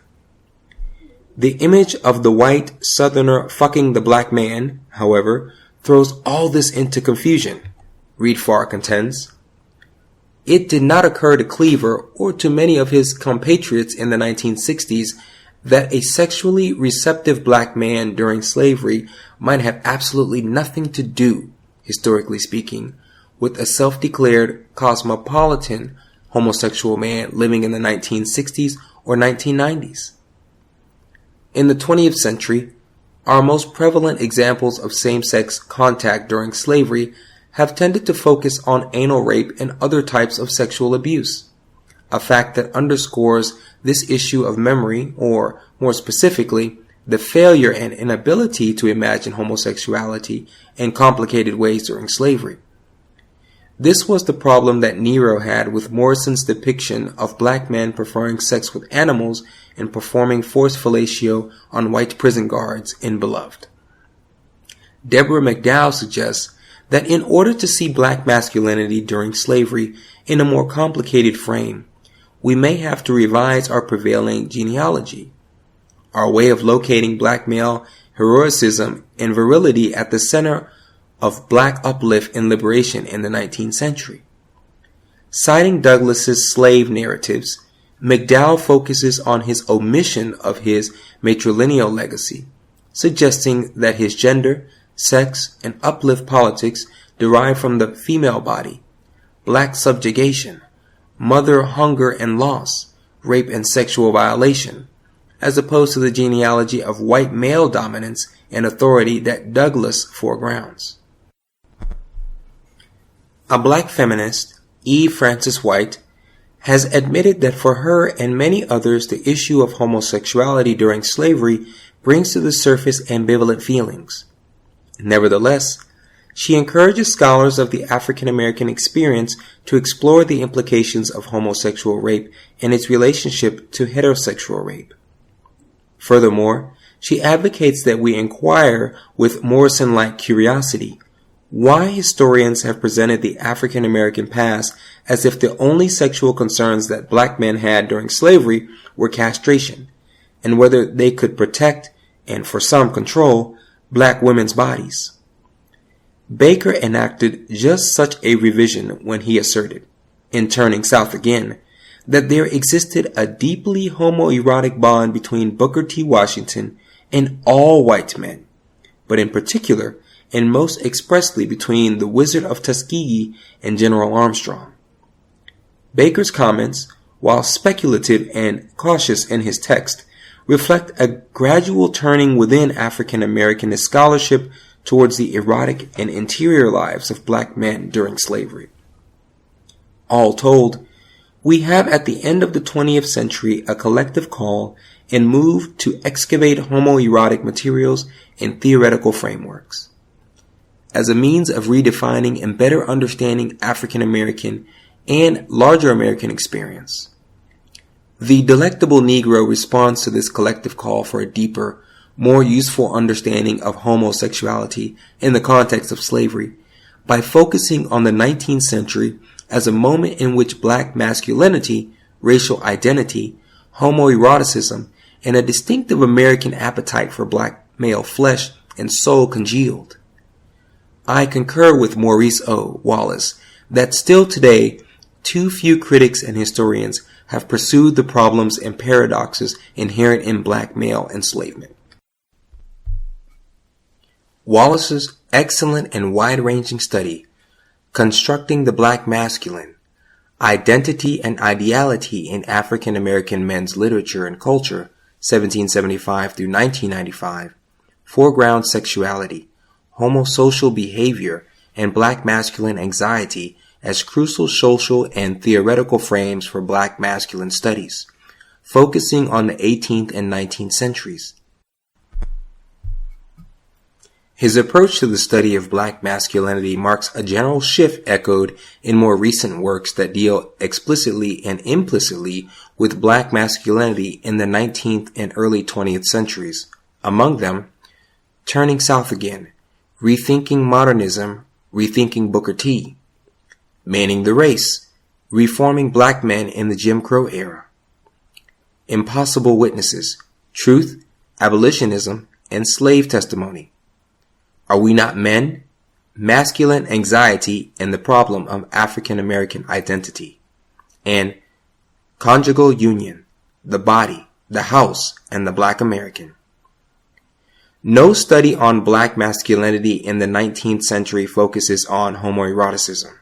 The image of the white Southerner fucking the black man, however, throws all this into confusion, Reid Farr contends. It did not occur to Cleaver or to many of his compatriots in the 1960s that a sexually receptive black man during slavery might have absolutely nothing to do, historically speaking, with a self-declared cosmopolitan homosexual man living in the 1960s or 1990s. In the 20th century, our most prevalent examples of same-sex contact during slavery have tended to focus on anal rape and other types of sexual abuse, a fact that underscores this issue of memory, or, more specifically, the failure and inability to imagine homosexuality in complicated ways during slavery. This was the problem that Nero had with Morrison's depiction of black men preferring sex with animals and performing forced fellatio on white prison guards in Beloved. Deborah McDowell suggests that in order to see black masculinity during slavery in a more complicated frame, we may have to revise our prevailing genealogy, our way of locating black male heroicism and virility at the center of black uplift and liberation in the 19th century. Citing Douglas's slave narratives, McDowell focuses on his omission of his matrilineal legacy, suggesting that his gender, sex, and uplift politics derive from the female body, black subjugation, mother hunger and loss, rape and sexual violation, as opposed to the genealogy of white male dominance and authority that Douglas foregrounds. A black feminist, E. Frances White, has admitted that for her and many others the issue of homosexuality during slavery brings to the surface ambivalent feelings. Nevertheless, she encourages scholars of the African American experience to explore the implications of homosexual rape and its relationship to heterosexual rape. Furthermore, she advocates that we inquire with Morrison-like curiosity why historians have presented the African American past as if the only sexual concerns that black men had during slavery were castration, and whether they could protect, and for some control, black women's bodies. Baker enacted just such a revision when he asserted, in Turning South Again, that there existed a deeply homoerotic bond between Booker T. Washington and all white men, but in particular, and most expressly between the Wizard of Tuskegee and General Armstrong. Baker's comments, while speculative and cautious in his text, reflect a gradual turning within African American scholarship towards the erotic and interior lives of black men during slavery. All told, we have at the end of the 20th century a collective call and move to excavate homoerotic materials and theoretical frameworks as a means of redefining and better understanding African American and larger American experience. The Delectable Negro responds to this collective call for a deeper, more useful understanding of homosexuality in the context of slavery by focusing on the 19th century as a moment in which black masculinity, racial identity, homoeroticism, and a distinctive American appetite for black male flesh and soul congealed. I concur with Maurice O. Wallace that still today, too few critics and historians have pursued the problems and paradoxes inherent in black male enslavement. Wallace's excellent and wide-ranging study, Constructing the Black Masculine, Identity and Ideality in African American Men's Literature and Culture, 1775 through 1995, Foreground Sexuality, Homosocial Behavior, and Black Masculine Anxiety as crucial social and theoretical frames for black masculine studies, focusing on the 18th and 19th centuries. His approach to the study of black masculinity marks a general shift echoed in more recent works that deal explicitly and implicitly with black masculinity in the 19th and early 20th centuries. Among them, Turning South Again, Rethinking Modernism, Rethinking Booker T, Manning the Race, Reforming Black Men in the Jim Crow Era, Impossible Witnesses, Truth, Abolitionism, and Slave Testimony, Are We Not Men? Masculine Anxiety and the Problem of African American Identity, and Conjugal Union, The Body, the House, and the Black American. No study on black masculinity in the 19th century focuses on homoeroticism.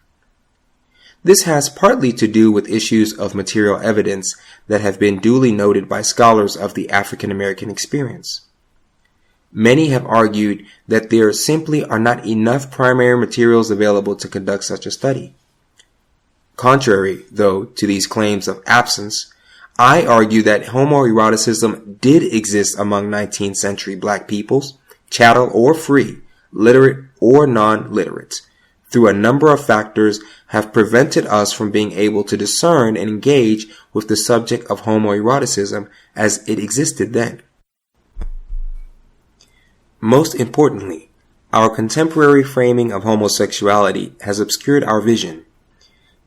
This has partly to do with issues of material evidence that have been duly noted by scholars of the African American experience. Many have argued that there simply are not enough primary materials available to conduct such a study. Contrary, though, to these claims of absence, I argue that homoeroticism did exist among 19th century black peoples, chattel or free, literate or non-literate, through a number of factors have prevented us from being able to discern and engage with the subject of homoeroticism as it existed then. Most importantly, our contemporary framing of homosexuality has obscured our vision.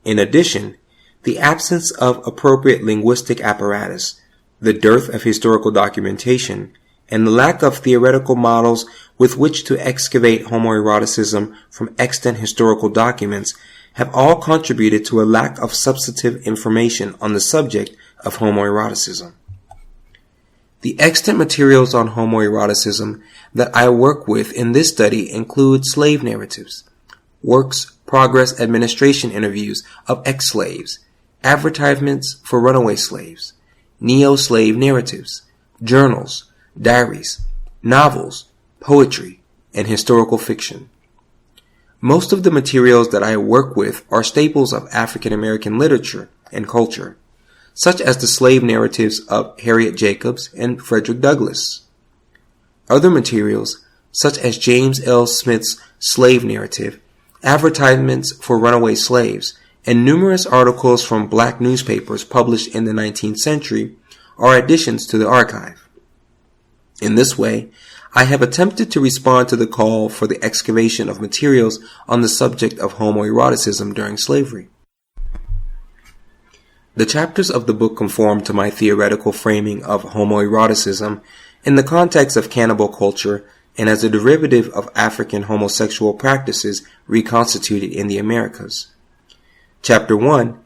In addition, the absence of appropriate linguistic apparatus, the dearth of historical documentation, and the lack of theoretical models with which to excavate homoeroticism from extant historical documents have all contributed to a lack of substantive information on the subject of homoeroticism. The extant materials on homoeroticism that I work with in this study include slave narratives, works progress administration interviews of ex-slaves, advertisements for runaway slaves, neo-slave narratives, journals, diaries, novels, poetry, and historical fiction. Most of the materials that I work with are staples of African American literature and culture, such as the slave narratives of Harriet Jacobs and Frederick Douglass. Other materials, such as James L. Smith's slave narrative, advertisements for runaway slaves, and numerous articles from black newspapers published in the 19th century, are additions to the archive. In this way, I have attempted to respond to the call for the excavation of materials on the subject of homoeroticism during slavery. The chapters of the book conform to my theoretical framing of homoeroticism in the context of cannibal culture and as a derivative of African homosexual practices reconstituted in the Americas. Chapter 1,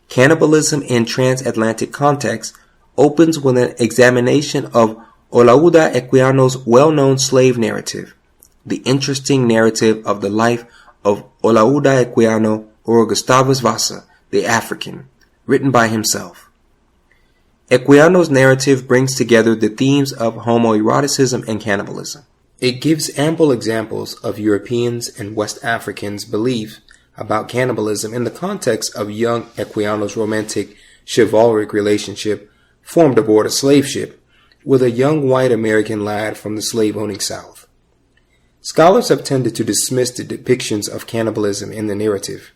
Cannibalism in Transatlantic Context, opens with an examination of Olaudah Equiano's well-known slave narrative, the interesting narrative of the life of Olaudah Equiano or Gustavus Vassa, the African, written by himself. Equiano's narrative brings together the themes of homoeroticism and cannibalism. It gives ample examples of Europeans and West Africans' belief about cannibalism in the context of young Equiano's romantic, chivalric relationship formed aboard a slave ship with a young white American lad from the slave-owning South. Scholars have tended to dismiss the depictions of cannibalism in the narrative.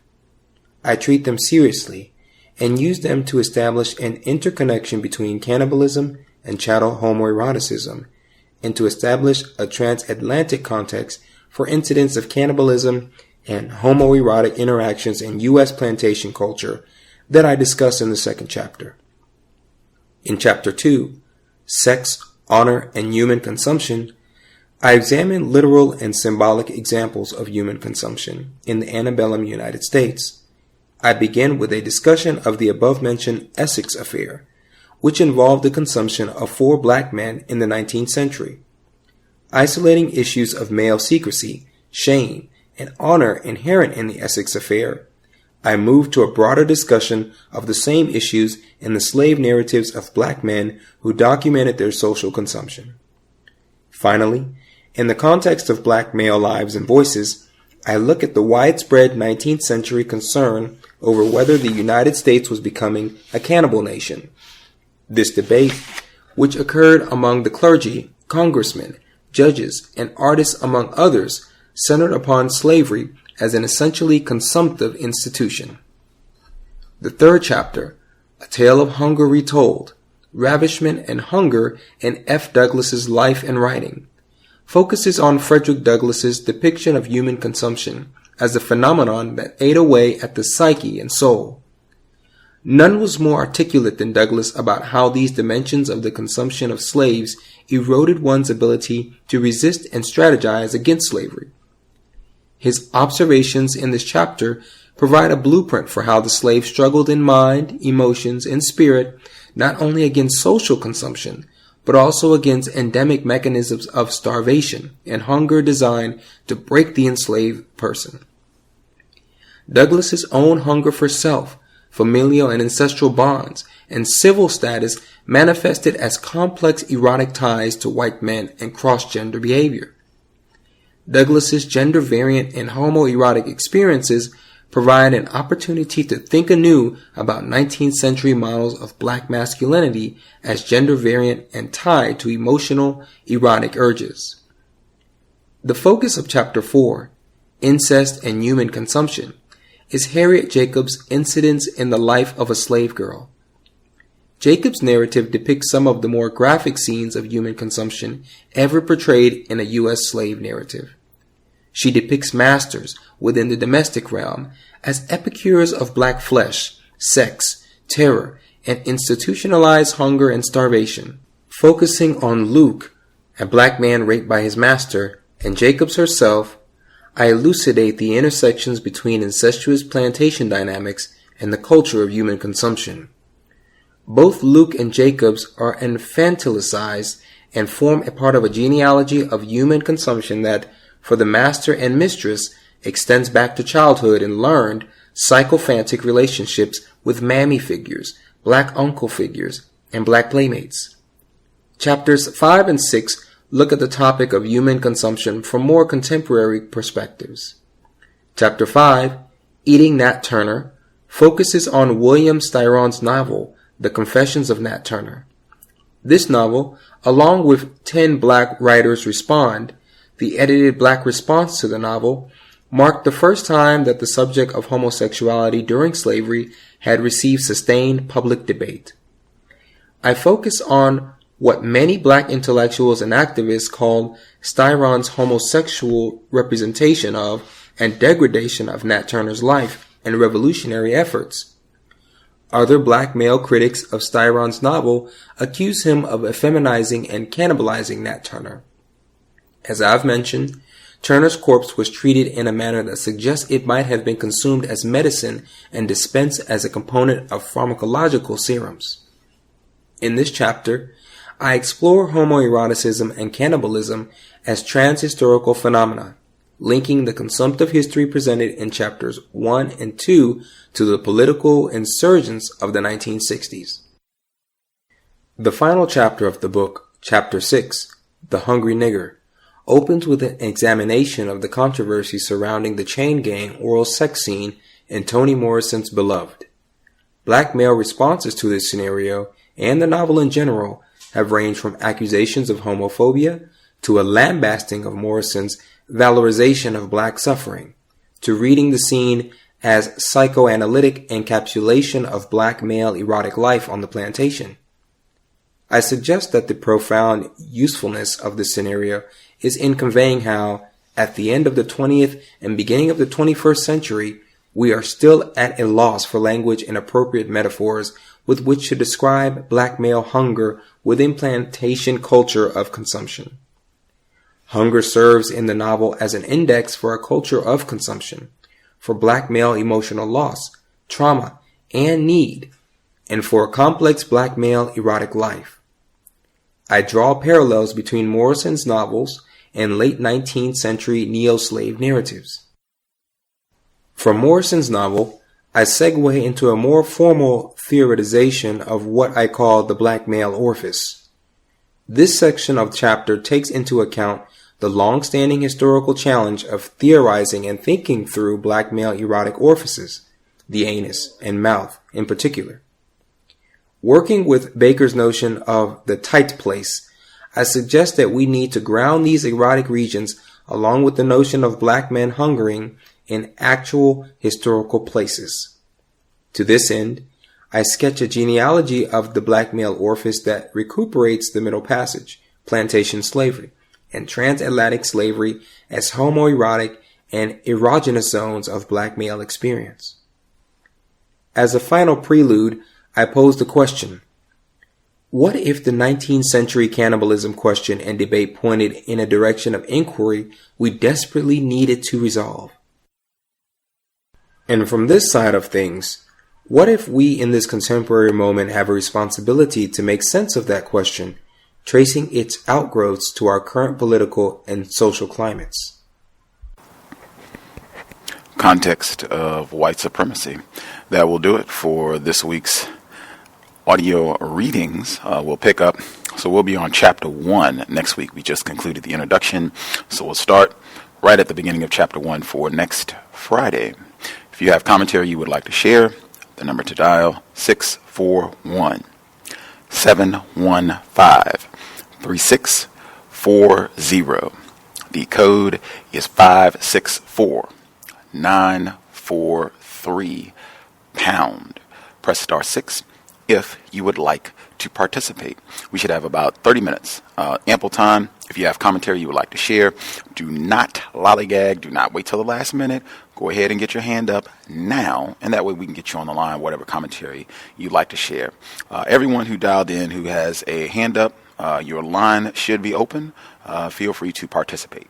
I treat them seriously and use them to establish an interconnection between cannibalism and chattel homoeroticism, and to establish a transatlantic context for incidents of cannibalism and homoerotic interactions in U.S. plantation culture that I discuss in the second chapter. In Chapter 2, Sex, Honor, and Human Consumption, I examine literal and symbolic examples of human consumption in the antebellum United States. I begin with a discussion of the above-mentioned Essex affair, which involved the consumption of 4 black men in the 19th century. Isolating issues of male secrecy, shame, and honor inherent in the Essex affair, I move to a broader discussion of the same issues in the slave narratives of black men who documented their social consumption. Finally, in the context of black male lives and voices, I look at the widespread 19th century concern over whether the United States was becoming a cannibal nation. This debate, which occurred among the clergy, congressmen, judges, and artists, among others, centered upon slavery as an essentially consumptive institution. The third chapter, A Tale of Hunger Retold, Ravishment and Hunger in F. Douglass's Life and Writing, focuses on Frederick Douglass's depiction of human consumption as a phenomenon that ate away at the psyche and soul. None was more articulate than Douglass about how these dimensions of the consumption of slaves eroded one's ability to resist and strategize against slavery. His observations in this chapter provide a blueprint for how the slave struggled in mind, emotions, and spirit, not only against social consumption, but also against endemic mechanisms of starvation and hunger designed to break the enslaved person. Douglass's own hunger for self, familial and ancestral bonds, and civil status manifested as complex erotic ties to white men and cross-gender behavior. Douglass's gender-variant and homoerotic experiences provide an opportunity to think anew about 19th century models of black masculinity as gender-variant and tied to emotional, erotic urges. The focus of Chapter 4, Incest and Human Consumption, is Harriet Jacobs' incidents in the life of a slave girl. Jacobs' narrative depicts some of the more graphic scenes of human consumption ever portrayed in a U.S. slave narrative. She depicts masters within the domestic realm as epicures of black flesh, sex, terror, and institutionalized hunger and starvation. Focusing on Luke, a black man raped by his master, and Jacobs herself, I elucidate the intersections between incestuous plantation dynamics and the culture of human consumption. Both Luke and Jacobs are infantilicized and form a part of a genealogy of human consumption that, for the master and mistress, extends back to childhood and learned psychophantic relationships with mammy figures, black uncle figures, and black playmates. Chapters 5 and 6 look at the topic of human consumption from more contemporary perspectives. Chapter 5, Eating Nat Turner, focuses on William Styron's novel, The Confessions of Nat Turner. This novel, along with 10 Black Writers Respond, the edited Black response to the novel, marked the first time that the subject of homosexuality during slavery had received sustained public debate. I focus on what many Black intellectuals and activists called Styron's homosexual representation of and degradation of Nat Turner's life and revolutionary efforts. Other Black male critics of Styron's novel accuse him of effeminizing and cannibalizing Nat Turner. As I've mentioned, Turner's corpse was treated in a manner that suggests it might have been consumed as medicine and dispensed as a component of pharmacological serums. In this chapter, I explore homoeroticism and cannibalism as transhistorical phenomena, linking the consumptive history presented in chapters 1 and 2 to the political insurgence of the 1960s. The final chapter of the book, Chapter 6, The Hungry Nigger, opens with an examination of the controversy surrounding the chain gang oral sex scene in Toni Morrison's Beloved. Black male responses to this scenario, and the novel in general, have ranged from accusations of homophobia to a lambasting of Morrison's valorization of black suffering, to reading the scene as psychoanalytic encapsulation of black male erotic life on the plantation. I suggest that the profound usefulness of this scenario is in conveying how, at the end of the 20th and beginning of the 21st century, we are still at a loss for language and appropriate metaphors with which to describe black male hunger within plantation culture of consumption. Hunger serves in the novel as an index for a culture of consumption, for black male emotional loss, trauma, and need, and for a complex black male erotic life. I draw parallels between Morrison's novels and late 19th century neo-slave narratives. From Morrison's novel, I segue into a more formal theoretization of what I call the black male orifice. This section of the chapter takes into account the long-standing historical challenge of theorizing and thinking through black male erotic orifices, the anus and mouth in particular. Working with Baker's notion of the tight place, I suggest that we need to ground these erotic regions along with the notion of black men hungering in actual historical places. To this end, I sketch a genealogy of the black male orifice that recuperates the Middle Passage, plantation slavery, and transatlantic slavery as homoerotic and erogenous zones of black male experience. As a final prelude, I pose the question, what if the 19th century cannibalism question and debate pointed in a direction of inquiry we desperately needed to resolve? And from this side of things, what if we in this contemporary moment have a responsibility to make sense of that question, tracing its outgrowths to our current political and social climates? Context of White Supremacy. That will do it for this week's audio readings. We'll pick up. So we'll be on chapter 1 next week. We just concluded the introduction. So we'll start right at the beginning of chapter 1 for next Friday. If you have commentary you would like to share, the number to dial 641-715-3640. The code is 564-943#. Press star 6 if you would like to participate. We should have about 30 minutes, ample time. If you have commentary you would like to share, do not lollygag, do not wait till the last minute. Go ahead and get your hand up now, and that way we can get you on the line, whatever commentary you'd like to share. Everyone who dialed in who has a hand up, your line should be open. Feel free to participate.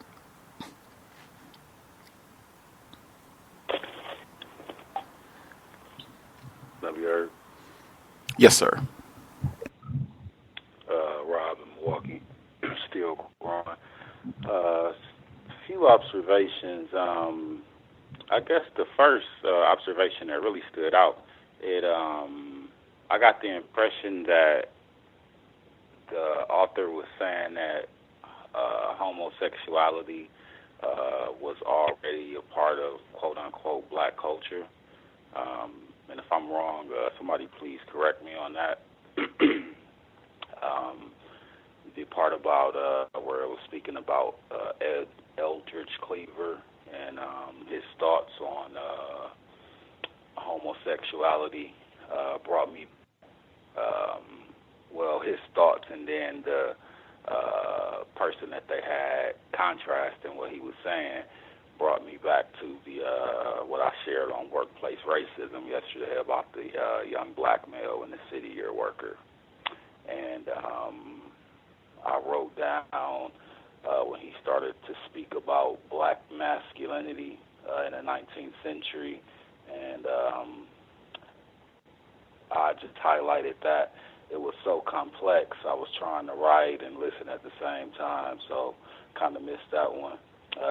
Have you heard? Yes, sir. Rob in Milwaukee, still growing. Few observations. I guess the first observation that really stood out, I got the impression that the author was saying that homosexuality was already a part of quote-unquote black culture. And if I'm wrong, somebody please correct me on that. The part about where it was speaking about Eldridge Cleaver and his thoughts on homosexuality brought me, his thoughts, and then the person that they had contrasting what he was saying brought me back to the what I shared on workplace racism yesterday about the young black male in the city year worker. And I wrote down when he started to speak about black masculinity in the 19th century, and I just highlighted that it was so complex. I was trying to write and listen at the same time, so kind of missed that one.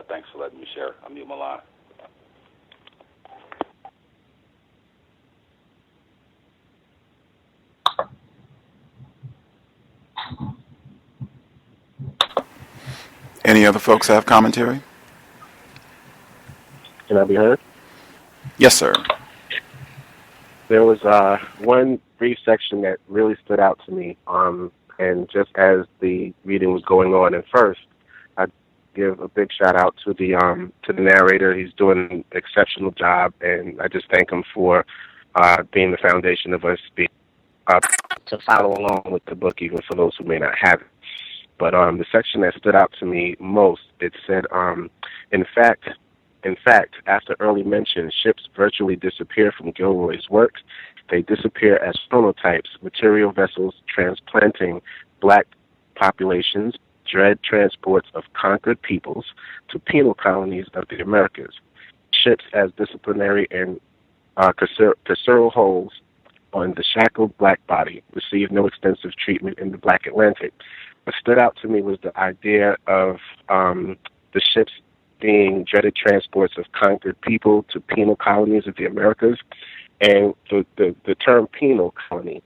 Thanks for letting me share. I'm mute my line. Any other folks have commentary? Can I be heard? Yes, sir. There was one brief section that really stood out to me, and just as the reading was going on at first, I'd give a big shout out to the narrator. He's doing an exceptional job, and I just thank him for being the foundation of us being to follow along with the book, even for those who may not have it. But the section that stood out to me most, it said, in fact, after early mention, ships virtually disappear from Gilroy's works. They disappear as phonotypes, material vessels transplanting black populations, dread transports of conquered peoples to penal colonies of the Americas. Ships as disciplinary and carceral holes on the shackled black body receive no extensive treatment in the black Atlantic. What stood out to me was the idea of the ships being dreaded transports of conquered people to penal colonies of the Americas. And the term penal colony,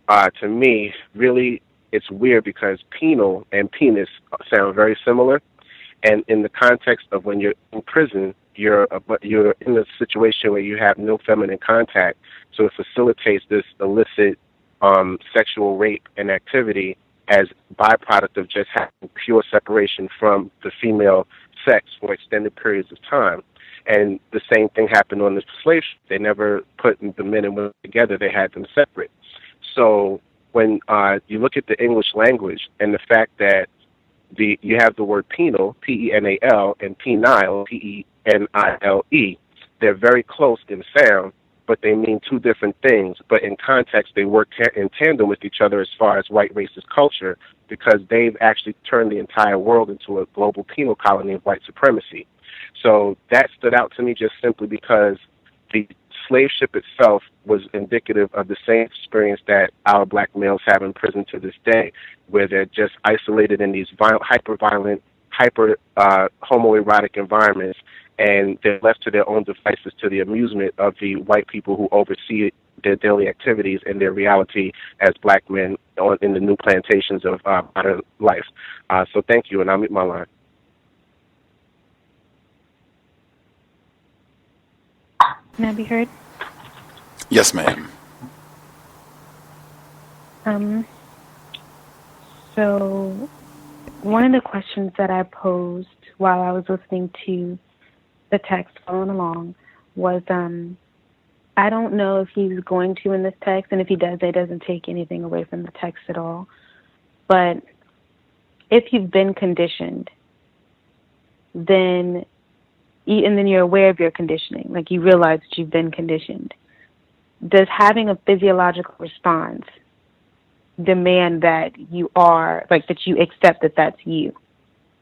to me, really, it's weird because penal and penis sound very similar. And in the context of when you're in prison, you're in a situation where you have no feminine contact. So it facilitates this illicit sexual rape and activity as byproduct of just having pure separation from the female sex for extended periods of time. And the same thing happened on the slave ship. They never put the men and women together. They had them separate. So when you look at the English language and the fact that you have the word penal, P-E-N-A-L, and penile, P-E-N-I-L-E, they're very close in sound, but they mean two different things. But in context, they work in tandem with each other as far as white racist culture, because they've actually turned the entire world into a global penal colony of white supremacy. So that stood out to me just simply because the slave ship itself was indicative of the same experience that our black males have in prison to this day, where they're just isolated in these hyper-violent, homoerotic environments, and they're left to their own devices to the amusement of the white people who oversee their daily activities and their reality as black men in the new plantations of modern life. So thank you, and I'll mute my line. Can I be heard? Yes, ma'am. So one of the questions that I posed while I was listening to the text following along was, I don't know if he's going to in this text, and if he does, it doesn't take anything away from the text at all. But if you've been conditioned, and then you're aware of your conditioning, like you realize that you've been conditioned, does having a physiological response demand that you are, like, that you accept that that's you?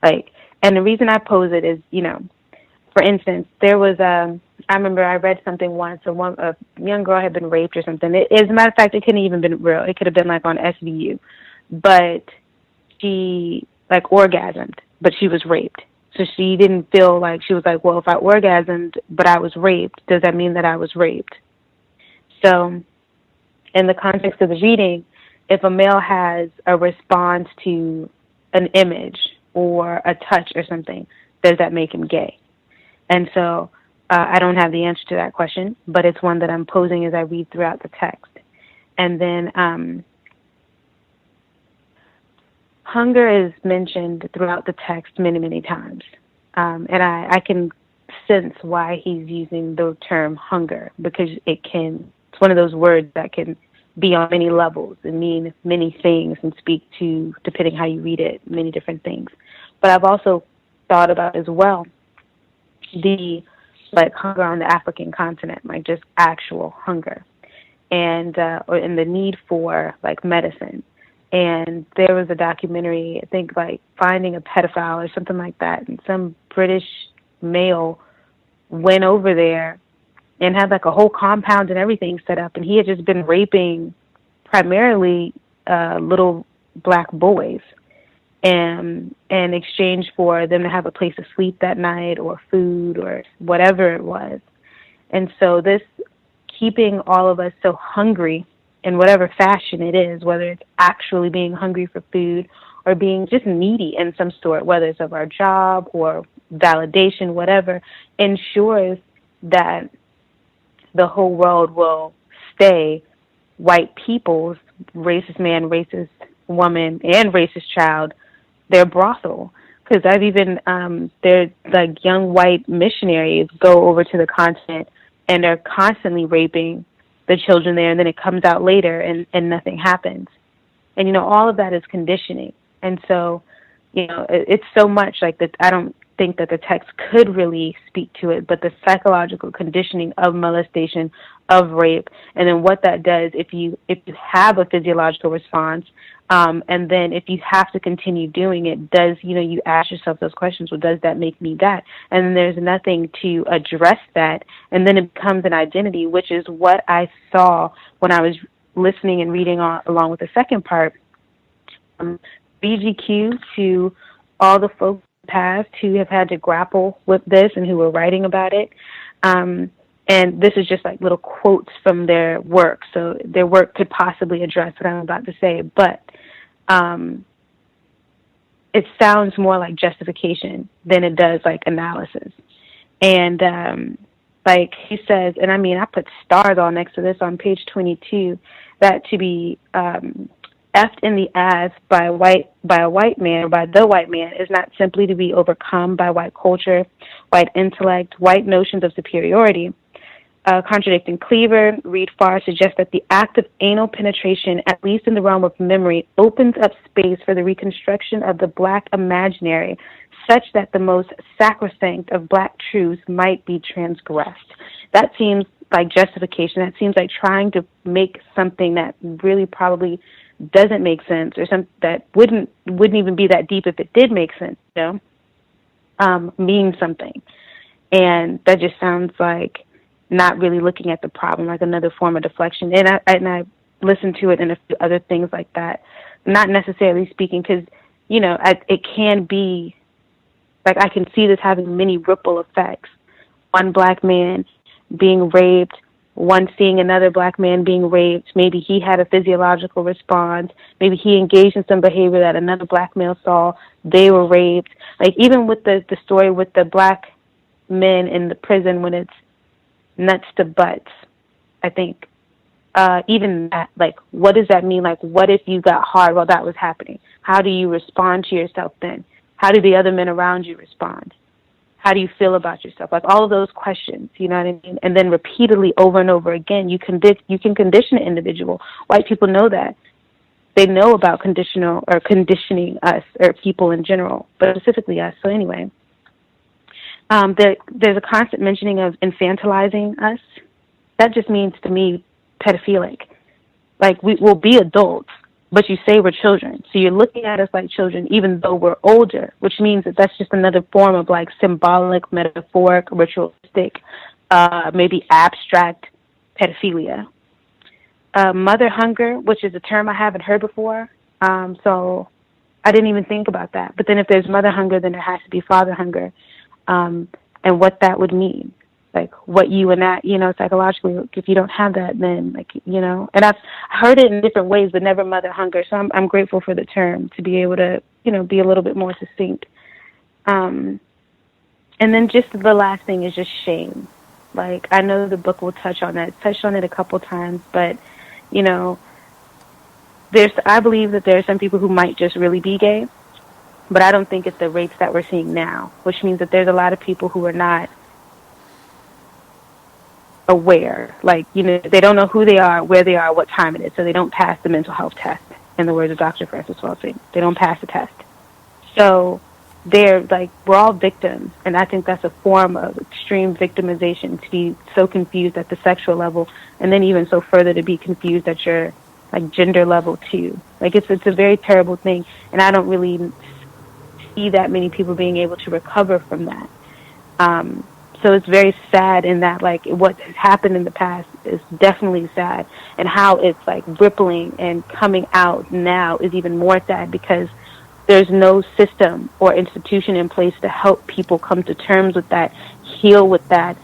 Like, and the reason I pose it is, for instance, there was I remember I read something once, a young girl had been raped or something. As a matter of fact, it couldn't even been real. It could have been like on SVU, but she like orgasmed, but she was raped. So she didn't feel like, she was like, well, if I orgasmed but I was raped, does that mean that I was raped? So in the context of the reading, if a male has a response to an image or a touch or something, does that make him gay? And so I don't have the answer to that question, but it's one that I'm posing as I read throughout the text. And then hunger is mentioned throughout the text many, many times. And I can sense why he's using the term hunger, because it's one of those words that can be on many levels and mean many things and speak to, depending how you read it, many different things. But I've also thought about as well the hunger on the African continent, like just actual hunger, and the need for like medicine. And there was a documentary, I think, like Finding a Pedophile or something like that, and some British male went over there and had like a whole compound and everything set up, and he had just been raping primarily little black boys, and in exchange for them to have a place to sleep that night or food or whatever it was. And so this keeping all of us so hungry in whatever fashion it is, whether it's actually being hungry for food or being just needy in some sort, whether it's of our job or validation, whatever, ensures that the whole world will stay white people's, racist man, racist woman, and racist child, their brothel. Because I've even, they're like young white missionaries go over to the continent and they're constantly raping the children there, and then it comes out later and nothing happens. And, all of that is conditioning. And so, it's so much like that. I don't think that the text could really speak to it, but the psychological conditioning of molestation, of rape, and then what that does if you have a physiological response, and then if you have to continue doing it, does, you ask yourself those questions, well, does that make me that? And then there's nothing to address that, and then it becomes an identity, which is what I saw when I was listening and reading along with the second part. BGQ to all the folks in the past who have had to grapple with this and who were writing about it. And this is just like little quotes from their work. So their work could possibly address what I'm about to say, but it sounds more like justification than it does like analysis. And like he says, and I put stars all next to this on page 22, that to be effed in the ass by a white man, or by the white man, is not simply to be overcome by white culture, white intellect, white notions of superiority. Contradicting Cleaver, Reed Farr suggests that the act of anal penetration, at least in the realm of memory, opens up space for the reconstruction of the black imaginary, such that the most sacrosanct of black truths might be transgressed. That seems like justification. That seems like trying to make something that really probably doesn't make sense, or something that wouldn't even be that deep if it did make sense, mean something. And that just sounds like not really looking at the problem, like another form of deflection. And I listened to it and a few other things like that. Not necessarily speaking, because, it can be, like, I can see this having many ripple effects. One black man being raped, one seeing another black man being raped. Maybe he had a physiological response. Maybe he engaged in some behavior that another black male saw. They were raped. Like, even with the story with the black men in the prison, when it's nuts to butts, I think, even that, like, what does that mean? Like, what if you got hard while that was happening? How do you respond to yourself then? How do the other men around you respond? How do you feel about yourself? Like, all of those questions, you know what I mean? And then repeatedly, over and over again, you can condition an individual. White people know that. They know about conditioning us, or people in general, but specifically us. So anyway, there's a constant mentioning of infantilizing us. That just means, to me, pedophilic. Like, we will be adults, but you say we're children. So you're looking at us like children, even though we're older, which means that that's just another form of, like, symbolic, metaphoric, ritualistic, maybe abstract pedophilia. Mother hunger, which is a term I haven't heard before. So I didn't even think about that. But then if there's mother hunger, then there has to be father hunger. And what that would mean, like what you and that, psychologically, if you don't have that, then, like, and I've heard it in different ways, but never mother hunger. So I'm grateful for the term to be able to, be a little bit more succinct. And then just the last thing is just shame. Like, I know the book will touch on that. It's touched on it a couple times, but, I believe that there are some people who might just really be gay. But I don't think it's the rates that we're seeing now, which means that there's a lot of people who are not aware. Like, they don't know who they are, where they are, what time it is, so they don't pass the mental health test, in the words of Dr. Francis Wellesley. They don't pass the test. So they're like, we're all victims, and I think that's a form of extreme victimization, to be so confused at the sexual level, and then even so further to be confused at your, like, gender level too. Like, it's a very terrible thing, and I don't really see that many people being able to recover from that. So it's very sad in that, like, what has happened in the past is definitely sad, and how it's, like, rippling and coming out now is even more sad, because there's no system or institution in place to help people come to terms with that, heal with that,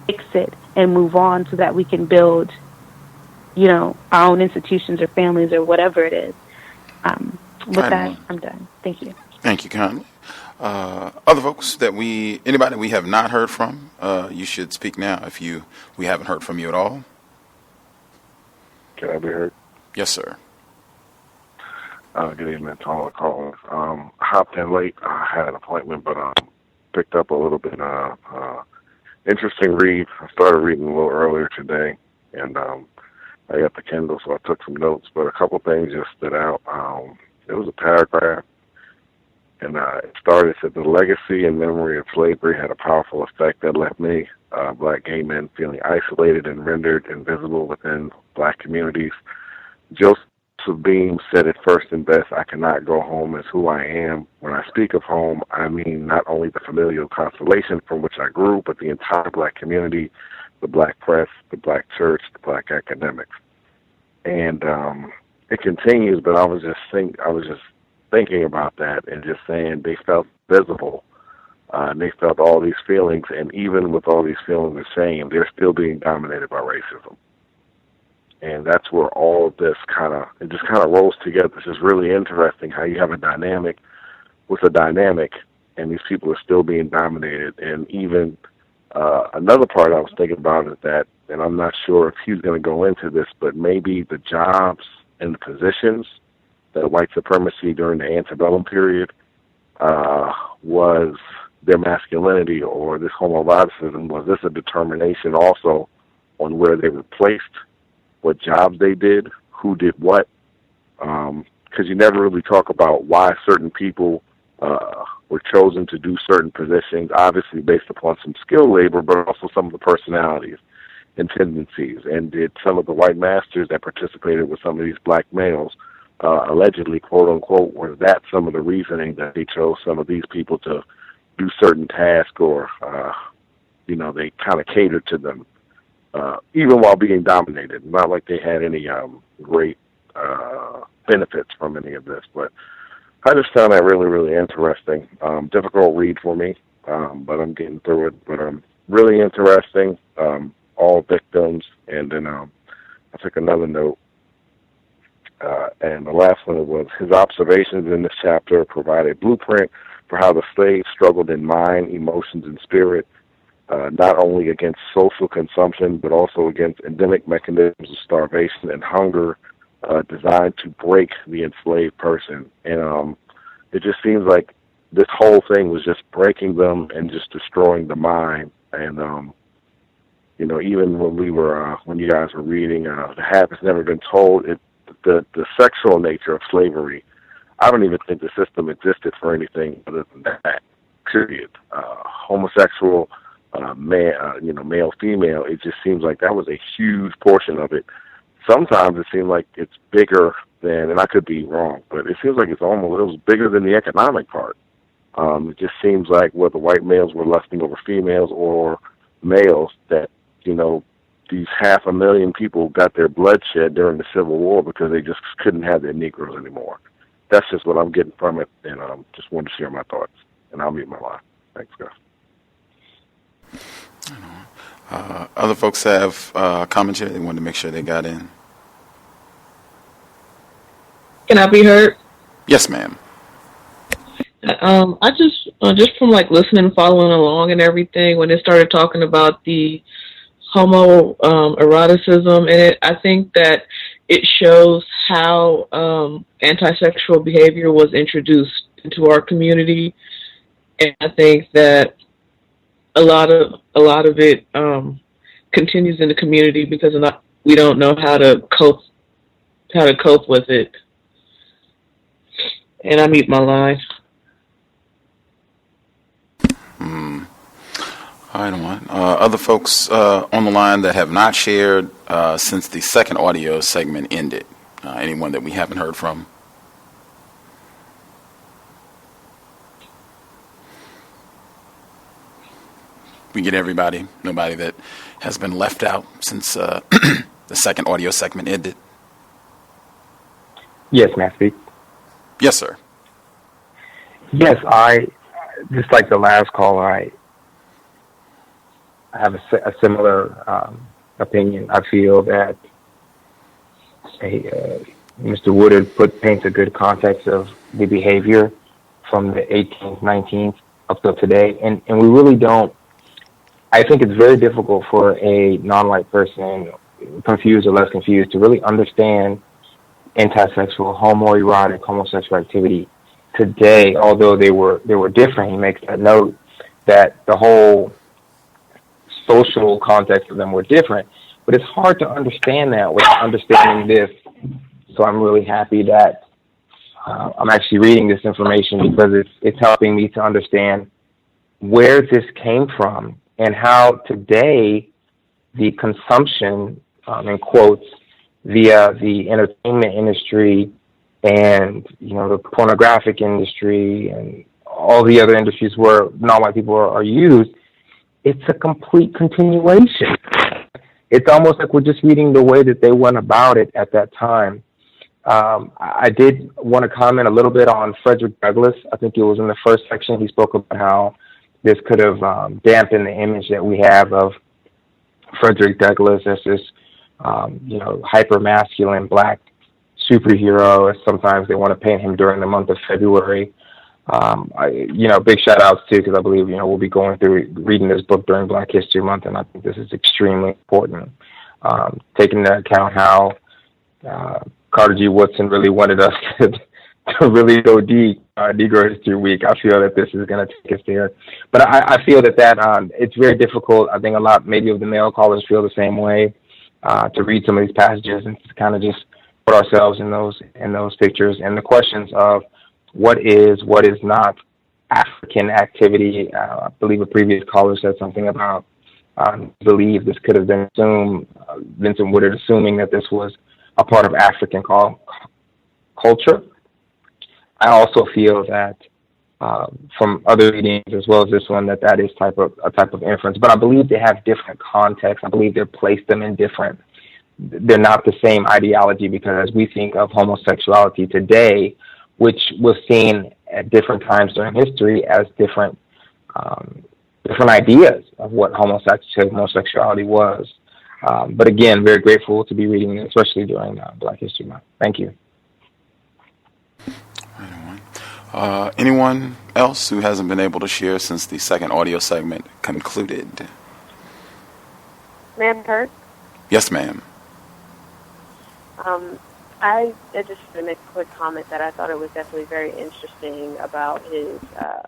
fix it, and move on, so that we can build, our own institutions or families or whatever it is. With that, I'm done. Thank you. Thank you kindly. Other folks anybody we have not heard from, you should speak now if we haven't heard from you at all. Can I be heard? Yes, sir. Good evening to all the callers. Hopped in late. I had an appointment, but picked up a little bit interesting read. I started reading a little earlier today, and I got the Kindle, so I took some notes, but a couple things just stood out. It was a paragraph, and it started, said, the legacy and memory of slavery had a powerful effect that left many black gay men feeling isolated and rendered invisible within black communities. Joseph Beam said it first and best: I cannot go home as who I am. When I speak of home, I mean not only the familial constellation from which I grew, but the entire black community, the black press, the black church, the black academics. And it continues, but I was just thinking about that and just saying they felt visible. They felt all these feelings, and even with all these feelings of shame, they're still being dominated by racism. And that's where all of this kind of rolls together. It's just really interesting how you have a dynamic with a dynamic, and these people are still being dominated. And even another part I was thinking about is that, and I'm not sure if he's going to go into this, but maybe the jobs and the positions that white supremacy during the antebellum period was their masculinity, or this homoeroticism? Was this a determination also on where they were placed, what jobs they did, who did what? Because you never really talk about why certain people were chosen to do certain positions, obviously based upon some skilled labor, but also some of the personalities and tendencies. And did some of the white masters that participated with some of these black males, allegedly, quote unquote, was that some of the reasoning that they chose some of these people to do certain tasks, or, they kind of catered to them, even while being dominated? Not like they had any great benefits from any of this, but I just found that really, really interesting. Difficult read for me, but I'm getting through it. But really interesting, all victims. And then I took another note, and the last one was his observations in this chapter provide a blueprint for how the slaves struggled in mind, emotions, and spirit, not only against social consumption, but also against endemic mechanisms of starvation and hunger, designed to break the enslaved person. And it just seems like this whole thing was just breaking them and just destroying the mind. And even when you guys were reading The Half Has Never Been Told, the sexual nature of slavery, I don't even think the system existed for anything other than that, period. Homosexual, male, female, it just seems like that was a huge portion of it. Sometimes it seems like it's bigger than, and I could be wrong, but it seems like it was bigger than the economic part. It just seems like whether white males were lusting over females or males, that, these 500,000 people got their blood shed during the Civil War because they just couldn't have their Negroes anymore. That's just what I'm getting from it, and just wanted to share my thoughts. And I'll mute my line. Thanks, guys. Other folks have commentary they wanted to make sure they got in. Can I be heard? Yes, ma'am. I just from listening, following along and everything, when they started talking about the homoeroticism in it, I think that it shows how anti-sexual behavior was introduced into our community, and I think that a lot of it continues in the community because we don't know how to cope with it. And I mute my line. All right, other folks on the line that have not shared since the second audio segment ended. Anyone that we haven't heard from? We get everybody. Nobody that has been left out since the second audio segment ended. Yes, may I speak? Yes, sir. Yes, I just like the last caller. I have a similar opinion. I feel that Mr. Woodard paints a good context of the behavior from the 18th, 19th up till today, and we really don't. I think it's very difficult for a non-white person, confused or less confused, to really understand anti-sexual, homoerotic, homosexual activity today. Although they were different, he makes that note that the whole social context of them were different. But it's hard to understand that without understanding this. So I'm really happy that I'm actually reading this information, because it's helping me to understand where this came from and how today the consumption, in quotes, via the entertainment industry and, the pornographic industry and all the other industries where non-white people are used, it's a complete continuation. It's almost like we're just reading the way that they went about it at that time. I did want to comment a little bit on Frederick Douglass. I think it was in the first section. He spoke about how this could have dampened the image that we have of Frederick Douglass as this, hyper-masculine black superhero, as sometimes they want to paint him during the month of February. Big shout outs too, because I believe, we'll be going through reading this book during Black History Month, and I think this is extremely important, taking into account how Carter G. Woodson really wanted us to really go deep, Negro History Week. I feel that this is going to take us there. But I feel that it's very difficult. I think maybe of the male callers feel the same way, to read some of these passages and to kind of just put ourselves in those pictures. And the questions of what is not African activity. I believe a previous caller said something about believe this could have been assumed, Vincent Woodard assuming that this was a part of African culture. I also feel that from other readings as well as this one that is a type of inference. But I believe they have different contexts. I believe they're placed them in different. They're not the same ideology, because as we think of homosexuality today, which was seen at different times during history as different ideas of what homosexuality was. But again, very grateful to be reading it, especially during Black History Month. Thank you. Anyone else who hasn't been able to share since the second audio segment concluded? Ma'am, heard? Yes, ma'am. I just want to make a quick comment that I thought it was definitely very interesting about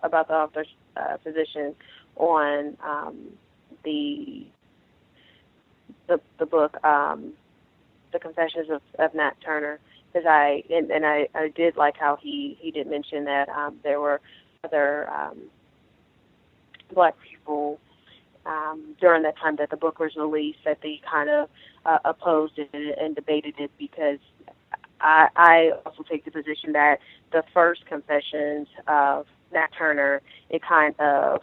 about the author's position on the book, The Confessions of Nat Turner, because I did like how he did mention that there were other Black people during that time that the book was released that they kind of opposed it and debated it, because I also take the position that the first Confessions of Nat Turner, it kind of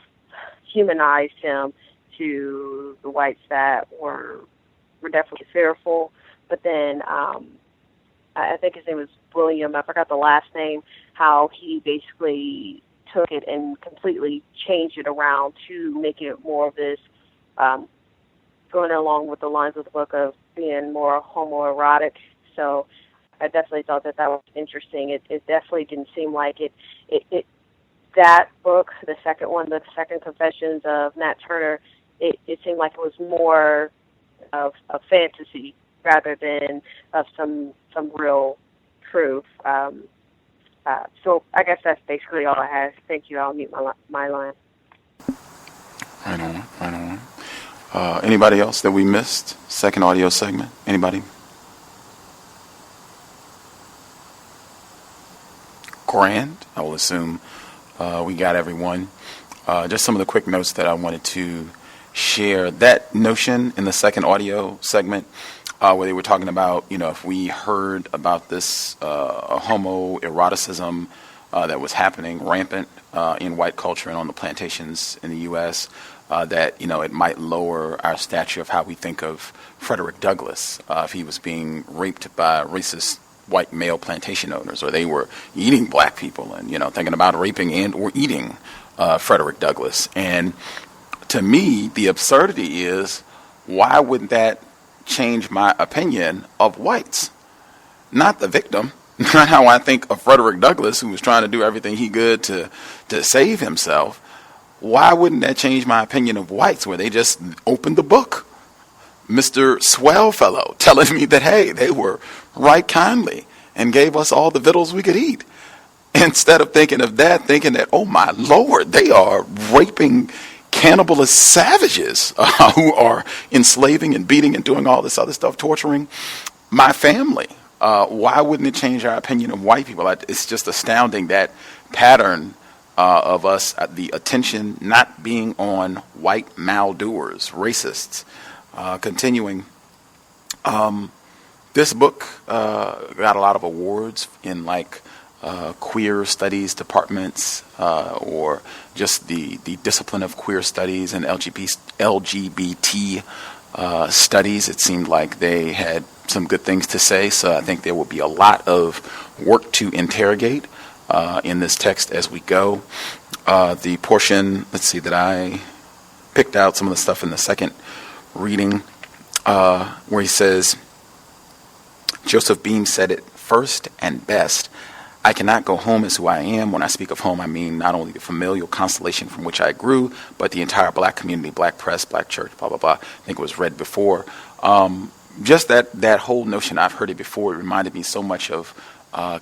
humanized him to the whites that were definitely fearful. But then I think his name was William, I forgot the last name, how he basically took it and completely changed it around to make it more of this, going along with the lines of the book of being more homoerotic. So I definitely thought that was interesting. It definitely didn't seem like it that book, the second one, the second Confessions of Nat Turner, it seemed like it was more of a fantasy rather than of some real proof. So I guess that's basically all I have. Thank you. I'll mute my line. Right on. Anybody else that we missed? Second audio segment? Anybody? Grand, I will assume we got everyone. Just some of the quick notes that I wanted to share. That notion in the second audio segment where they were talking about, if we heard about this homoeroticism that was happening rampant in white culture and on the plantations in the U.S., that, it might lower our stature of how we think of Frederick Douglass if he was being raped by racist white male plantation owners, or they were eating black people and, thinking about raping and or eating Frederick Douglass. And to me, the absurdity is, why wouldn't that change my opinion of whites? Not the victim, not how I think of Frederick Douglass, who was trying to do everything he could to save himself. Why wouldn't that change my opinion of whites, where they just opened the book? Mr. Swell fellow telling me that, hey, they were right kindly and gave us all the victuals we could eat. Instead of thinking of that, thinking that, oh my Lord, they are raping cannibalist savages who are enslaving and beating and doing all this other stuff, torturing my family. Why wouldn't it change our opinion of white people? It's just astounding, that pattern of us, the attention not being on white maldoers, racists. Continuing, this book got a lot of awards in queer studies departments, or just the discipline of queer studies and LGBT studies. It seemed like they had some good things to say, so I think there will be a lot of work to interrogate in this text as we go. The portion, that I picked out some of the stuff in the second reading, where he says, Joseph Beam said it first and best. I cannot go home as who I am. When I speak of home, I mean not only the familial constellation from which I grew, but the entire black community, black press, black church, blah, blah, blah. I think it was read before. just that whole notion, I've heard it before. It reminded me so much of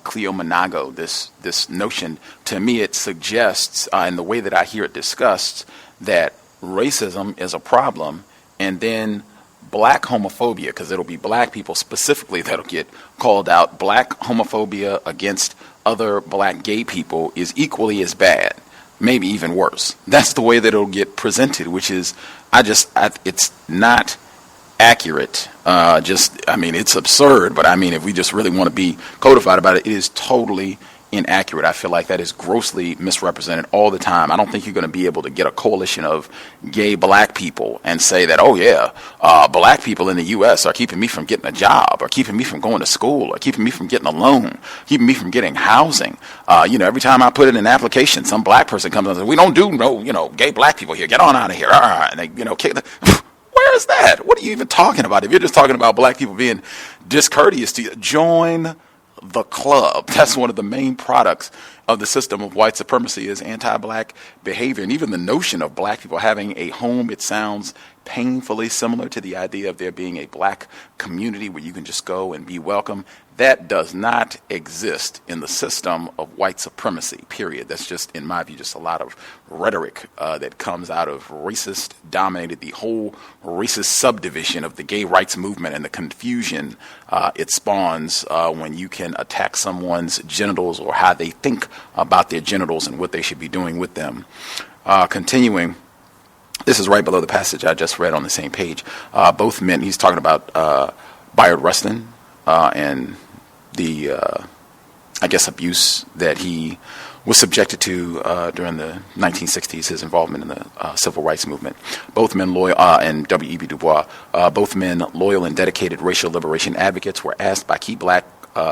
Cleo Monago. This notion, to me, it suggests, in the way that I hear it discussed, that racism is a problem, and then black homophobia, because it'll be black people specifically that'll get called out. Black homophobia against other black gay people is equally as bad, maybe even worse. That's the way that it'll get presented, which is, it's not accurate. It's absurd, but if we just really want to be codified about it, it is totally inaccurate. I feel like that is grossly misrepresented all the time. I don't think you're going to be able to get a coalition of gay black people and say that, oh yeah, black people in the U.S. are keeping me from getting a job, or keeping me from going to school, or keeping me from getting a loan, keeping me from getting housing. Every time I put in an application, some black person comes and says, we don't do no, gay black people here. Get on out of here. And they, kick the where is that? What are you even talking about? If you're just talking about black people being discourteous to you, join the club. That's one of the main products of the system of white supremacy, is anti-black behavior. And even the notion of black people having a home, it sounds painfully similar to the idea of there being a black community where you can just go and be welcome. That does not exist in the system of white supremacy, period. That's just, in my view, just a lot of rhetoric that comes out of racist dominated, the whole racist subdivision of the gay rights movement, and the confusion it spawns when you can attack someone's genitals or how they think about their genitals and what they should be doing with them. Continuing, this is right below the passage I just read on the same page. Both men, he's talking about Bayard Rustin and the, abuse that he was subjected to during the 1960s, his involvement in the civil rights movement. Both men loyal, and W.E.B. Du Bois, both men loyal and dedicated racial liberation advocates, were asked by key black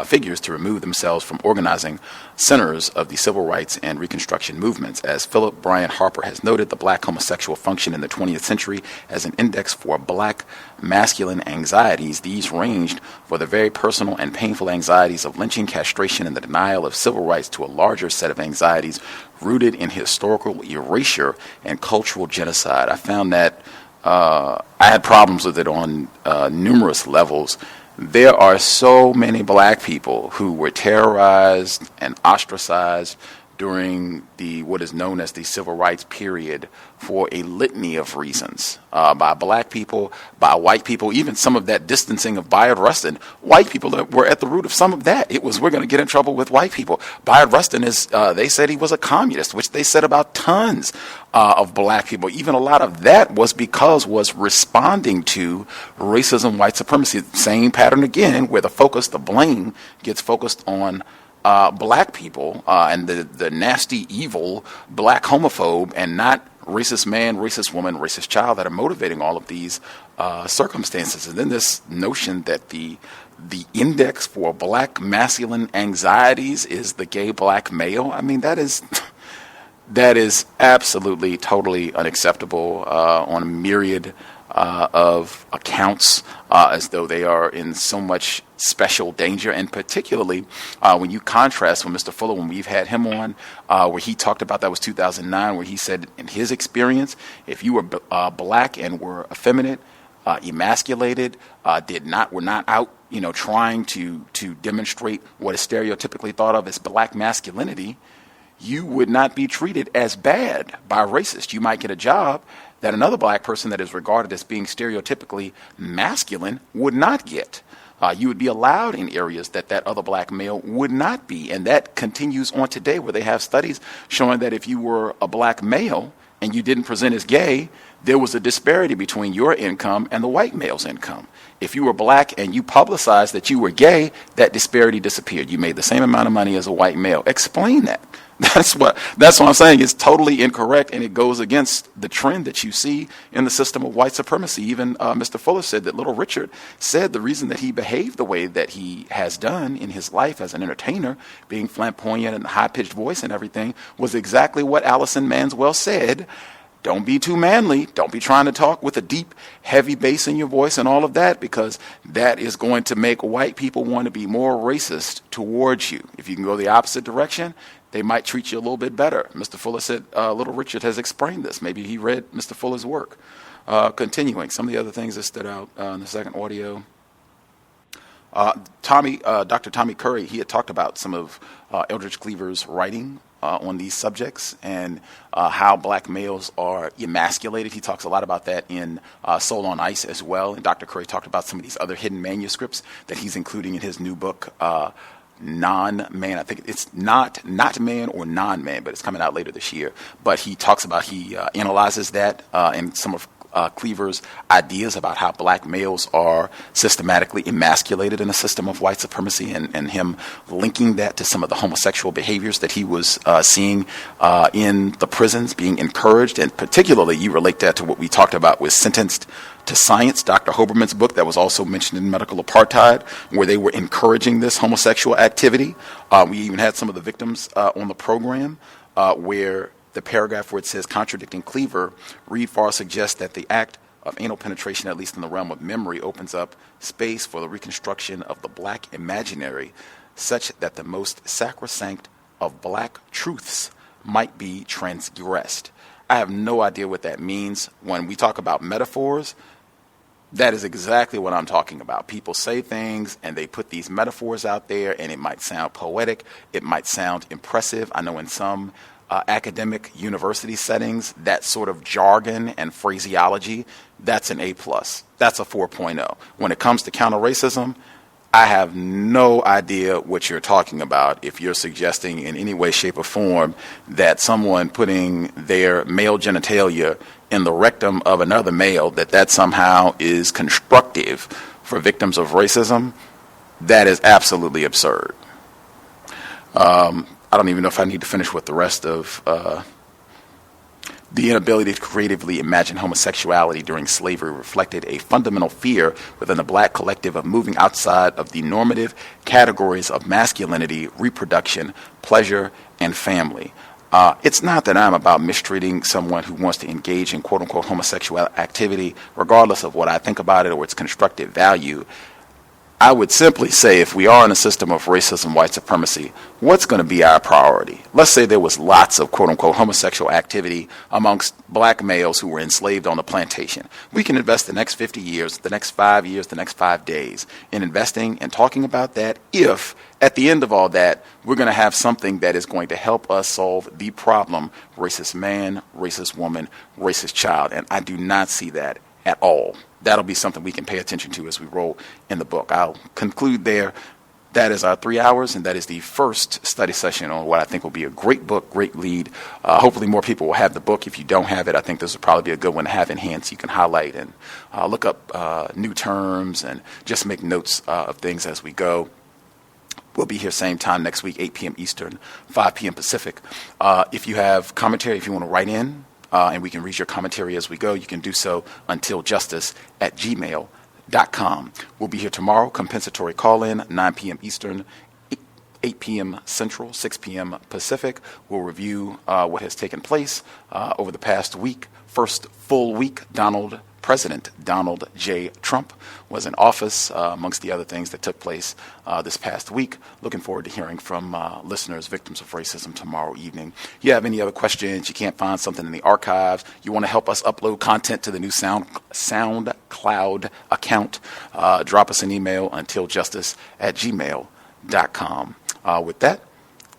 figures to remove themselves from organizing centers of the civil rights and Reconstruction movements. As Philip Bryant Harper has noted, the black homosexual functioned in the 20th century as an index for black masculine anxieties. These ranged for the very personal and painful anxieties of lynching, castration, and the denial of civil rights to a larger set of anxieties rooted in historical erasure and cultural genocide. I found that I had problems with it on numerous levels. There are so many black people who were terrorized and ostracized during what is known as the civil rights period for a litany of reasons, by black people, by white people, even some of that distancing of Bayard Rustin. White people were at the root of some of that. It was, we're going to get in trouble with white people. Bayard Rustin they said he was a communist, which they said about tons of black people. Even a lot of that was responding to racism, white supremacy. Same pattern again, where the blame gets focused on black people and the nasty, evil black homophobe, and not racist man, racist woman, racist child that are motivating all of these circumstances. And then this notion that the index for black masculine anxieties is the gay black male. I mean, that is absolutely, totally unacceptable on a myriad of accounts, as though they are in so much special danger. And particularly when you contrast with Mr. Fuller, when we've had him on, where he talked about, that was 2009, where he said in his experience, if you were black and were effeminate, emasculated, were not out, trying to demonstrate what is stereotypically thought of as black masculinity, you would not be treated as bad by racists. You might get a job that another black person that is regarded as being stereotypically masculine would not get. You would be allowed in areas that other black male would not be. And that continues on today, where they have studies showing that if you were a black male and you didn't present as gay, there was a disparity between your income and the white male's income. If you were black and you publicized that you were gay, that disparity disappeared. You made the same amount of money as a white male. Explain that. That's what I'm saying. It's totally incorrect, and it goes against the trend that you see in the system of white supremacy. Even Mr. Fuller said that Little Richard said the reason that he behaved the way that he has done in his life as an entertainer, being flamboyant and high-pitched voice and everything, was exactly what Allison Manswell said. Don't be too manly. Don't be trying to talk with a deep, heavy bass in your voice and all of that, because that is going to make white people want to be more racist towards you. If you can go the opposite direction, they might treat you a little bit better. Mr. Fuller said Little Richard has explained this. Maybe he read Mr. Fuller's work. Continuing, some of the other things that stood out in the second audio. Dr. Tommy Curry, he had talked about some of Eldridge Cleaver's writing on these subjects and how black males are emasculated. He talks a lot about that in Soul on Ice as well. And Dr. Curry talked about some of these other hidden manuscripts that he's including in his new book, Non-Man. I think it's not man or non-man, but it's coming out later this year. But he talks about, he analyzes that and some of Cleaver's ideas about how black males are systematically emasculated in a system of white supremacy, and him linking that to some of the homosexual behaviors that he was seeing in the prisons being encouraged. And particularly, you relate that to what we talked about with Sentenced to Science, Dr. Hoberman's book that was also mentioned in Medical Apartheid, where they were encouraging this homosexual activity. We even had some of the victims on the program where the paragraph where it says, contradicting Cleaver, Reed Farr suggests that the act of anal penetration, at least in the realm of memory, opens up space for the reconstruction of the black imaginary, such that the most sacrosanct of black truths might be transgressed. I have no idea what that means. When we talk about metaphors, that is exactly what I'm talking about. People say things and they put these metaphors out there, and it might sound poetic, it might sound impressive. I know in some academic university settings, that sort of jargon and phraseology, that's an A+. That's a 4.0. When it comes to counter-racism, I have no idea what you're talking about if you're suggesting in any way, shape, or form that someone putting their male genitalia in the rectum of another male, that somehow is constructive for victims of racism. That is absolutely absurd. I don't even know if I need to finish with the rest of the inability to creatively imagine homosexuality during slavery reflected a fundamental fear within the black collective of moving outside of the normative categories of masculinity, reproduction, pleasure, and family. It's not that I'm about mistreating someone who wants to engage in quote-unquote homosexual activity, regardless of what I think about it or its constructive value. I would simply say, if we are in a system of racism, white supremacy, what's going to be our priority? Let's say there was lots of quote-unquote homosexual activity amongst black males who were enslaved on the plantation. We can invest the next 50 years, the next 5 years, the next 5 days in investing and talking about that if, at the end of all that, we're going to have something that is going to help us solve the problem, racist man, racist woman, racist child. And I do not see that at all. That'll be something we can pay attention to as we roll in the book. I'll conclude there. That is our 3 hours, and that is the first study session on what I think will be a great book, great lead. Hopefully more people will have the book. If you don't have it, I think this will probably be a good one to have in hand so you can highlight and look up new terms and just make notes of things as we go. We'll be here same time next week, 8 p.m. Eastern, 5 p.m. Pacific. If you have commentary, if you want to write in, and we can read your commentary as we go, you can do so untiljustice@gmail.com. We'll be here tomorrow, compensatory call-in, 9 p.m. Eastern, 8 p.m. Central, 6 p.m. Pacific. We'll review what has taken place over the past week. First full week, President Donald J. Trump was in office, amongst the other things that took place this past week. Looking forward to hearing from listeners, victims of racism, tomorrow evening. If you have any other questions, you can't find something in the archives, you want to help us upload content to the new SoundCloud account, drop us an email, untiljustice@gmail.com. With that,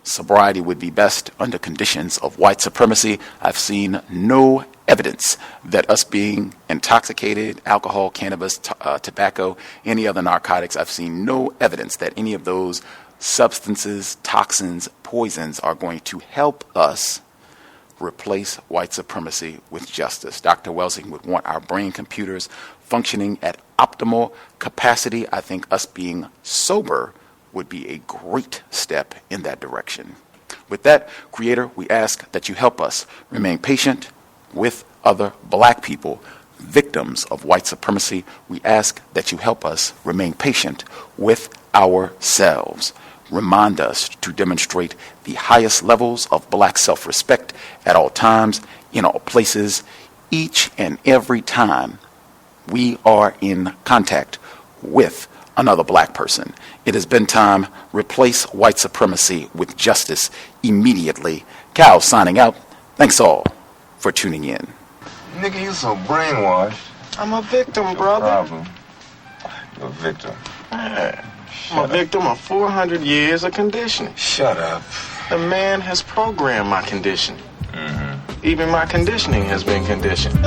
sobriety would be best under conditions of white supremacy. I've seen no evidence that us being intoxicated, alcohol, cannabis, tobacco, any other narcotics, I've seen no evidence that any of those substances, toxins, poisons are going to help us replace white supremacy with justice. Dr. Welsing would want our brain computers functioning at optimal capacity. I think us being sober would be a great step in that direction. With that, Creator, we ask that you help us remain patient with other black people, victims of white supremacy. We ask that you help us remain patient with ourselves. Remind us to demonstrate the highest levels of black self-respect at all times, in all places, each and every time we are in contact with another black person. It has been time. Replace white supremacy with justice immediately. Cal signing out. Thanks all for tuning in. Nigga, you so brainwashed. I'm a victim, brother. Problem. You're a victim. Yeah. I'm a victim of 400 years of conditioning. Shut up. The man has programmed my conditioning. Even my conditioning has been conditioned.